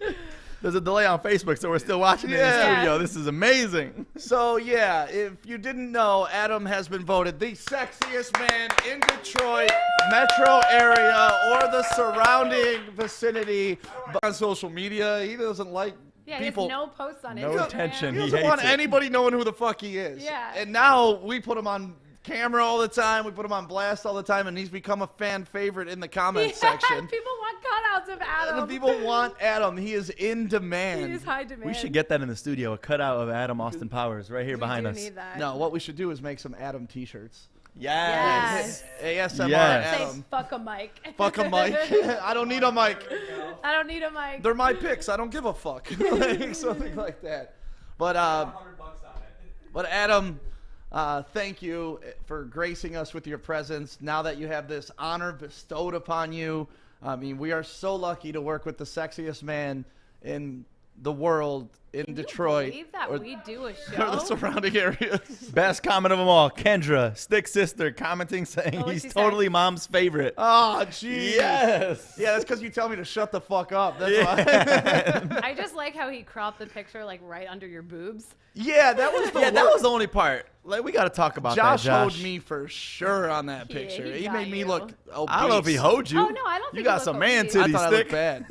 There's a delay on Facebook, so we're still watching it in the Yeah. studio. This is amazing. So, yeah, if you didn't know, Adam has been voted the sexiest man in Detroit, metro area, or the surrounding vicinity. But on social media, he doesn't like Yeah, people. he has no posts on No Instagram. attention. He He doesn't hates want it. anybody knowing who the fuck he is. Yeah. And now we put him on camera all the time. We put him on blast all the time, and he's become a fan favorite in the comments section. People want cutouts of Adam. And people want Adam. He is in demand. He is high demand. We should get that in the studio, a cutout of Adam Austin Powers right here We behind do us. need that. No, what we should do is make some Adam t-shirts. Yes. Yes. ASMR Yes. Say Adam. fuck a mic. Fuck a mic. I don't need a mic. I don't need a mic. They're my picks. I don't give a fuck. Like, something like that. But Adam, thank you for gracing us with your presence. Now that you have this honor bestowed upon you, I mean, we are so lucky to work with the sexiest man in the world in Can Detroit. you believe that we do a Or the show? surrounding areas. Best comment of them all. Kendra, stick sister, commenting saying Oh, what'd he's she say? totally mom's favorite. Oh, jeez. Yes. Yeah, that's because you tell me to shut the fuck up. That's why. I just like how he cropped the picture like right under your boobs. Yeah, that was the Yeah, that was the only part. Like, we got to talk about Josh that, Josh. holded me for sure on that Yeah, picture. he He got made me you. look obese. I don't know if he hoed you. Oh, no, I don't You think got you look some man obese. I titty thought I stick. looked bad.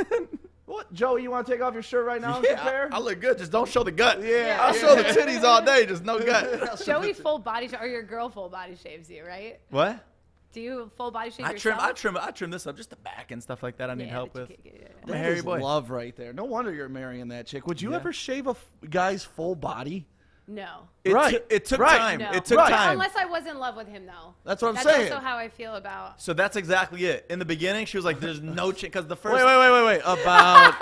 What, Joey, you want to take off your shirt right now and Yeah, compare? I look good. Just don't show the gut. Yeah, I'll show the titties all day. Just no gut. Joey full body, or your girl full body shaves you, right? What? Do you full body shave I yourself? trim this up, just the back and stuff like that. I need help but with. you can't- I'm a That hairy is boy. love right there. No wonder you're marrying that chick. Would you Yeah. ever shave a guy's full body? No. It took Right. time. No. It took Right. time. Unless I was in love with him, though. That's what I'm That's saying. also how I feel about. So that's exactly it. In the beginning, she was like, "There's no chance," because the first. Wait. About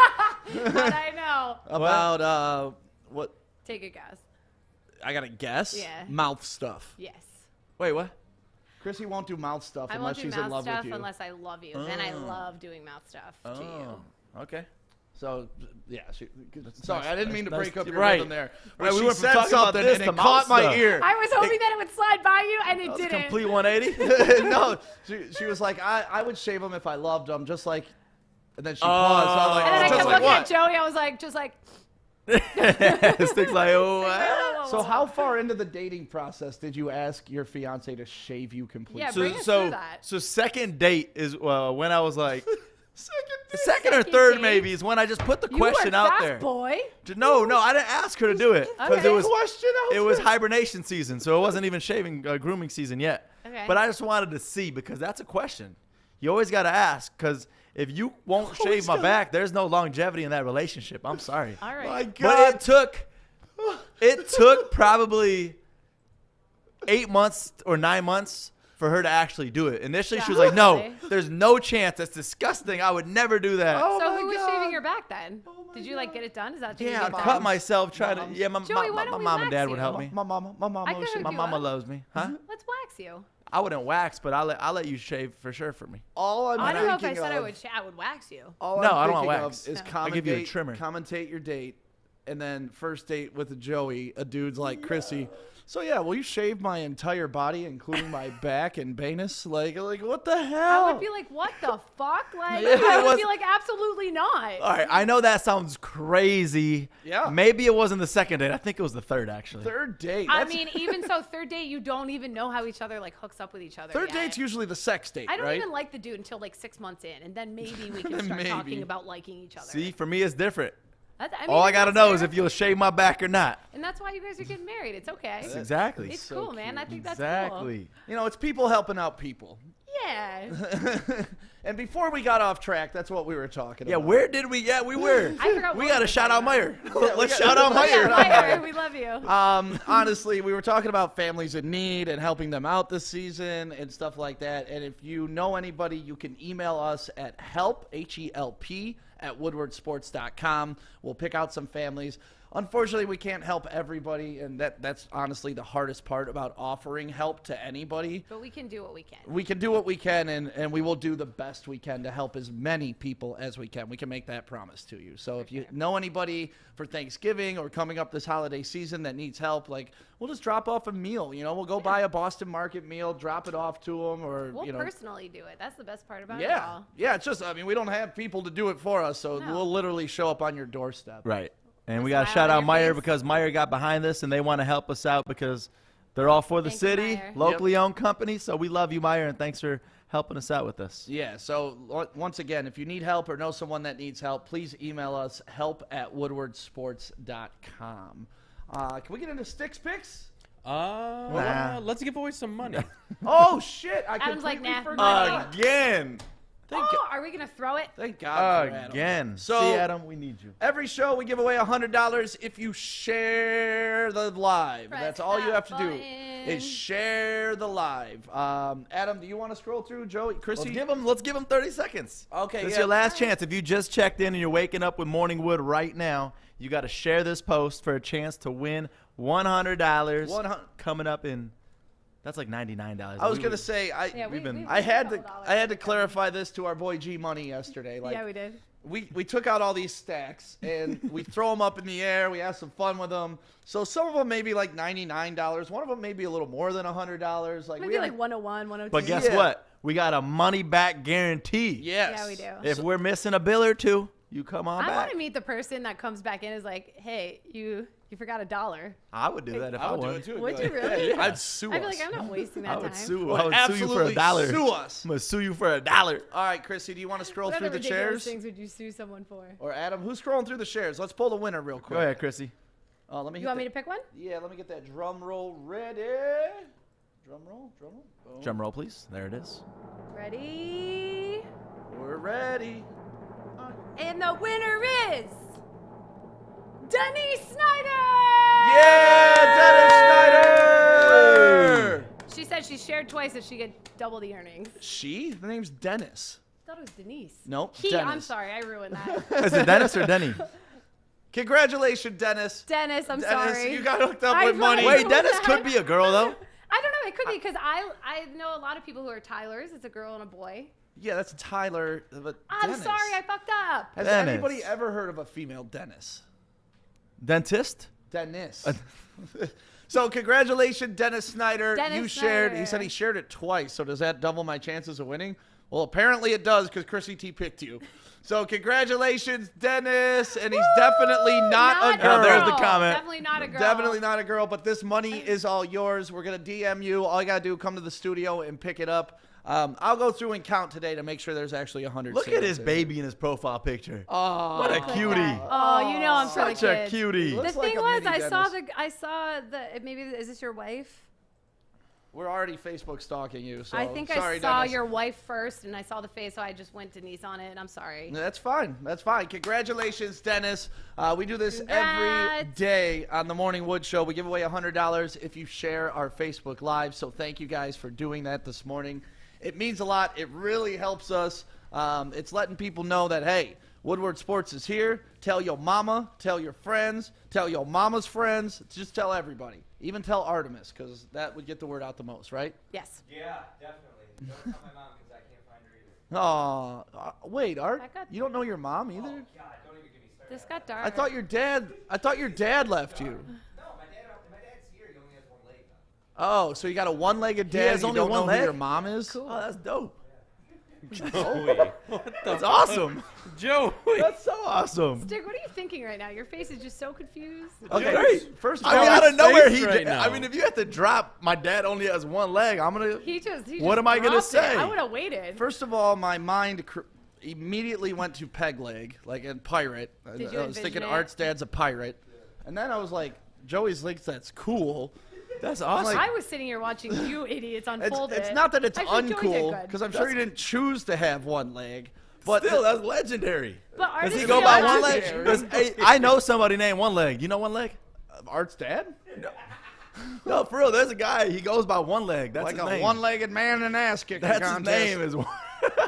But I know. what? Take a guess. I gotta guess. Yeah. Mouth stuff. Yes. Wait, what? Krissy won't do mouth stuff I unless won't do she's in mouth love stuff with you. unless I love you. Then I love doing mouth stuff to you. Okay. So yeah, sorry, nice. I didn't mean to That's break up your right. rhythm there. Right, we she went from said talking about something this and to it mouth caught my stuff. ear. I was hoping that it would slide by you, and it That was didn't. complete 180. No, she was like, I would shave him if I loved him, just like. And then she paused. So I'm like, And then I just kept like looking what? at Joey. I was like, just like. Sticks like, oh, what? So how far into the dating process did you ask your fiance to shave you completely? Yeah, bring us through that. So second date is when I was like, second or third date? maybe is when I just put the You question were out fast, there. boy. No, I didn't ask her to do it because Okay. it was Question out it was there. hibernation season, so it wasn't even shaving grooming season yet. Okay. But I just wanted to see because that's a question. You always got to ask because if you won't shave my back, there's no longevity in that relationship. I'm sorry. All right. My But God. it took probably 8 months or 9 months for her to actually do it. Initially, she was like, "No, Really? there's no chance. That's disgusting. I would never do that." Oh So my who was God. shaving your back then? Did you like get it done? Is that Yeah, I'd your cut myself. Try to. Yeah, my Joey, why don't we mom and wax dad you? would help me. My mama I could was hook My you mama up. loves me, huh? Let's wax you. I wouldn't wax, but I'll let you shave for sure for me. all I'm I don't know if I thinking said I of- would. I would wax you. All No, I'm I don't want thinking of wax. Is No. I'll give you a trimmer. Commentate your date, and then first date with Joey, a dude's like Krissy. So yeah, will you shave my entire body, including my back and banus? Like what the hell? I would be like, what the fuck? Like, Yeah, I it would was- be like, absolutely not. All right, I know that sounds crazy. Yeah. Maybe it wasn't the second date. I think it was the third actually. Third date. I That's- mean, even so, third date, you don't even know how each other like hooks up with each other. third yet. date's usually the sex date, I don't right? even like the dude until like 6 months in, and then maybe we can start Maybe. talking about liking each other. See, for me, it's different. I mean, All I gotta that's know is fair. if you'll shave my back or not. And that's why you guys are getting married. It's okay. Exactly. It's cool, man. I think that's Exactly. You know, it's people helping out people. cool. Yeah. And before we got off track, that's what we were talking Yeah, about. where did we? Yeah, we were. I forgot We what got to we shout were out talking Meyer. Let's shout out Yeah, Meyer. Meyer, we love you. Honestly, we were talking about families in need and helping them out this season and stuff like that. And if you know anybody, you can email us at help, H-E-L-P, at woodwardsports.com. We'll pick out some families. Unfortunately, we can't help everybody, and that's honestly the hardest part about offering help to anybody. But we can do what we can. We can do what we can, and we will do the best we can to help as many people as we can. We can make that promise to you. So if you know anybody for Thanksgiving or coming up this holiday season that needs help, like, we'll just drop off a meal. You know, we'll go buy a Boston Market meal, drop it off to them, or, We'll you know. personally do it. That's the best part about it Yeah. all. Yeah, it's just, I mean, we don't have people to do it for us, so No. we'll literally show up on your doorstep. Right. And we Smile got to shout on out your Meyer face. because Meyer got behind this and they want to help us out because they're all for the Thank you, city, Meyer. locally owned company. So we love you, Meyer, and thanks for helping us out with this. Yeah, so once again, if you need help or know someone that needs help, please email us, help@woodwardsports.com. Can we get into Sticks Picks? Nah. Let's give away some money. Oh, shit. I Adam's like, completely nah. forgot. Again. Are we gonna throw it? Thank God for Adam. Again. So, see, Adam, we need you. Every show we give away $100 if you share the live. Press That's all you have to do button. is share the live. Adam, do you want to scroll through? Joey, Krissy? Let's give him 30 seconds. Okay, This is yeah. your last chance. If you just checked in and you're waking up with Morning Wood right now, you got to share this post for a chance to win $100 coming up in. That's like $99. I was gonna say I had to clarify this to our boy G Money yesterday. Like, yeah, we did. We took out all these stacks and we throw them up in the air. We have some fun with them. So some of them may be like $99. One of them may be a little more than $100. Like Maybe like 101, 102. But guess what? We got a money back guarantee. Yes. Yeah, we do. If we're missing a bill or two, you come on I back. want to meet the person that comes back in and is like, hey, you forgot $1. I would do that if I would do won. it too. Would Be you like, really? yeah, I'd sue us. I'd be like, I'm not wasting that I would time. sue. Well, I would sue you for absolutely $1. sue us. I'm gonna sue you for $1. All right, Krissy, do you want to scroll What through other the ridiculous shares? things would you sue someone for? Or Adam, who's scrolling through the shares? Let's pull the winner real quick. Go ahead, Krissy. Let me. You want me to pick one? Yeah, let me get that drum roll ready. Drum roll. Boom. Drum roll, please. There it is. Ready? We're ready. And the winner is Denny Snyder! Yeah, Dennis Snyder! She said she shared twice if she get double the earnings. She? The name's Dennis. I thought it was Denise. Nope, He, Dennis. I'm sorry, I ruined that. Is it Dennis or Denny? Congratulations, Dennis. Dennis, I'm Dennis, sorry. you got hooked up I with money. really Wait, Dennis that. could be a girl though. I don't know. It could be because I know a lot of people who are Tylers. It's a girl and a boy. Yeah, that's Tyler. But I'm Dennis. sorry, I fucked up. Has Dennis. anybody ever heard of a female Dennis? Dentist? Dennis. So congratulations, Dennis Snyder. Dennis You shared. Snyder. He said he shared it twice. So does that double my chances of winning? Well, apparently it does because Krissy T picked you. So congratulations, Dennis. And he's definitely not a girl. Oh, there's the comment. Definitely not a girl. Definitely not a girl, but this money is all yours. We're going to DM you. All you got to do, come to the studio and pick it up. I'll go through and count today to make sure there's actually 100. Look at his baby in his profile picture. Oh, What a cutie. Oh, you know I'm for the Such a kids. cutie. The Looks like thing a was, mini I saw the. Maybe is this your wife? We're already Facebook stalking you. So I think sorry, I saw Dennis. your wife first, and I saw the face, so I just went Denise on it. And I'm sorry. That's fine. That's fine. Congratulations, Dennis. We do this every Congrats. day on the Morning Wood Show. We give away $100 if you share our Facebook Live. So thank you guys for doing that this morning. It means a lot. It really helps us. It's letting people know that, hey, Woodward Sports is here. Tell your mama. Tell your friends. Tell your mama's friends. Just tell everybody. Even tell Artemis, because that would get the word out the most, right? Yes. Yeah, definitely. Don't tell my mom because I can't find her either. Aw, wait, Art, That got- you don't know your mom either? God, don't even get me started. This got dark. I thought your dad left you. No, my dad's here. He only has one leg now. Oh, so you got a one-legged dad. has You only don't one know leg? who your mom is? Oh, that's dope. Joey. That's awesome. Joey. That's so awesome. Stick, what are you thinking right now? Your face is just so confused. Okay, Great. First of I mean, all, out of nowhere, face right now. I mean, if you have to drop, my dad only has one leg. I'm gonna. He just. What am I gonna dropped it. say? I would have waited. first of all, my mind immediately went to peg leg, like a pirate. Did you I was thinking envision it? Art's dad's a pirate, and then I was like, Joey's thinks that's cool. That's awesome. I was sitting here watching you idiots unfold It's it. not that it's Actually, Joey did uncool, good. because I'm sure he didn't choose to have one leg. But Still, that's legendary. But Does he artists go feel by like- one leg? Hey, I know somebody named One Leg. You know One Leg? Art's dad? No, for real. There's a guy. He goes by One Leg. That's Like his a name. one-legged man in an ass-kicking That's contest. his name. Is.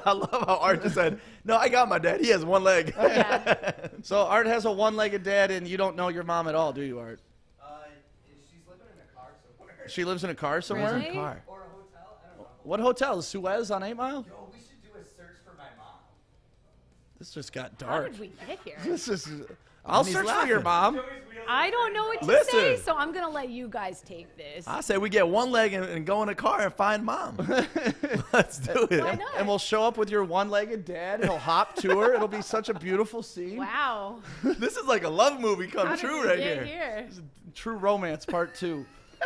I love how Art just said, "No, I got my dad. He has one leg." Yeah. So Art has a one-legged dad, and you don't know your mom at all, do you, Art? She's living in a car somewhere. She lives in a car somewhere? Really? Car. Or a hotel. I don't know. What hotel? Suez on 8 Mile? Yo, we should do a search for my mom. This just got How dark. did we get here? This is. I'll he's search for your mom. Joey's wheels I don't know what to Listen. say, so I'm gonna let you guys take this. I say we get one leg and go in a car and find mom. Let's do it. Why not? And we'll show up with your one-legged dad. He'll hop to her. It'll be such a beautiful scene. Wow. This is like a love movie come How did true we right get here. True Romance Part 2.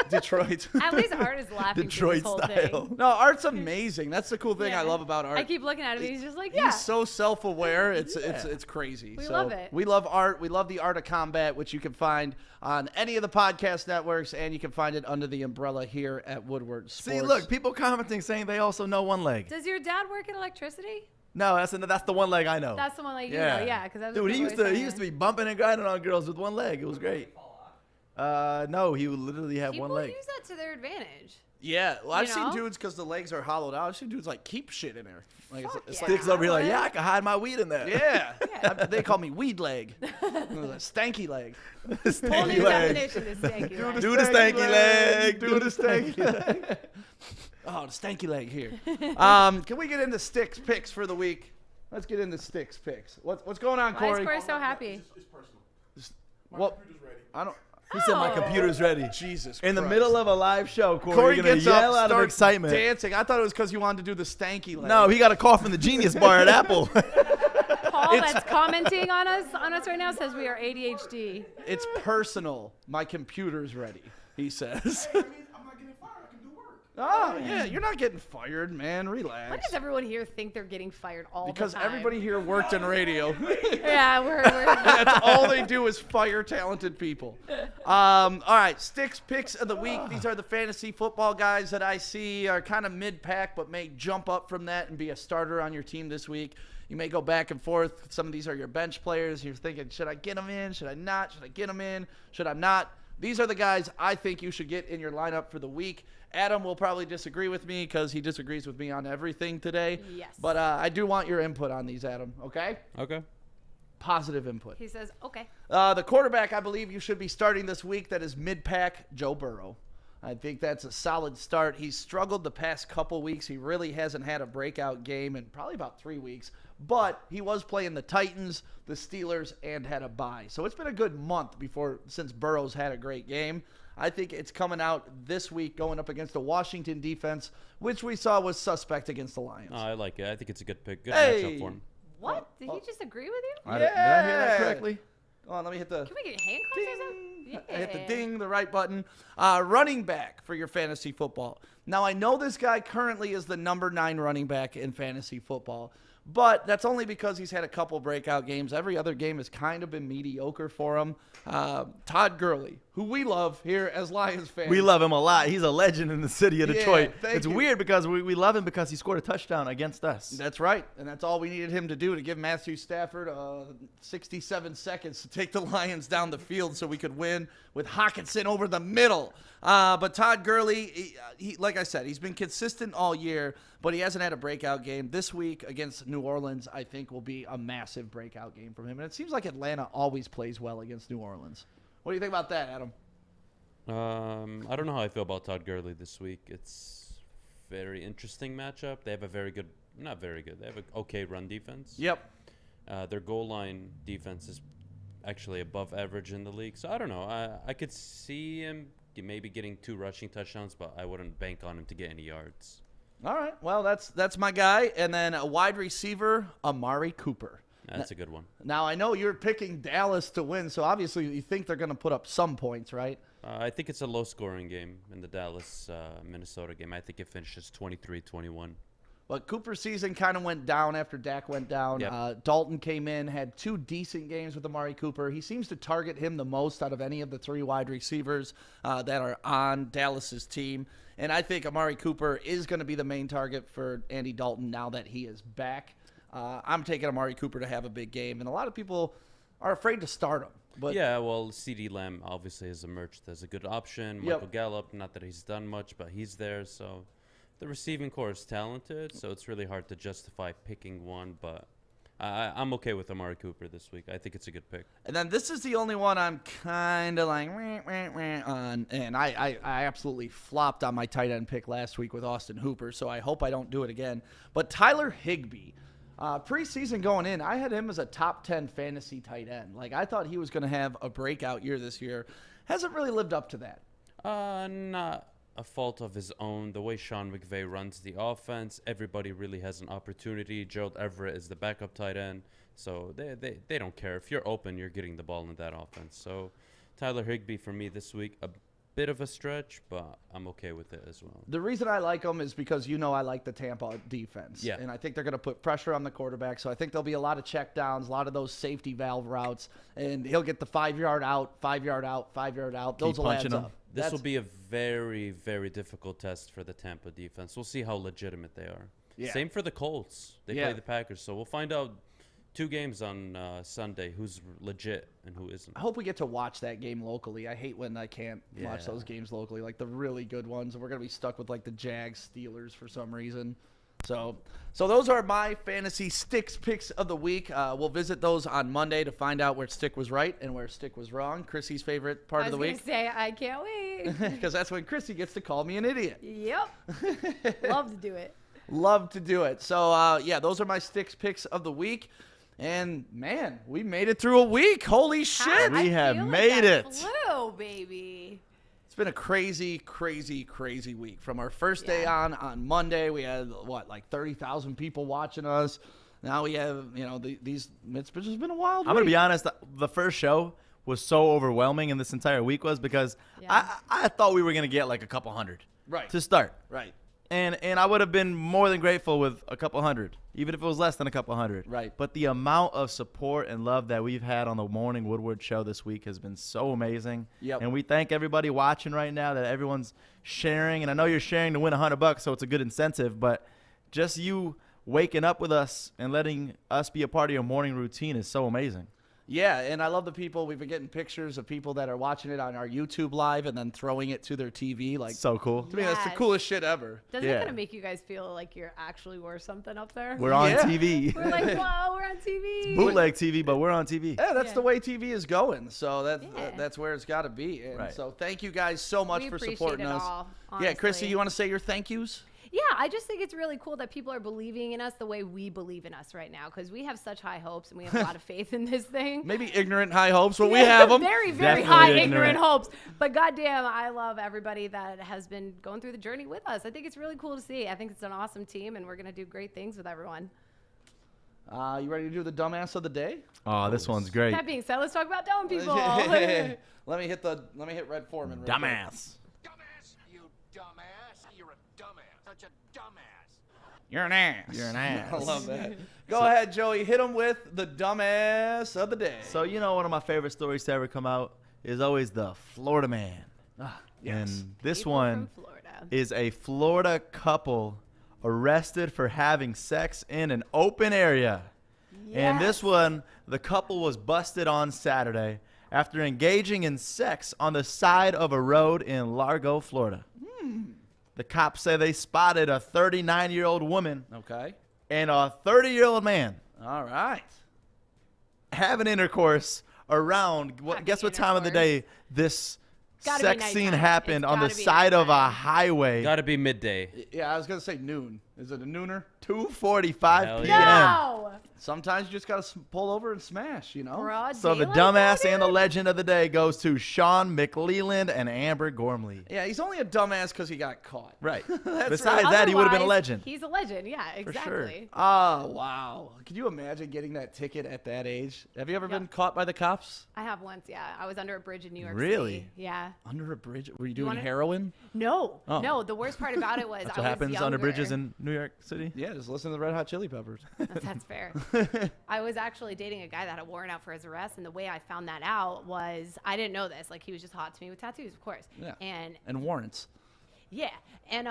Detroit. At least Art is laughing through Detroit this whole style. thing. No, Art's amazing. That's the cool thing I Yeah. love about Art. I keep looking at him. He's just like, yeah. He's so self-aware. It's crazy. We So love it. We love Art. We love the Art of Combat, which you can find on any of the podcast networks, and you can find it under the umbrella here at Woodward Sports. See, look, people commenting saying they also know One Leg. Does your dad work in electricity? No, that's the one leg I know. That's the one like yeah. Because dude, he used to be bumping and grinding on girls with one leg. It was great. No, he would literally have one leg. People use that to their advantage. Yeah, well, I've You seen know? dudes because the legs are hollowed out. I've seen dudes like keep shit in there. Like it's Sticks over here like, yeah, I can hide my weed in there. Yeah, they call me weed leg. Stanky leg. Whole new definition of stanky leg. Do the stanky leg. Do the stanky leg. Oh, the stanky leg here. Can we get into sticks picks for the week? Let's get into sticks picks. What's going on, Why Corey? is Corey so happy? It's personal. Well, I don't. He said my computer's ready. Jesus In the Christ. middle of a live show, Corey Corey you're gonna gets yell up, out of starts excitement. dancing. I thought it was because you wanted to do the stanky leg. No, he got a call from the Genius Bar at Apple. Paul, that's commenting on us right now, says we are ADHD. It's personal. My computer's ready, he says. I'm not getting fired. I can do work. Oh, yeah, you're not getting fired, man. Why Relax. does everyone here think they're getting fired all Because the time? everybody here worked in radio. Yeah, we're That's all they do is fire talented people. All right, sticks picks of the week. These are the fantasy football guys that I see are kind of mid-pack, but may jump up from that and be a starter on your team this week. You may go back and forth. Some of these are your bench players. You're thinking, should I get them in? Should I not? Should I get them in? Should I not? These are the guys I think you should get in your lineup for the week. Adam will probably disagree with me because he disagrees with me on everything today. Yes. But I do want your input on these, Adam, okay? Okay. Positive input. He says, okay. The quarterback I believe you should be starting this week, that is mid-pack, Joe Burrow. I think that's a solid start. He's struggled the past couple weeks. He really hasn't had a breakout game in probably about 3 weeks. But he was playing the Titans, the Steelers, and had a bye. So it's been a good month since Burrow's had a great game. I think it's coming out this week going up against the Washington defense, which we saw was suspect against the Lions. Oh, I like it. I think it's a good pick. Good Hey! matchup for him. What? Did he just agree with you? Did I hear that correctly? Hold on, let me hit the Can we get hand claps or something? I hit the ding, the right button. Running back for your fantasy football. Now, I know this guy currently is the number 9 running back in fantasy football, but that's only because he's had a couple breakout games. Every other game has kind of been mediocre for him. Todd Gurley, who we love here as Lions fans. We love him a lot. He's a legend in the city of Yeah, Detroit. thank It's you. weird because we love him because he scored a touchdown against us. That's right, and that's all we needed him to do to give Matthew Stafford 67 seconds to take the Lions down the field so we could win with Hawkinson over the middle. But Todd Gurley, he, like I said, he's been consistent all year, but he hasn't had a breakout game. This week against New Orleans, I think, will be a massive breakout game from him. And it seems like Atlanta always plays well against New Orleans. What do you think about that, Adam? I don't know how I feel about Todd Gurley this week. It's very interesting matchup. They have a very good, not very good. They have an okay run defense. Yep. Their goal line defense is actually above average in the league. So I don't know. I could see him maybe getting 2 rushing touchdowns, but I wouldn't bank on him to get any yards. All right. Well, that's my guy. And then a wide receiver, Amari Cooper. That's a good one. Now, I know you're picking Dallas to win, so obviously you think they're going to put up some points, right? I think it's a low-scoring game in the Dallas-Minnesota game. I think it finishes 23-21. But Cooper's season kind of went down after Dak went down. Yep. Dalton came in, had 2 decent games with Amari Cooper. He seems to target him the most out of any of the 3 wide receivers that are on Dallas's team. And I think Amari Cooper is going to be the main target for Andy Dalton now that he is back. I'm taking Amari Cooper to have a big game, and a lot of people are afraid to start him. But yeah, well, CeeDee Lamb obviously has emerged as a good option. Michael Gallup, not that he's done much, but he's there. So the receiving core is talented, so it's really hard to justify picking one. But I'm okay with Amari Cooper this week. I think it's a good pick. And then this is the only one I'm kind of like on, and I absolutely flopped on my tight end pick last week with Austin Hooper, so I hope I don't do it again. But Tyler Higbee. Preseason going in, I had him as a top 10 fantasy tight end. Like, I thought he was going to have a breakout year this year. Hasn't really lived up to that. Not a fault of his own. The way Sean McVay runs the offense, everybody really has an opportunity. Gerald Everett is the backup tight end, so they don't care. If you're open, you're getting the ball in that offense. So Tyler Higbee for me this week, a bit of a stretch, but I'm okay with it as well. The reason I like him is because I like the Tampa defense. Yeah. And I think they're going to put pressure on the quarterback, so I think there'll be a lot of checkdowns, a lot of those safety valve routes, and he'll get the 5-yard out, 5-yard out, 5-yard out. Those will add up. This will be a very, very difficult test for the Tampa defense. We'll see how legitimate they are. Yeah. Same for the Colts. They Yeah. play the Packers. So we'll find out 2 games on Sunday who's legit and who isn't. I hope we get to watch that game locally. I hate when I can't watch those games locally, like the really good ones. We're going to be stuck with like the Jags, Steelers for some reason. So those are my fantasy Sticks picks of the week. We'll visit those on Monday to find out where Stick was right and where Stick was wrong. Krissy's favorite part of the week. I was going to say, I can't wait. Because that's when Krissy gets to call me an idiot. Yep. Love to do it. Love to do it. So, those are my Sticks picks of the week. And, man, we made it through a week. Holy shit. We have made it. Flew, baby. It's been a crazy, crazy, crazy week. From our first day on Monday, we had, like 30,000 people watching us. Now we have, it's just been a wild week. I'm going to be honest. The first show was so overwhelming, and this entire week was because I thought we were going to get like a couple hundred to start. Right. And I would have been more than grateful with a couple hundred, even if it was less than a couple hundred. Right. But the amount of support and love that we've had on the Morning Woodward Show this week has been so amazing. Yep. And we thank everybody watching right now that everyone's sharing. And I know you're sharing to win $100, so it's a good incentive. But just you waking up with us and letting us be a part of your morning routine is so amazing. Yeah, and I love the people. We've been getting pictures of people that are watching it on our YouTube live and then throwing it to their TV. Like, so cool. To me, that's the coolest shit ever. Doesn't it kind of make you guys feel like you're actually worth something up there? We're on TV. We're like, whoa, we're on TV. It's bootleg TV, but we're on TV. Yeah, that's the way TV is going. So that's where it's got to be. And so thank you guys so much for supporting us. All, yeah, Krissy, you want to say your thank yous? Yeah, I just think it's really cool that people are believing in us the way we believe in us right now, because we have such high hopes and we have a lot of faith in this thing. Maybe ignorant high hopes, but we have them. Very, very high ignorant hopes. But goddamn, I love everybody that has been going through the journey with us. I think it's really cool to see. I think it's an awesome team, and we're going to do great things with everyone. You ready to do the dumbass of the day? Oh, this one's great. That being said, let's talk about dumb people. Let me hit Red Foreman. Dumbass. Dumbass, you dumbass. You're a dumbass. Such a dumbass. You're an ass. You're an ass. I love that. Go ahead, Joey. Hit him with the dumbass of the day. So, one of my favorite stories to ever come out is always the Florida man. Yes. And this People one from Florida. is a Florida couple arrested for having sex in an open area. And this one, the couple was busted on Saturday after engaging in sex on the side of a road in Largo, Florida. The cops say they spotted a 39-year-old woman and a 30-year-old man. All right. Having intercourse around, guess what time of the day this sex scene happened on the side of a highway? Got to be midday. Yeah, I was going to say noon. Is it a nooner? 2:45 p.m. No! Sometimes you just got to pull over and smash, Broad So the daylight, dumbass and the legend of the day goes to Sean McLeland and Amber Gormley. Yeah, he's only a dumbass because he got caught. Right. That's Besides right. that, he would have been a Otherwise, legend. He's a legend, yeah, For exactly. sure. Oh, wow. Can you imagine getting that ticket at that age? Have you ever been caught by the cops? I have once, yeah. I was under a bridge in New York Really? City. Yeah. Under a bridge? Were you doing wanna- heroin? No, Oh. no. The worst part about it was That's I what was happens younger. under bridges in New York City. Yeah, just listen to the Red Hot Chili Peppers. That's fair. I was actually dating a guy that had a warrant out for his arrest, and the way I found that out was I didn't know this. Like, he was just hot to me with tattoos, of course. Yeah. And warrants. yeah, and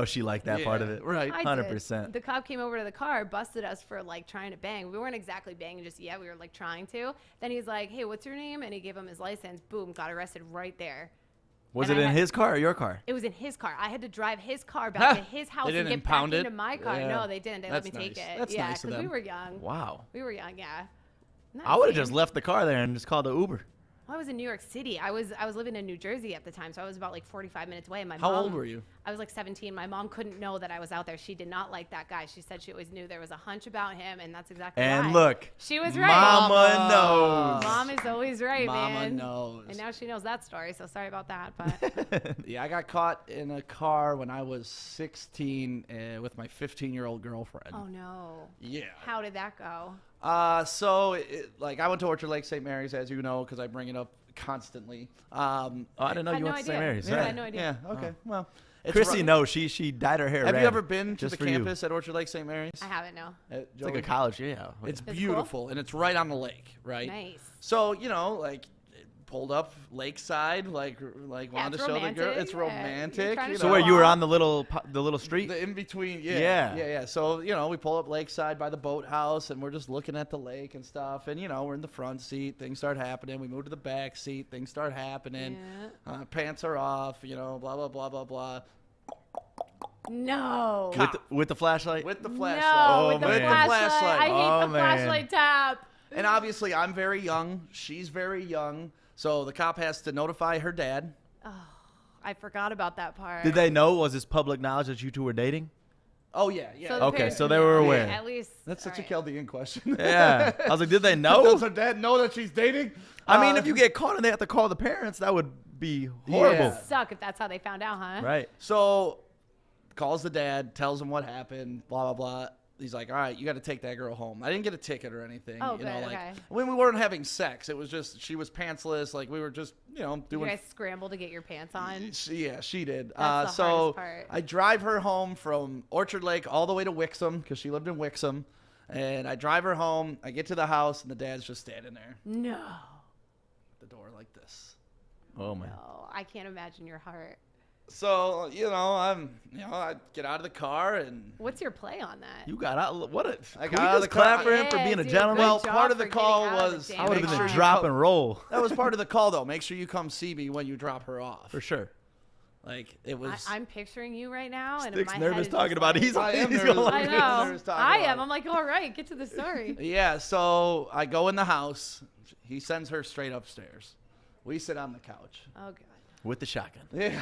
She liked that part of it. Right. I 100%. did. The cop came over to the car, busted us for like trying to bang. We weren't exactly banging just yet. We were like trying to. Then he's like, "Hey, what's your name?" And he gave him his license. Boom, got arrested right there. Was And it I in had- his car or your car? It was in his car. I had to drive his car back to his house They and didn't get impound back it? into my car. Yeah. No, they didn't. They let That's me take nice. it. That's yeah, nice of we them. were young. Wow. We were young, yeah. Isn't that I would have insane? just left the car there and just called the Uber. Well, I was in New York City. I was living in New Jersey at the time, so I was about like 45 minutes away. My How mom, old were you? I was like 17. My mom couldn't know that I was out there. She did not like that guy. She said she always knew there was a hunch about him, and that's exactly And why. look, She was right. Mama knows. Mom is always right, Mama man. knows. And now she knows that story, so sorry about that. But Yeah, I got caught in a car when I was 16 with my 15-year-old girlfriend. oh no. Yeah. How did that go? So, I went to Orchard Lake St. Mary's, as you know, because I bring it up constantly. Oh, I didn't know Had you no went to St. idea. Mary's. Yeah, I Right. had no idea. Yeah, okay. Well, it's Krissy ru- knows. She dyed her hair Have red. you ever been to just the for you. campus at Orchard Lake St. Mary's? I haven't, no. It's like a college, yeah. It's cool? beautiful, and it's right on the lake, right? Nice. So, pulled up lakeside, like wanted to it's show the girl. romantic, It's yeah. romantic. You're trying to You So know? where you were on the little street? The in between, Yeah. yeah. So we pull up lakeside by the boathouse, and we're just looking at the lake and stuff. And we're in the front seat. Things start happening. We move to the back seat. Things start happening. Yeah. Pants are off. Blah blah blah blah blah. No. With the flashlight? With the flashlight. No, with the man. flashlight. I hate the man. flashlight tap. And obviously, I'm very young. She's very young. So the cop has to notify her dad. Oh, I forgot about that part. Did they know? Was this public knowledge that you two were dating? Oh, yeah. So the Okay, parents so they knew. were aware. At least. That's such a alright. Chaldean question. Yeah. I was like, did they know? Does her dad know that she's dating? I mean, if you get caught and they have to call the parents, that would be horrible. Yeah. Suck if that's how they found out, huh? Right. So calls the dad, tells him what happened, blah, blah, blah. He's like, all right, you got to take that girl home. I didn't get a ticket or anything. Oh, good, okay. When we weren't having sex, it was just, she was pantsless. Like, we were just, You doing. guys scramble to get your pants on. She did. That's the so hardest part. I drive her home from Orchard Lake all the way to Wixom because she lived in Wixom. And I drive her home. I get to the house, and the dad's just standing there No. at the door like this. Oh, man. No, I can't imagine your heart. So, I get out of the car and What's your play on that? You got out. What a. I Can got we out of just the car. clap for him for Yeah, being a dude, gentleman? Well, Good part job of the for call getting out of was the I would have damn been car. the drop and roll. that was part of the call, though. Make sure you come see me when you drop her off. For sure. Like, it was. I'm picturing you right now, and Stick's my nervous head is talking just about it. like- He's I am he's nervous. going I like know. nervous talking I about am. it. I'm like, all right, get to the story. Yeah, so I go in the house. He sends her straight upstairs. We sit on the couch. Oh god. with the shotgun. Yeah.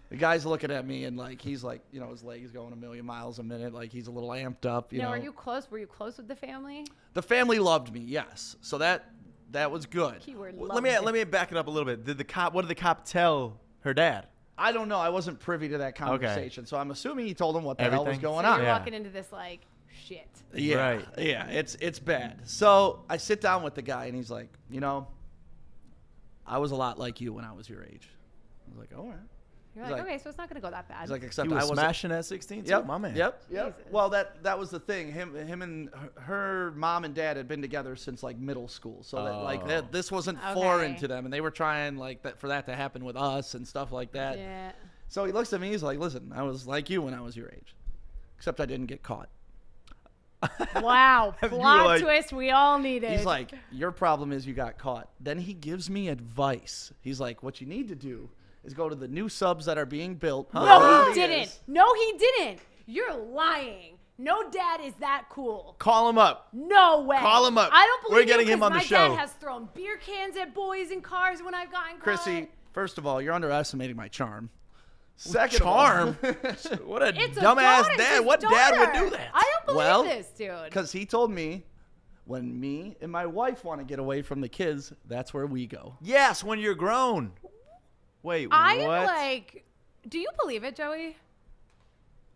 The guy's looking at me and he's like, his leg is going a million miles a minute. Like he's a little amped up. You know. Are you close? Were you close with the family? The family loved me, yes. So that was good. Keyword. Let me back it up a little bit. What did the cop tell her dad? I don't know. I wasn't privy to that conversation. So I'm assuming he told him what the hell was Everything? going So on. you're Yeah. walking into this like shit. Yeah. Right. Yeah, it's bad. So I sit down with the guy and he's like, I was a lot like you when I was your age. I was like, all right. You're He's like, like- okay, so it's not gonna go that bad. He's like, except He I was was smashing at 16 too, Yep, my man. Yep. Jesus. Well, that was the thing. Him and her mom and dad had been together since middle school. So that this wasn't foreign Okay. to them, and they were trying for that to happen with us and stuff like that. Yeah. So he looks at me. He's like, "Listen, I was like you when I was your age, except I didn't get caught." Wow. You were Plot like- twist we all needed. He's like, "Your problem is you got caught." Then he gives me advice. He's like, "What you need to do is go to the new subs that are being built." no, wherever he it didn't. is. No, he didn't. You're lying. No dad is that cool. Call him up. No way. Call him up. I don't We're believe getting you him on the 'cause show. My dad has thrown beer cans at boys in cars when I've gotten caught. Krissy, first of all, you're underestimating my charm. Second of all- Charm? What a It's a dumbass daughter, it's dad. his What dad would daughter. do that? I don't believe Well, this, dude. Because he told me when me and my wife want to get away from the kids, that's where we go. Yes, when you're grown. Wait, I what? am like, do you believe it, Joey?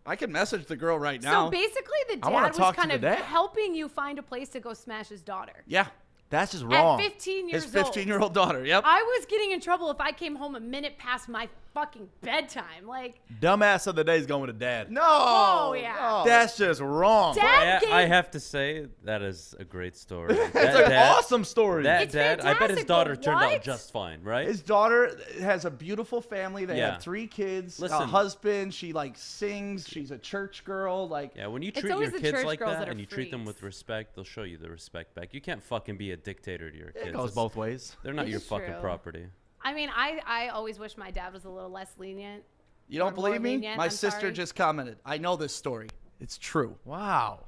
I can message the girl right now. So basically, the I wanna dad was talk to kind the of dad. helping you find a place to go smash his daughter. Yeah. That's just wrong. At 15 years His 15-year-old daughter. Yep. I was getting in trouble if I came home a minute past my fucking bedtime. Like, Dumbass of the day is going to dad. No. Oh, yeah. No. That's just wrong. Dad gave, I have to say that is a great story. It's an awesome story. That It's dad, I bet his fantastic, daughter but turned out what? just fine, right? His daughter has a beautiful family. They Yeah. have 3 kids, a Listen. husband. She sings. She's a church girl. Yeah, when you It's treat your always the kids church like girls that that are and you treat them freaks. with respect, they'll show you the respect back. You can't fucking be a dictator to your kids. It goes both ways. They're not It's your fucking true. property. I mean, I always wish my dad was a little less lenient. You don't Or more believe me? lenient, My I'm sister sorry. just commented. I know this story. It's true. Wow.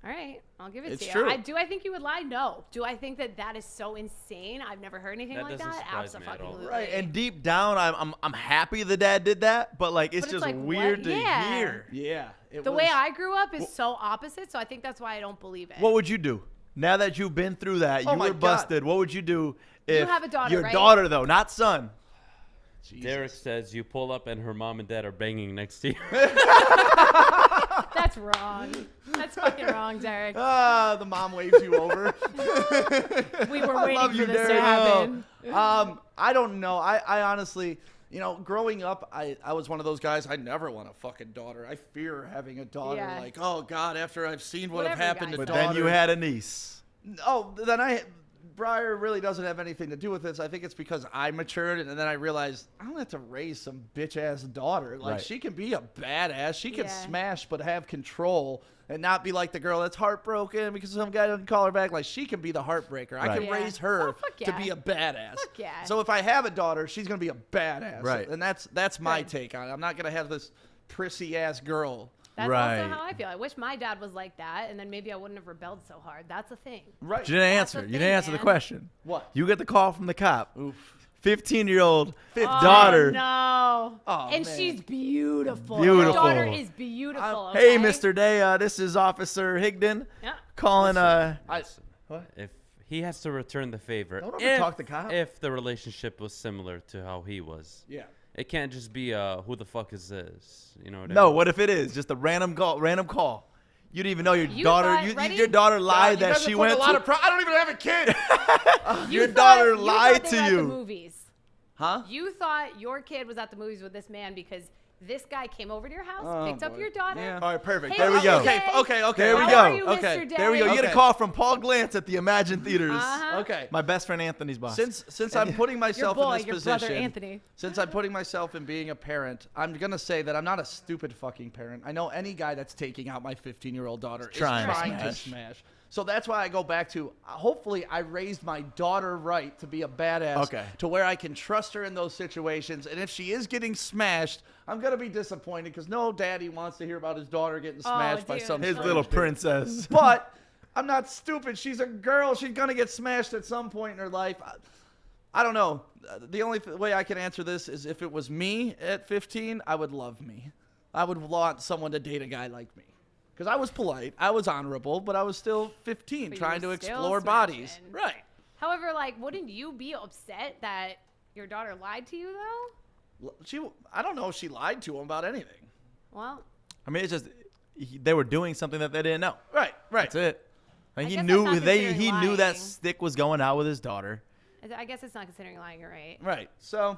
All right, I'll give it It's to you. true. Do I think you would lie? No. Do I think that is so insane? I've never heard anything That like doesn't that. surprise me at all. Absolutely. Right, and deep down, I'm happy the dad did that, but it's But it's just like, what? weird to Yeah. hear. Yeah. The way I grew up is so opposite, so I think that's why I don't believe it. What would you do now that you've been through that? Oh You my were God. busted. What would you do if have a daughter, your right? daughter though, not son? Derek says you pull up and her mom and dad are banging next to you. That's wrong. That's fucking wrong, Derek. The mom waves you over. We were I waiting love for you, this to Derek. happen. I don't know. I honestly, growing up, I was one of those guys. I never want a fucking daughter. I fear having a daughter. Yeah. Like, oh God, after I've seen what Whatever have happened to guys But daughters. then you had a niece. Oh, then Breyer really doesn't have anything to do with this. I think it's because I matured, and then I realized I don't have to raise some bitch-ass daughter. Like, she can be a badass. She can smash but have control and not be like the girl that's heartbroken because some guy doesn't call her back. Like, she can be the heartbreaker. I can raise her to be a badass. Fuck yeah. So if I have a daughter, she's going to be a badass. Right. And that's my take on it. I'm not going to have this prissy-ass girl. That's also how I feel. I wish my dad was like that, and then maybe I wouldn't have rebelled so hard. That's a thing. Right. You didn't answer. You didn't answer the question. What? You get the call from the cop. Oof. 15-year-old daughter. No. Oh, and man. she's beautiful. Beautiful. Your daughter is beautiful. Hey, okay? Mr. Day, this is Officer Higdon Yeah. calling. What? If he has to return the favor, Don't overtalk the cop. if the relationship was similar to how he was, it can't just be who the fuck is this? You know what I No, mean? what if it is just a random call? You didn't even know your You daughter. thought- Your daughter lied God, you that guys she have put went a lot to. of I don't even have a kid. Your You daughter thought lied they to were at you. the movies. Huh? You thought your kid was at the movies with this man because this guy came over to your house, picked up boy. your daughter. Yeah. All right, perfect. Hey, there we go. Okay. There we How go. are you, Okay. Mr. Day? There we go. You get a Okay. call from Paul Glantz at the Imagine Theaters. Uh-huh. Okay. My best friend Anthony's boss. Since I'm putting myself boy, in this your position, brother Anthony. since I'm putting myself in being a parent, I'm gonna say that I'm not a stupid fucking parent. I know any guy that's taking out my 15-year-old daughter is Trying to trying to smash. So that's why I go back to hopefully I raised my daughter right to be a badass. Okay. To where I can trust her in those situations, and if she is getting smashed, I'm gonna be disappointed because no daddy wants to hear about his daughter getting smashed by dude. some His strange little dude. princess. But I'm not stupid. She's a girl. She's going to get smashed at some point in her life. I don't know. The only way I can answer this is if it was me at 15, I would love me. I would want someone to date a guy like me. Because I was polite. I was honorable, but I was still 15 But you trying to were still explore bodies. smashing. Right. However, like, wouldn't you be upset that your daughter lied to you, though? I don't know if she lied to him about anything. Well, I mean, it's just they were doing something that they didn't know. Right. That's it. Like, I he guess knew that's not considering he knew that lying. stick was going out with his daughter. I guess it's not considering lying, you're right. Right. So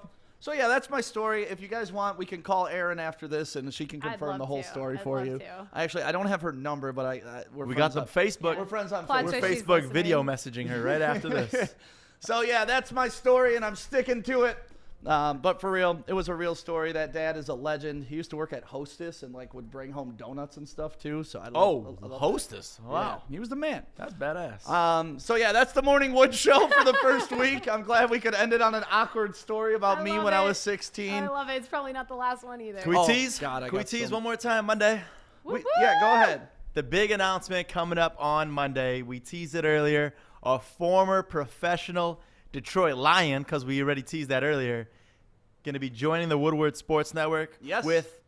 yeah, that's my story. If you guys want, we can call Erin after this, and she can I'd confirm love the whole to. story I'd for love you. to. I don't have her number, but we're We friends got the on- Facebook. We're friends on Plot Facebook. We're twist, she's Facebook listening. video messaging her right after this. So yeah, that's my story, and I'm sticking to it. But for real, it was a real story. That dad is a legend. He used to work at Hostess and would bring home donuts and stuff too. So I love that. Hostess. Wow. Yeah, he was the man. That's badass. So yeah, that's the Morning Wood Show for the first week. I'm glad we could end it on an awkward story about me when I was 16. I love it. It's probably not the last one either. Can we Oh, tease? God, I Can we got tease some- one more time Monday? Yeah, go ahead. The big announcement coming up on Monday. We teased it earlier. A former professional Detroit Lion, because we already teased that earlier, going to be joining the Woodward Sports Network with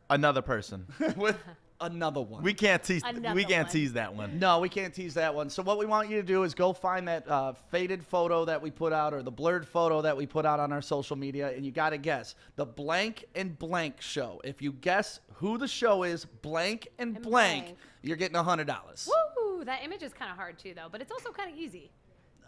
another person. With another one. We can't tease. Another We can't one. tease that one. No, we can't tease that one. So what we want you to do is go find that faded photo that we put out or the blurred photo that we put out on our social media, and you got to guess the blank and blank show. If you guess who the show is, blank and blank, you're getting $100. Woo! That image is kind of hard too, though, but it's also kind of easy.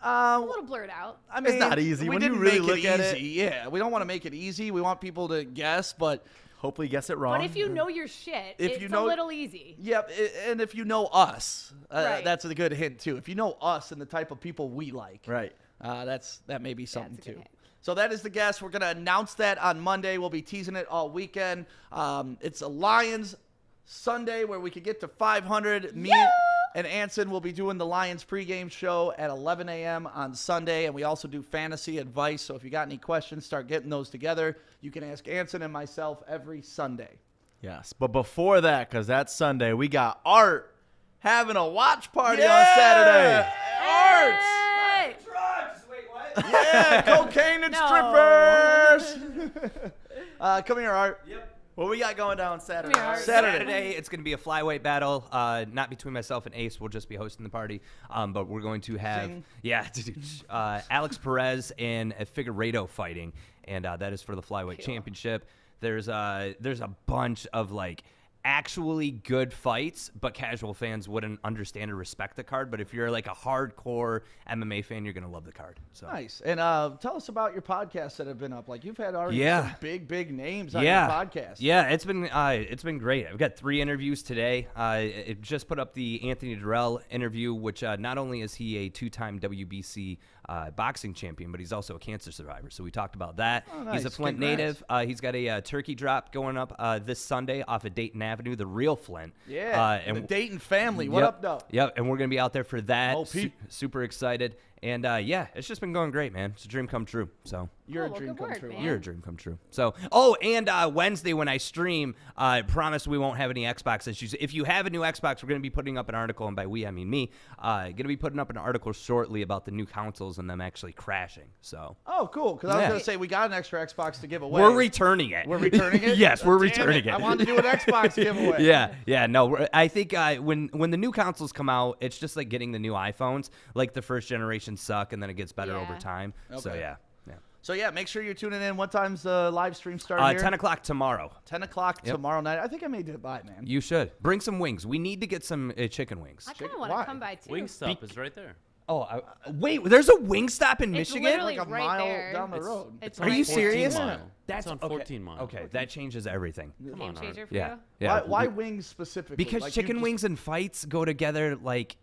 A little blurred out. I mean, It's not easy. We When you didn't really make look it at it- easy. Yeah, we don't want to make it easy. We want people to guess, but hopefully guess it wrong. But if you know your shit, If it's you know- a little easy. Yep, and if you know us, Right. that's a good hint too. If you know us and the type of people we like, right, that may be something that's a good too. hint. So that is the guess. We're gonna announce that on Monday. We'll be teasing it all weekend. It's a Lions Sunday where we could get to 500. Me and Anson will be doing the Lions pregame show at 11 a.m. on Sunday, and we also do fantasy advice. So if you got any questions, start getting those together. You can ask Anson and myself every Sunday. Yes, but before that, because that's Sunday, we got Art having a watch party on Saturday. Art! Hey! Drugs! Wait, what? Yeah, cocaine and No. strippers. Come here, Art. Yep. What we got going down Saturday? Come here, Art. Saturday, it's going to be a flyweight battle. Not between myself and Ace. We'll just be hosting the party. But we're going to have, Zing. Alex Perez and Figueiredo fighting, and that is for the flyweight championship. There's a bunch of actually good fights, but casual fans wouldn't understand or respect the card. But if you're like a hardcore MMA fan, you're gonna love the card. So Nice. And tell us about your podcasts that have been up. Like, you've had already some big names on your podcast. Yeah, it's been great. I've got 3 interviews today. It just put up the Anthony Durrell interview, which not only is he a 2-time WBC boxing champion, but he's also a cancer survivor. So we talked about that. Oh, nice. He's a Flint Congrats. native. He's got a turkey drop going up this Sunday off of Dayton Avenue, the real Flint. Yeah, and the Dayton family. What up, though? Yep, and we're going to be out there for that. Oh, Pete. Super excited. And, yeah, it's just been going great, man. It's a dream come true. So You're a dream come true. You're a dream come true. So, and Wednesday when I stream, I promise we won't have any Xbox issues. If you have a new Xbox, we're going to be putting up an article, and by we, I mean me, going to be putting up an article shortly about the new consoles and them actually crashing. So. Oh, cool. Because I was going to say, we got an extra Xbox to give away. We're returning it. We're returning it? Yes, we're Damn returning it. I wanted to do an Xbox giveaway. Yeah, no. I think when the new consoles come out, it's just like getting the new iPhones. Like the first generation suck, and then it gets better over time. Okay. So, yeah. So, yeah, make sure you're tuning in. What time's the live stream start here? 10 o'clock tomorrow. 10 o'clock tomorrow night. I think I may do it by, man. You should. Bring some wings. We need to get some chicken wings. I kind of want to come by, too. Wingstop is right there. Oh, wait, there's a Wingstop in It's Michigan? literally Like a right mile there. down the road. It's Are you serious? 14 mile. That's It's on 14 miles. Okay, that changes everything. Come on, Game changer for Yeah. you? Yeah. Why wings specifically? Because Like, you chicken just- wings and fights go together like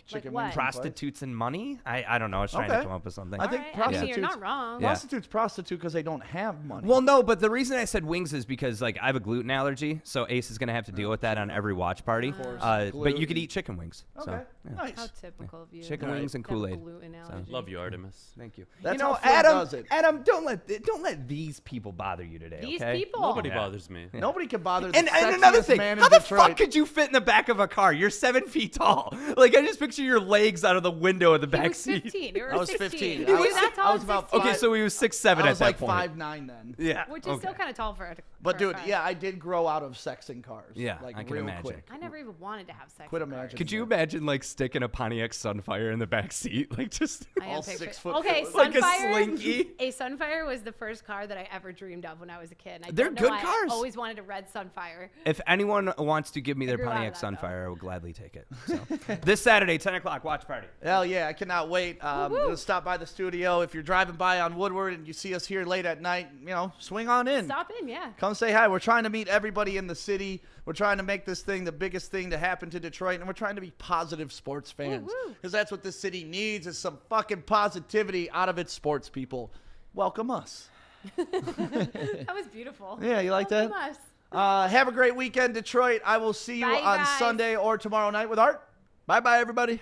Chicken what? wings and prostitutes and money. I don't know. I was trying to come up with something. I think All right. prostitutes. I mean, you're not wrong. Yeah. Prostitutes prostitute because they don't have money. Well, no, but the reason I said wings is because like I have a gluten allergy, so Ace is gonna have to deal with that on every watch party. Of course. But you Gluten. could eat chicken wings. Okay. So, yeah. Nice. How typical of you. Chicken Right. wings and To have Kool-Aid. gluten So, allergy. Love you, Artemis. thank you. That's you know, how Flint does it. Adam, don't let these people bother you today. These okay? people. Nobody Yeah. bothers me. Nobody can bother the And another sexiest thing, man how in the Detroit. fuck could you fit in the back of a car? You're 7 feet tall. Like I just picture your legs out of the window of the He back was seat. 15. You were I was 16. 15. He I was was- that tall I was at about 16. Okay, so he was 6'7" I at was that like point. 5'9" then. Yeah. Which is still kind of tall for a But for a dude, car. yeah, I did grow out of sex in cars. Yeah, like I can real imagine. quick. I never even wanted to have sex. Quit in cars. imagining. Could you imagine like sticking a Pontiac Sunfire in the back seat, like just I am all picturing- 6 foot Okay, four? like a Sunfire. slinky? A Sunfire was the first car that I ever dreamed of when I was a kid. And I They're don't know good why. cars. I always wanted a red Sunfire. If anyone wants to give me their grew out of Pontiac that, though. Sunfire, I will gladly take it. So. This Saturday, 10 o'clock, watch party. Hell yeah, I cannot wait. Woo-hoo. Let's stop by the studio. If you're driving by on Woodward and you see us here late at night, swing on in. Stop in, yeah. Come say hi. We're trying to meet everybody in the city. We're trying to make this thing the biggest thing to happen to Detroit, and we're trying to be positive sports fans. Woo-woo. Because that's what this city needs is some fucking positivity out of its sports people. Welcome us. That was beautiful. Yeah, you like that? Welcome us. Have a great weekend, Detroit. I will see you Bye, on guys. Sunday or tomorrow night with Art. Bye-bye, everybody.